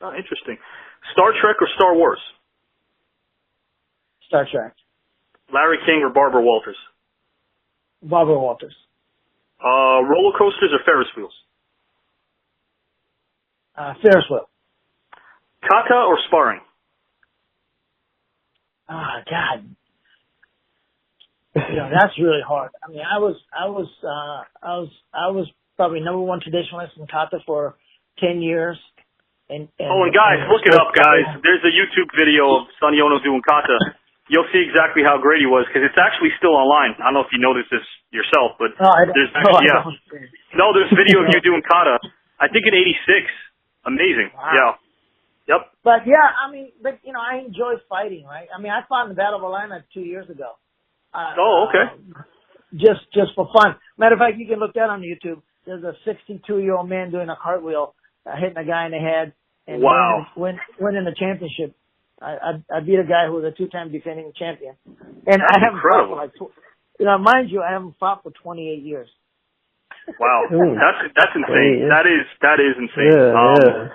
Oh, interesting. Star Trek or Star Wars? Star Trek. Larry King or Barbara Walters? Barbara Walters. Roller coasters or Ferris wheels? Ferris wheel. Kata or sparring? God. You know, that's really hard. I mean, I was probably number one traditionalist in kata for 10 years. And guys, look it up, guys. There's a YouTube video of Sonny Onoo doing kata. You'll see exactly how great he was because it's actually still online. I don't know if you noticed this yourself, but there's video of you doing kata. I think in '86. Amazing. Wow. Yeah. Yep. But yeah, I mean, you know, I enjoy fighting, right? I mean, I fought in the Battle of Atlanta 2 years ago. Okay. Just for fun. Matter of fact, you can look that on YouTube. There's a 62-year-old man doing a cartwheel, hitting a guy in the head, and winning the championship. I beat a guy who was a 2-time defending champion, and That's I haven't incredible. fought for mind you, I haven't fought for 28 years. Wow, that's insane. That is insane. Yeah,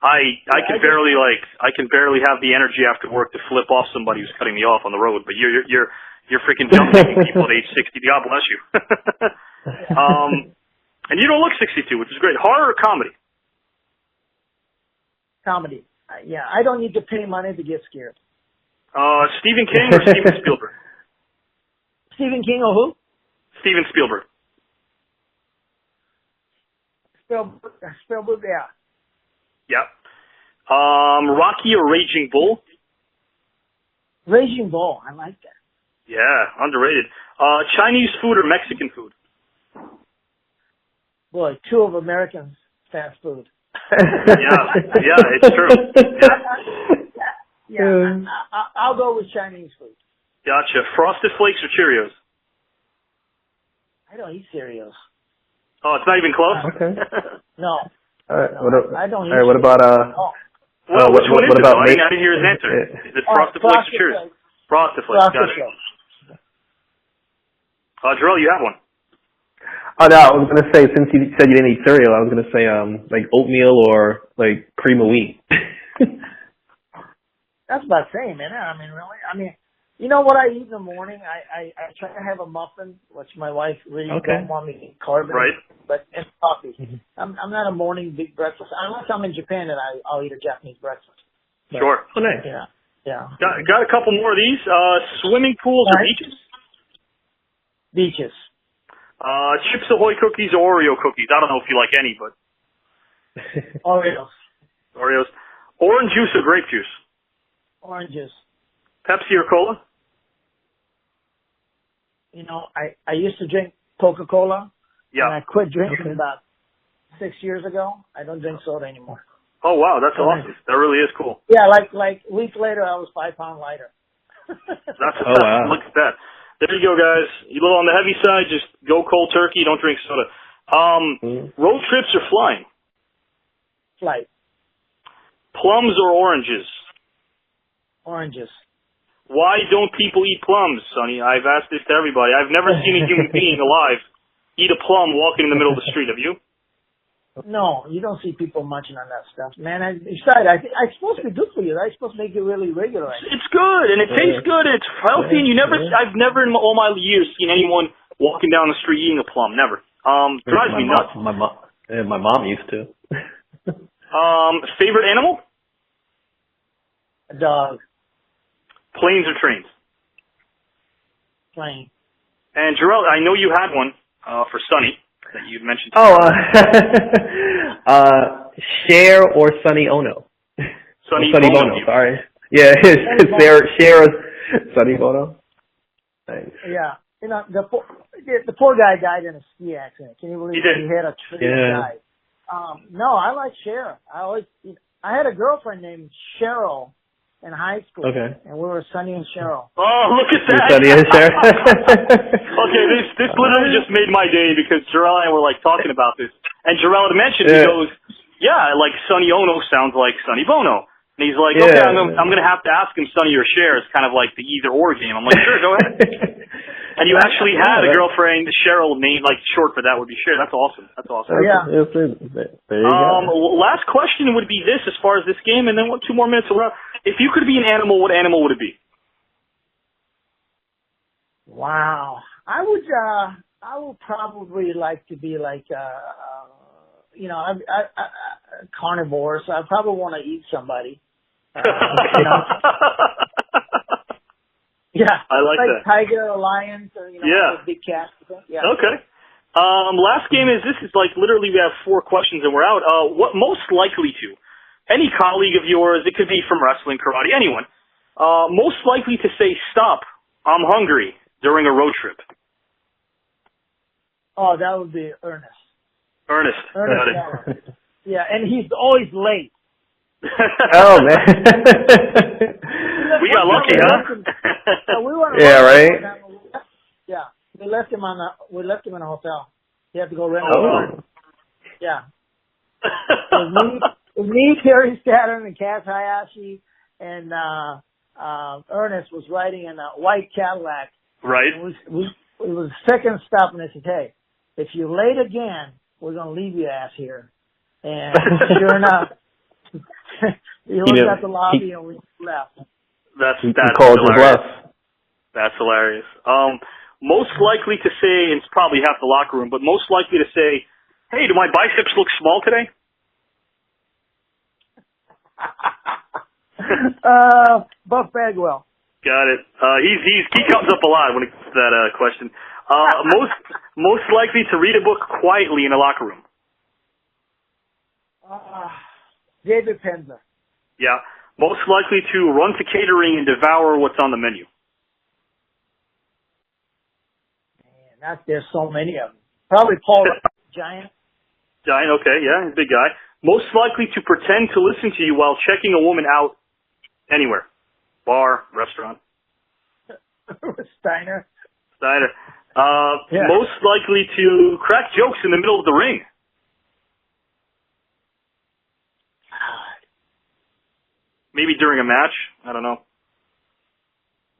I can barely have the energy after work to flip off somebody who's cutting me off on the road. But you're freaking jumping people at age 60. God bless you. And you don't look 62, which is great. Horror or comedy? Comedy. Yeah, I don't need to pay money to get scared. Stephen King or Steven Spielberg? Stephen King or who? Steven Spielberg. Spielberg, yeah. Yeah. Rocky or Raging Bull? Raging Bull, I like that. Yeah, underrated. Chinese food or Mexican food? Boy, two of Americans' fast food. Yeah, it's true. Yeah, I'll go with Chinese food. Gotcha. Frosted Flakes or Cheerios? I don't eat cereals. Oh, it's not even close? Okay. No. All right. I don't eat all right, what about, which one is it? about I didn't hear his answer. Is it Frosted Flakes or Cheerios? Frosted Flakes, gotcha. Jarrell, you have one. Oh, no, I was going to say, since you said you didn't eat cereal, I was going to say, like oatmeal or like cream of wheat. That's about the same, man. I mean, really. I mean, you know what I eat in the morning? I try to have a muffin, which my wife really don't want me to eat carbs, right? But and coffee. I'm not a morning big breakfast unless I'm in Japan and I'll eat a Japanese breakfast. But, sure. Oh, nice. Yeah. Got a couple more of these. Swimming pools or beaches? Beaches. Chips Ahoy cookies or Oreo cookies? I don't know if you like any, but Oreos. Orange juice or grape juice? Oranges. Pepsi or cola? You know, I used to drink Coca-Cola. Yeah. And I quit drinking about 6 years ago. I don't drink soda anymore. Oh, wow. That's awesome. That really is cool. Yeah, like a week later, I was 5 pounds lighter. Wow. Look at that. There you go, guys. You a little on the heavy side, just go cold turkey. Don't drink soda. Road trips or flying? Flight. Plums or oranges? Oranges. Why don't people eat plums, Sonny? I've asked this to everybody. I've never seen a human being alive eat a plum walking in the middle of the street. Have you? No, you don't see people munching on that stuff, man. Besides, it's supposed to be good for you. Right? It's supposed to make you really regular. It's good, and it tastes good, and it's healthy, and I've never in all my years seen anyone walking down the street eating a plum. Never. Drives me nuts. My mom used to. Favorite animal? A dog. Planes or trains? Plane. And Jarrell, I know you had one for Sonny that you'd mentioned. Cher or Sonny Onoo? Sonny Bono, sorry. Yeah, Cher Sonny Bono. Thanks. Yeah. You know, the poor guy died in a ski accident. Can you believe he did? He had a tree and died. No, I like Cher. I had a girlfriend named Cheryl in high school. Okay. And we were Sonny and Cheryl. Oh, look at that. Sonny and Cheryl. Okay, this literally just made my day because Jarrell and I were like talking about this. And Jarrell had mentioned, he goes, yeah, like Sonny Onoo sounds like Sonny Bono. And he's like, okay, I'm going to have to ask him Sonny or Cher. It's kind of like the either or game. I'm like, sure, go ahead. And you actually had a girlfriend, Cheryl, named like short for that would be Cher. That's awesome. That's awesome. Yeah. There you go. Last question would be this as far as this game, and then 2 more minutes. If you could be an animal, what animal would it be? Wow. I would probably like to be like, I'm carnivore, so I probably want to eat somebody. Yeah, I like that. Tiger or lions or big cats. Yeah. Okay. Last game is this is like literally we have 4 questions and we're out. What most likely to? Any colleague of yours, it could be from wrestling, karate, anyone. Most likely to say stop, I'm hungry during a road trip. Oh, that would be Ernest. Ernest. Got it. Yeah, and he's always late. Oh man. We got lucky, huh? Right. Yeah, we left him in a hotel. He had to go rent a car. Yeah. It was me, Terry Saturn, and Kaz Hayashi, and Ernest was riding in a white Cadillac. Right. It was the second stop, and they said, "Hey, if you're late again, we're gonna leave your ass here." And sure enough, he looked at the lobby and we left. That's hilarious. That's hilarious. Most likely to say, and it's probably half the locker room, but most likely to say, "Hey, do my biceps look small today?" Buff Bagwell. Got it. He comes up a lot when it comes to that question. Most likely to read a book quietly in a locker room. David Penza. Yeah. Most likely to run to catering and devour what's on the menu. Man, there's so many of them. Probably Paul Giant. Giant, okay, yeah, big guy. Most likely to pretend to listen to you while checking a woman out anywhere. Bar, restaurant. Steiner. Most likely to crack jokes in the middle of the ring. Maybe during a match. I don't know.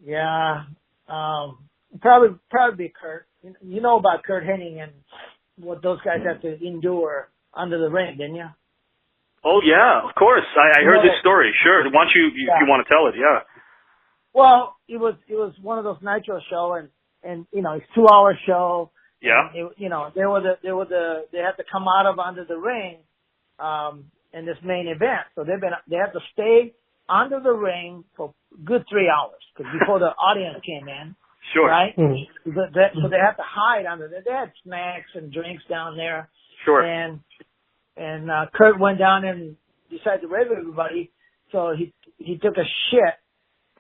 Yeah. Probably be Kurt. You know about Kurt Hennig and what those guys have to endure under the ring, didn't you? Oh yeah, of course. I heard this story. Sure. Why don't you want to tell it? Yeah. Well, it was one of those Nitro show and it's 2-hour show. Yeah. They had to come out of under the ring in this main event. So they had to stay under the ring for a good 3 hours before the audience came in. Sure. Right? Mm-hmm. So they had to hide under there. They had snacks and drinks down there. Sure. And Kurt went down and decided to rape everybody. So he took a shit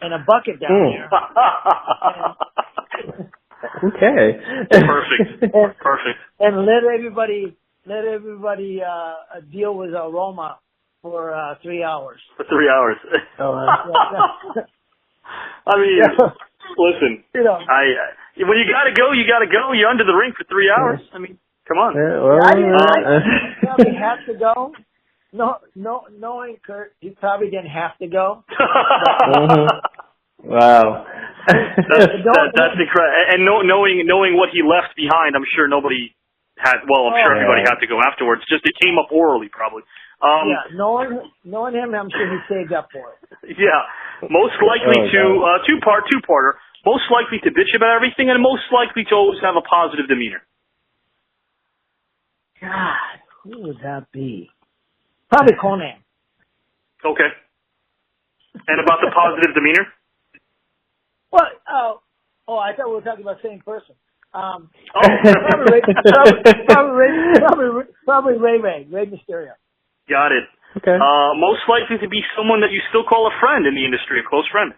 in a bucket down there. Okay. Perfect. And let everybody deal with aroma for 3 hours. For 3 hours. I mean, listen. When you gotta go, you gotta go. You're under the ring for 3 hours. I mean, come on. I didn't have to go. knowing Kurt, he probably didn't have to go. Wow. That's incredible. And knowing what he left behind, I'm sure nobody had. Well, I'm sure everybody had to go afterwards. Just it came up orally, probably. Knowing him, I'm sure he saved up for it. Yeah, most likely two-parter. Most likely to bitch about everything, and most likely to always have a positive demeanor. God, who would that be? Probably Conan. Okay. And about the positive demeanor? What? I thought we were talking about the same person. Probably Ray Mysterio. Got it. Okay. Most likely to be someone that you still call a friend in the industry, a close friend.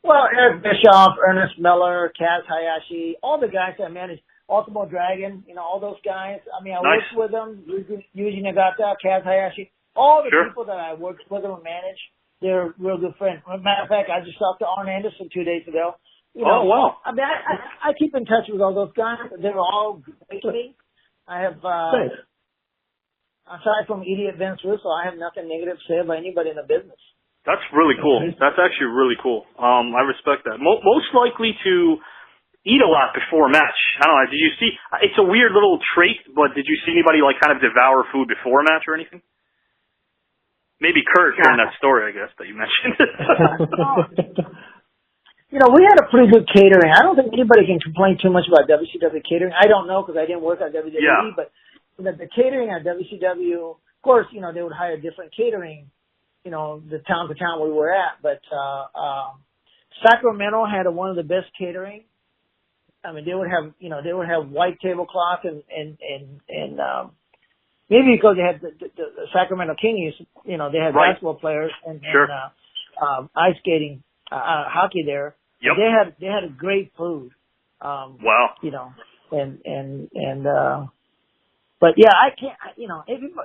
Well, Eric Bischoff, Ernest Miller, Kaz Hayashi, all the guys that managed Ultimo Dragon, all those guys. I mean, I worked with them, Yuji Nagata, Kaz Hayashi, all the people that I worked with them and managed, they're real good friends. As a matter of fact, I just talked to Arn Anderson 2 days ago. Oh, wow. I mean, I keep in touch with all those guys. They're all great to me. I have, aside from idiot Vince Russo, I have nothing negative to say about anybody in the business. That's really cool. That's actually really cool. I respect that. Most likely to eat a lot before a match. I don't know. Did you see? It's a weird little trait, but did you see anybody kind of devour food before a match or anything? Maybe Kurt during that story, I guess, that you mentioned. We had a pretty good catering. I don't think anybody can complain too much about WCW catering. I don't know because I didn't work at WWE, but the catering at WCW, of course, they would hire different catering, the town to town we were at. But Sacramento had one of the best catering. I mean, they would have white tablecloth and maybe because they had the Sacramento Kings, they had basketball players and ice skating, hockey there. Yep. They had a great food. Wow. But yeah, I can't.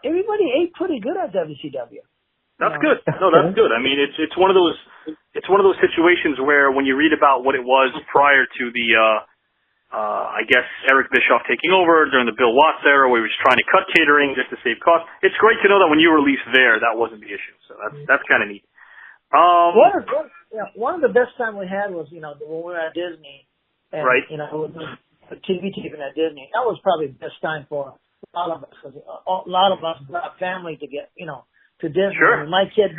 Everybody ate pretty good at WCW. That's good. No, that's good. I mean, it's one of those situations where when you read about what it was prior to the I guess Eric Bischoff taking over during the Bill Watts era, where he was trying to cut catering just to save costs. It's great to know that when you were released there, that wasn't the issue. So that's kind of neat. One of the best time we had was when we were at Disney, and a TV taping at Disney. That was probably the best time for a lot of us because a lot of us brought family to get to Disney. Sure. I mean, my kids,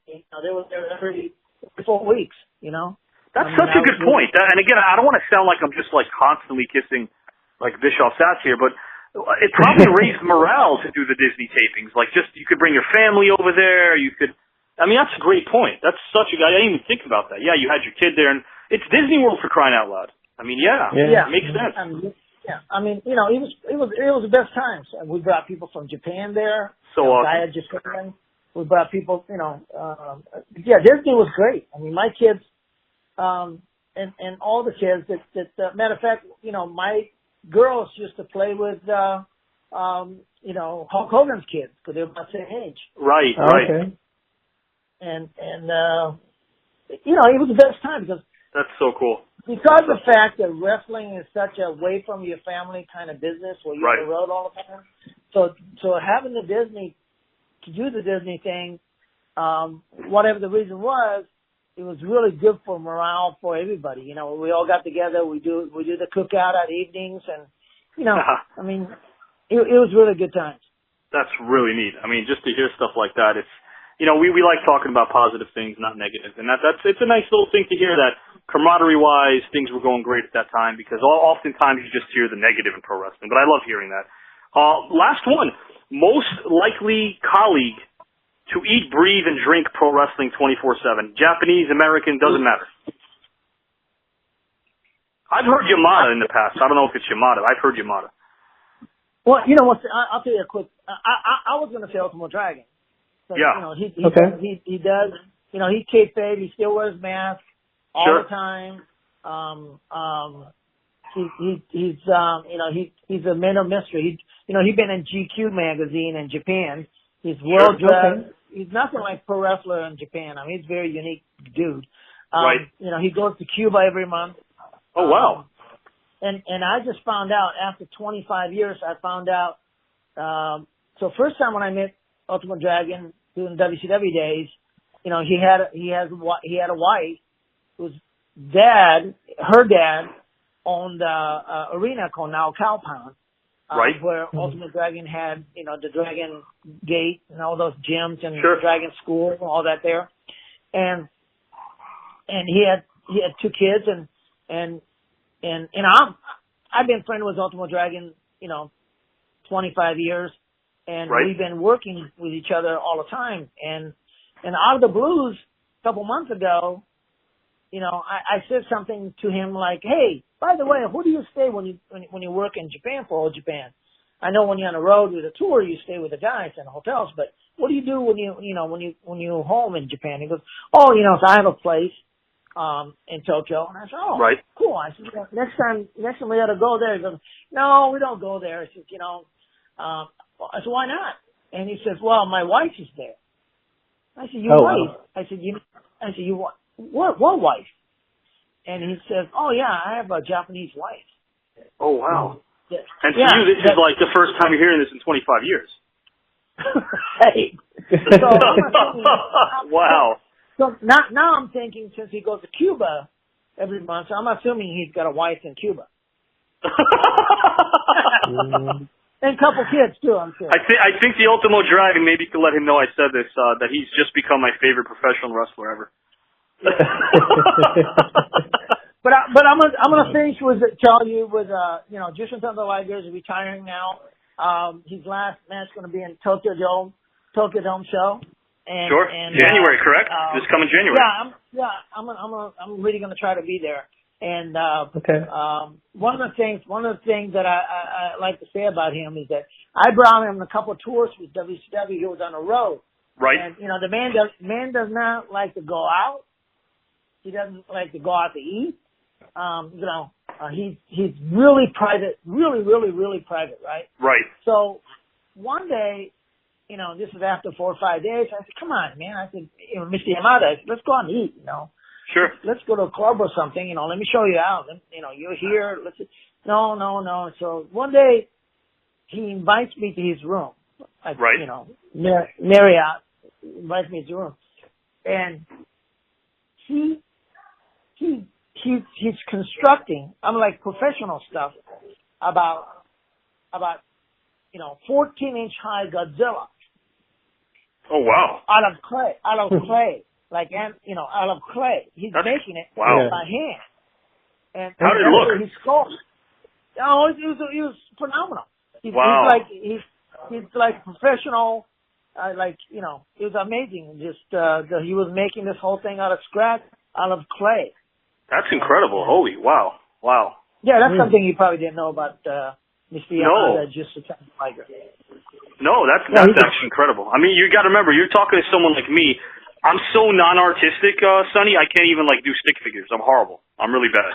they were there every 4 weeks. That's such a good point. And again, I don't want to sound like I'm just constantly kissing Bischoff's ass here, but it probably raised morale to do the Disney tapings. You could bring your family over there. You could. I mean, that's a great point. That's such a. I didn't even think about that. Yeah, you had your kid there, and it's Disney World for crying out loud. I mean, it makes sense. I mean, it was the best times. We brought people from Japan there. So awesome. Japan. We brought people. Disney was great. I mean, my kids, and all the kids. Matter of fact, my girls used to play with, Hulk Hogan's kids because they were about the same age. Right. Okay. And it was the best time because that's so cool. Because of the fact that wrestling is such a away from your family kind of business where you're on the road all the time. So having to do the Disney thing, whatever the reason was, it was really good for morale for everybody. We all got together. We do the cookout at evenings, and I mean, it was really good times. That's really neat. I mean, just to hear stuff like that, it's we like talking about positive things, not negative, and it's a nice little thing to hear that camaraderie wise things were going great at that time because oftentimes you just hear the negative in pro wrestling. But I love hearing that. Last one, most likely colleague to eat, breathe, and drink pro wrestling 24/7. Japanese, American, doesn't matter. I've heard Yamada in the past. I don't know if it's Yamada. I've heard Yamada. Well, I'll tell you a quick. I was going to say Ultimo Dragon. So, he does. He's kayfabe. He still wears mask all the time. He's a man of mystery. He's been in GQ magazine in Japan. He's well dressed. He's nothing like pro wrestler in Japan. I mean, he's a very unique dude. He goes to Cuba every month. Oh wow! And I just found out after 25 years, I found out So first time when I met Ultimate Dragon doing WCW days, you know, he had a wife whose her dad owned a arena called Now Cow Pound. Right. Where Ultimate Dragon had, you know, the Dragon Gate and all those gyms and Sure. Dragon School and all that there. And he had 2 kids and I've been friends with Ultimate Dragon, you know, 25 years, and right. we've been working with each other all the time. And out of the blues, a couple months ago, you know, I said something to him like, "Hey, by the way, who do you stay when you work in Japan for Old Japan? I know when you're on the road with a tour, you stay with the guys in the hotels, but what do you do when you're home in Japan?" He goes, "Oh, you know, so I have a place in Tokyo." And I said, "Oh, right. cool." I said, "Well, next time we ought to go there." He goes, "No, we don't go there." I said, "You know," I said, "Why not?" And he says, "Well, my wife is there." I said, "Your wife?" Wow. I said, "You what wife?" And he says, "Oh yeah, I have a Japanese wife." Oh wow. Yeah. And for you, this is like the first time you're hearing this in 25 years. Right. So wow. So now I'm thinking, since he goes to Cuba every month, so I'm assuming he's got a wife in Cuba. And a couple kids too, I'm sure. I think the Ultimo Dragon, maybe you could let him know I said this, that he's just become my favorite professional wrestler ever. But I'm gonna finish with tell you with you know, Jushin Thunder Liger is retiring now. His last match is gonna be in Tokyo Dome show. And, sure. And, January, correct? This coming January. I'm really gonna try to be there. And okay. one of the things that I like to say about him is that I brought him a couple of tours with WCW. He was on the road. Right. And you know, the man does not like to go out. He doesn't like to go out to eat. You know, he's really private, really private, right? Right. So one day, you know, this is after 4 or 5 days, I said, "Come on, man." I said, you know, Mr. Yamada, I said, "Let's go out and eat, you know. Sure. Let's go to a club or something, you know, let me show you out. You know, you're here, let's see." No. So one day he invites me to his room. Like, right. You know, Marriott invites me to his room. And he's constructing, I'm like professional stuff about, you know, 14-inch high Godzilla. Oh wow. Out of clay. Like, you know, out of clay. He's making it by hand. And how did it look? He sculpted. Oh, he was phenomenal. He's like professional. Like, you know, it was amazing. Just he was making this whole thing out of scratch, out of clay. That's incredible. Holy wow. Yeah, that's something you probably didn't know about Mr. Yamada, just a Tiger. No, that's actually incredible. I mean, you got to remember, you're talking to someone like me. I'm so non-artistic, Sonny. I can't even like do stick figures. I'm horrible. I'm really bad.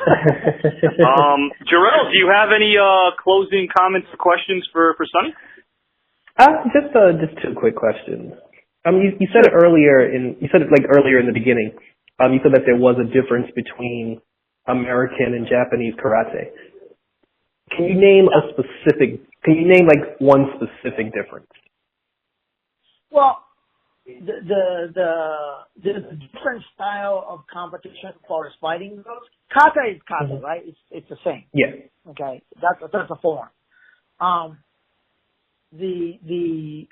Jarrell, do you have any closing comments or questions for Sonny? Just 2 quick questions. You said it earlier earlier in the beginning. You said that there was a difference between American and Japanese karate. Can you name like one specific difference? Well, the different style of competition for fighting goes. Kata is kata, right? It's the same. Yeah. Okay, that's a form. The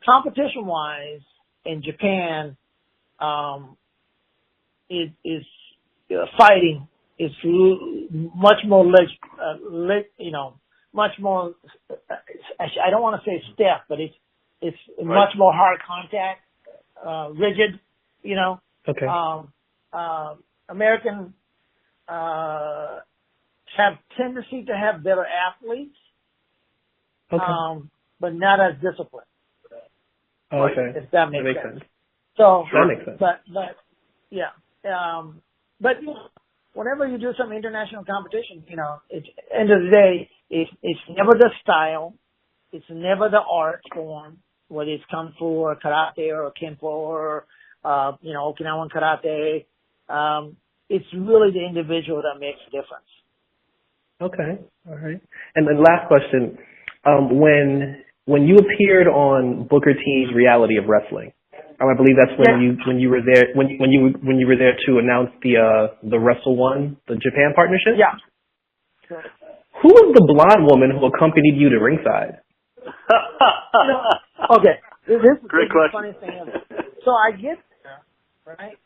competition wise in Japan, is fighting is much more much more. I don't want to say stiff, but it's much more hard contact, rigid, you know. Okay. American have tendency to have better athletes, but not as disciplined. Okay. If that makes sense. So that makes sense. But yeah. But you know, whenever you do some international competition, you know, it's end of the day, it's never the style, it's never the art form, whether it's kung fu or karate or kenpo or you know, Okinawan karate. It's really the individual that makes a difference. Okay, all right. And then last question: when you appeared on Booker T's Reality of Wrestling, I believe that's when you were there when you were there to announce the Wrestle One, the Japan partnership. Yeah. Who was the blonde woman who accompanied you to ringside? Okay, this is Great the question. funny thing is, so I get there, right,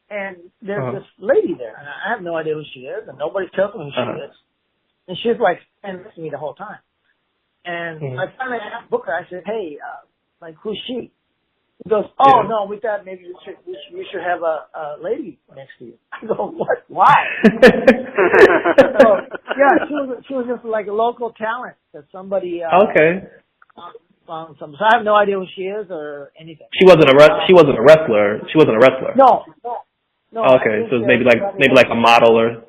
and there's this lady there, and I have no idea who she is, and nobody tells me who she is, and she's like standing next to me the whole time, and I finally asked Booker, I said, hey, like, who's she? He goes, no, we thought maybe you should have a lady next to you. I go, what? Why? So, yeah, she was just like a local talent that somebody found some. So I have no idea who she is or anything. She wasn't a wrestler. She wasn't a wrestler. No. Okay, so it's maybe like a model or.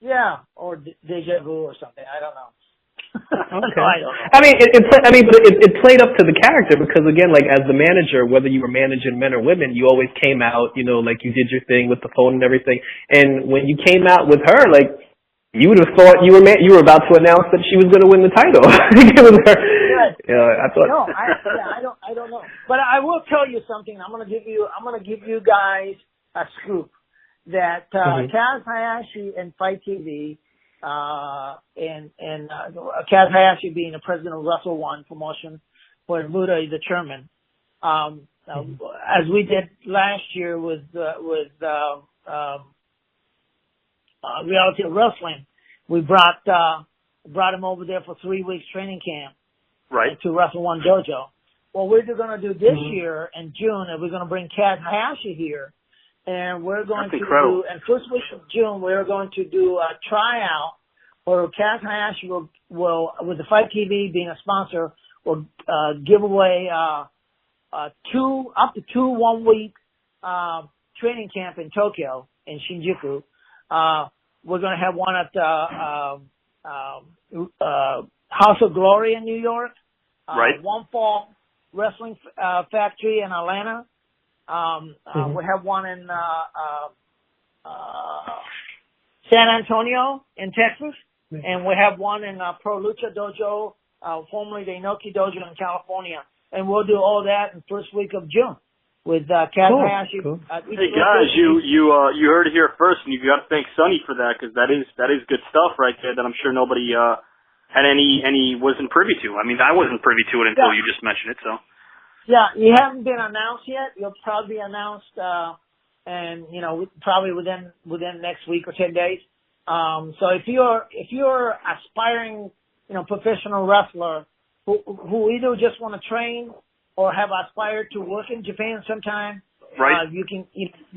Yeah, or deja vu or something. I don't know. Okay. No, I don't know. I mean, it played up to the character because again, like as the manager, whether you were managing men or women, you always came out, like you did your thing with the phone and everything. And when you came out with her, like you would have thought you were about to announce that she was going to win the title. It was her. I thought. No, I don't know. But I will tell you something. I'm gonna give you guys a scoop that Kaz Hayashi and Fight TV. And Kaz Hayashi being the president of Wrestle One promotion for Muda the chairman. As we did last year with Reality of Wrestling, we brought him over there for 3 weeks training camp. Right. To Wrestle One Dojo. What we're going to do this year in June, and we're going to bring Kaz Hayashi here. And we're going to do, and first week of June, we're going to do a tryout where Kaz Hayashi will, with the Fight TV being a sponsor, will give away up to 2 1-week training camp in Tokyo, in Shinjuku. We're going to have one at House of Glory in New York. One Fall Wrestling Factory in Atlanta. We have one in San Antonio in Texas, and we have one in Pro Lucha Dojo, formerly the Inoki Dojo in California, and we'll do all that in first week of June with Kaz Hayashi. Cool. Hey guys, you heard it here first, and you got to thank Sonny for that because that is good stuff right there that I'm sure nobody had any wasn't privy to. I mean, I wasn't privy to it until you just mentioned it. So. Yeah, you haven't been announced yet. You'll probably be announced, and probably within next week or 10 days. So if you're aspiring, professional wrestler who either just want to train or have aspired to work in Japan sometime, right? You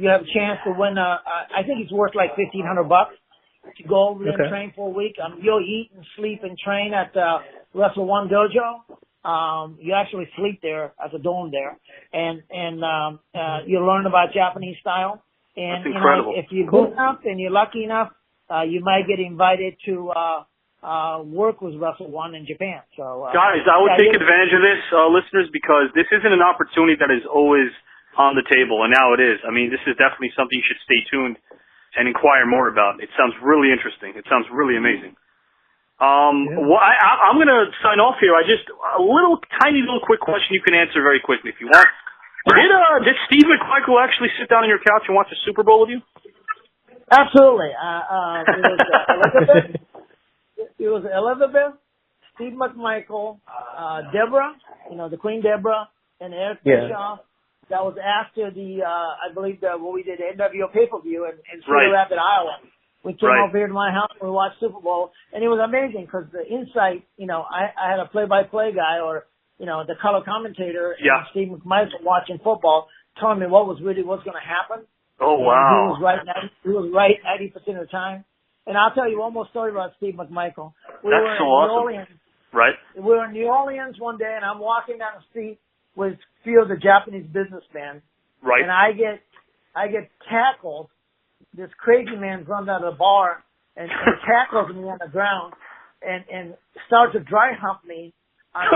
have a chance to win. I think it's worth like $1,500 to go over there and train for a week. You'll eat and sleep and train at Wrestle One Dojo. You actually sleep there as a dorm there, and you learn about Japanese style. And that's incredible. If you're good enough and you're lucky enough, you might get invited to work with Wrestle One in Japan. So guys, I would take advantage of this, listeners, because this isn't an opportunity that is always on the table, and now it is. I mean, this is definitely something you should stay tuned and inquire more about. It sounds really interesting. It sounds really amazing. Well, I'm going to sign off here. A tiny little quick question you can answer very quickly if you want. Did Steve McMichael actually sit down on your couch and watch the Super Bowl with you? Absolutely. It was Elizabeth, Steve McMichael, Deborah, the Queen Deborah, and Eric Bischoff. That was after I believe what we did, the NWO pay-per-view in Cedar Rapids, Iowa. We came over here to my house and we watched Super Bowl, and it was amazing because the insight, I had a play-by-play guy or, the color commentator and Steve McMichael watching football telling me what's going to happen. Oh, wow. He was right 90% of the time. And I'll tell you one more story about Steve McMichael. We were in New Orleans. Right. We were in New Orleans one day, and I'm walking down the street with a few of the Japanese businessmen. Right. And I get tackled. This crazy man runs out of the bar and tackles me on the ground and starts to dry hump me on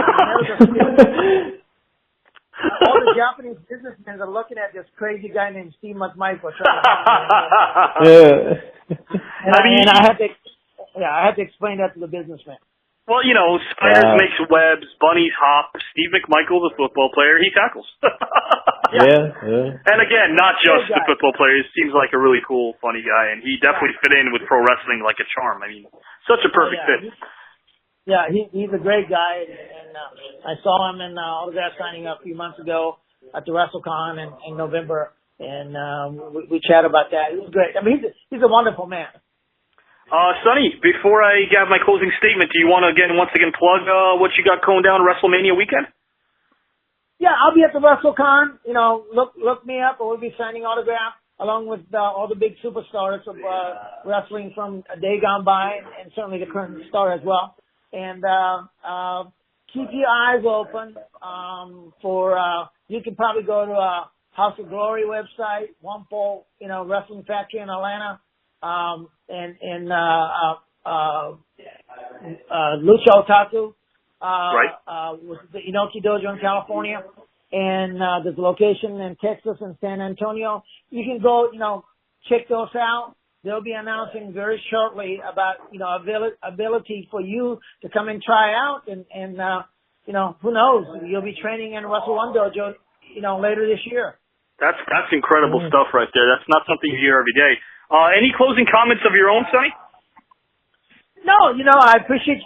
the middle of the street. All the Japanese businessmen are looking at this crazy guy named Steve McMichael trying to hump me. And I had to explain that to the businessman. Well, you know, spiders makes webs, bunnies hop, Steve McMichael, the football player, he tackles. Yeah. And again, not just the football player. He seems like a really cool, funny guy, and he definitely fit in with pro wrestling like a charm. I mean, such a perfect fit. He's a great guy, and I saw him in autograph signing a few months ago at the WrestleCon in November, and we chat about that. He was great. I mean, he's a wonderful man. Sonny, before I give my closing statement, do you want to once again plug what you got going down WrestleMania weekend? Yeah, I'll be at the WrestleCon. You know, look me up, or we'll be signing autographs along with all the big superstars of wrestling from a day gone by, and certainly the current star as well. And keep your eyes open for. You can probably go to House of Glory website, Wampo, Wrestling Factory in Atlanta. And Lucha Otaku, with the Inoki Dojo in California, and there's a location in Texas and San Antonio. You can go, check those out. They'll be announcing very shortly about, ability for you to come and try out, and who knows, you'll be training in Wrestle One Dojo, later this year. That's incredible stuff right there. That's not something you hear every day. Any closing comments of your own, Sonny? No, I appreciate,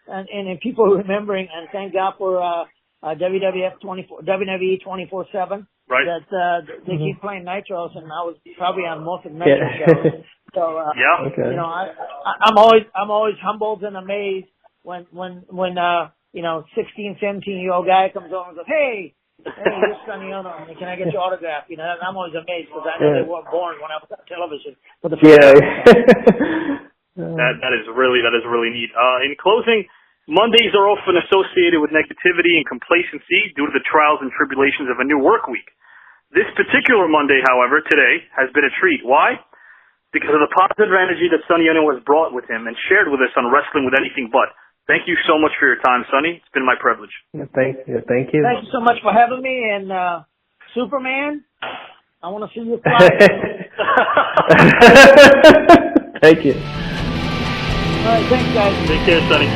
and people remembering, and thank God for WWE 24/7. Right. That they keep playing Nitros, and I was probably on most of the Nitro shows. So, Okay. I'm always humbled and amazed when 16, 17-year-old guy comes over and goes, hey, you're Sonny Onoo. Can I get your autograph? I'm always amazed because I know they weren't born when I was on television for the first time. That is really neat. In closing, Mondays are often associated with negativity and complacency due to the trials and tribulations of a new work week. This particular Monday, however, today, has been a treat. Why? Because of the positive energy that Sonny Onoo has brought with him and shared with us on Wrestling with Anything But. Thank you so much for your time, Sonny. It's been my privilege. Thank you. Thank you so much for having me. And Superman, I want to see you fly. Thank you. All right, thanks, guys. Take care, Sonny.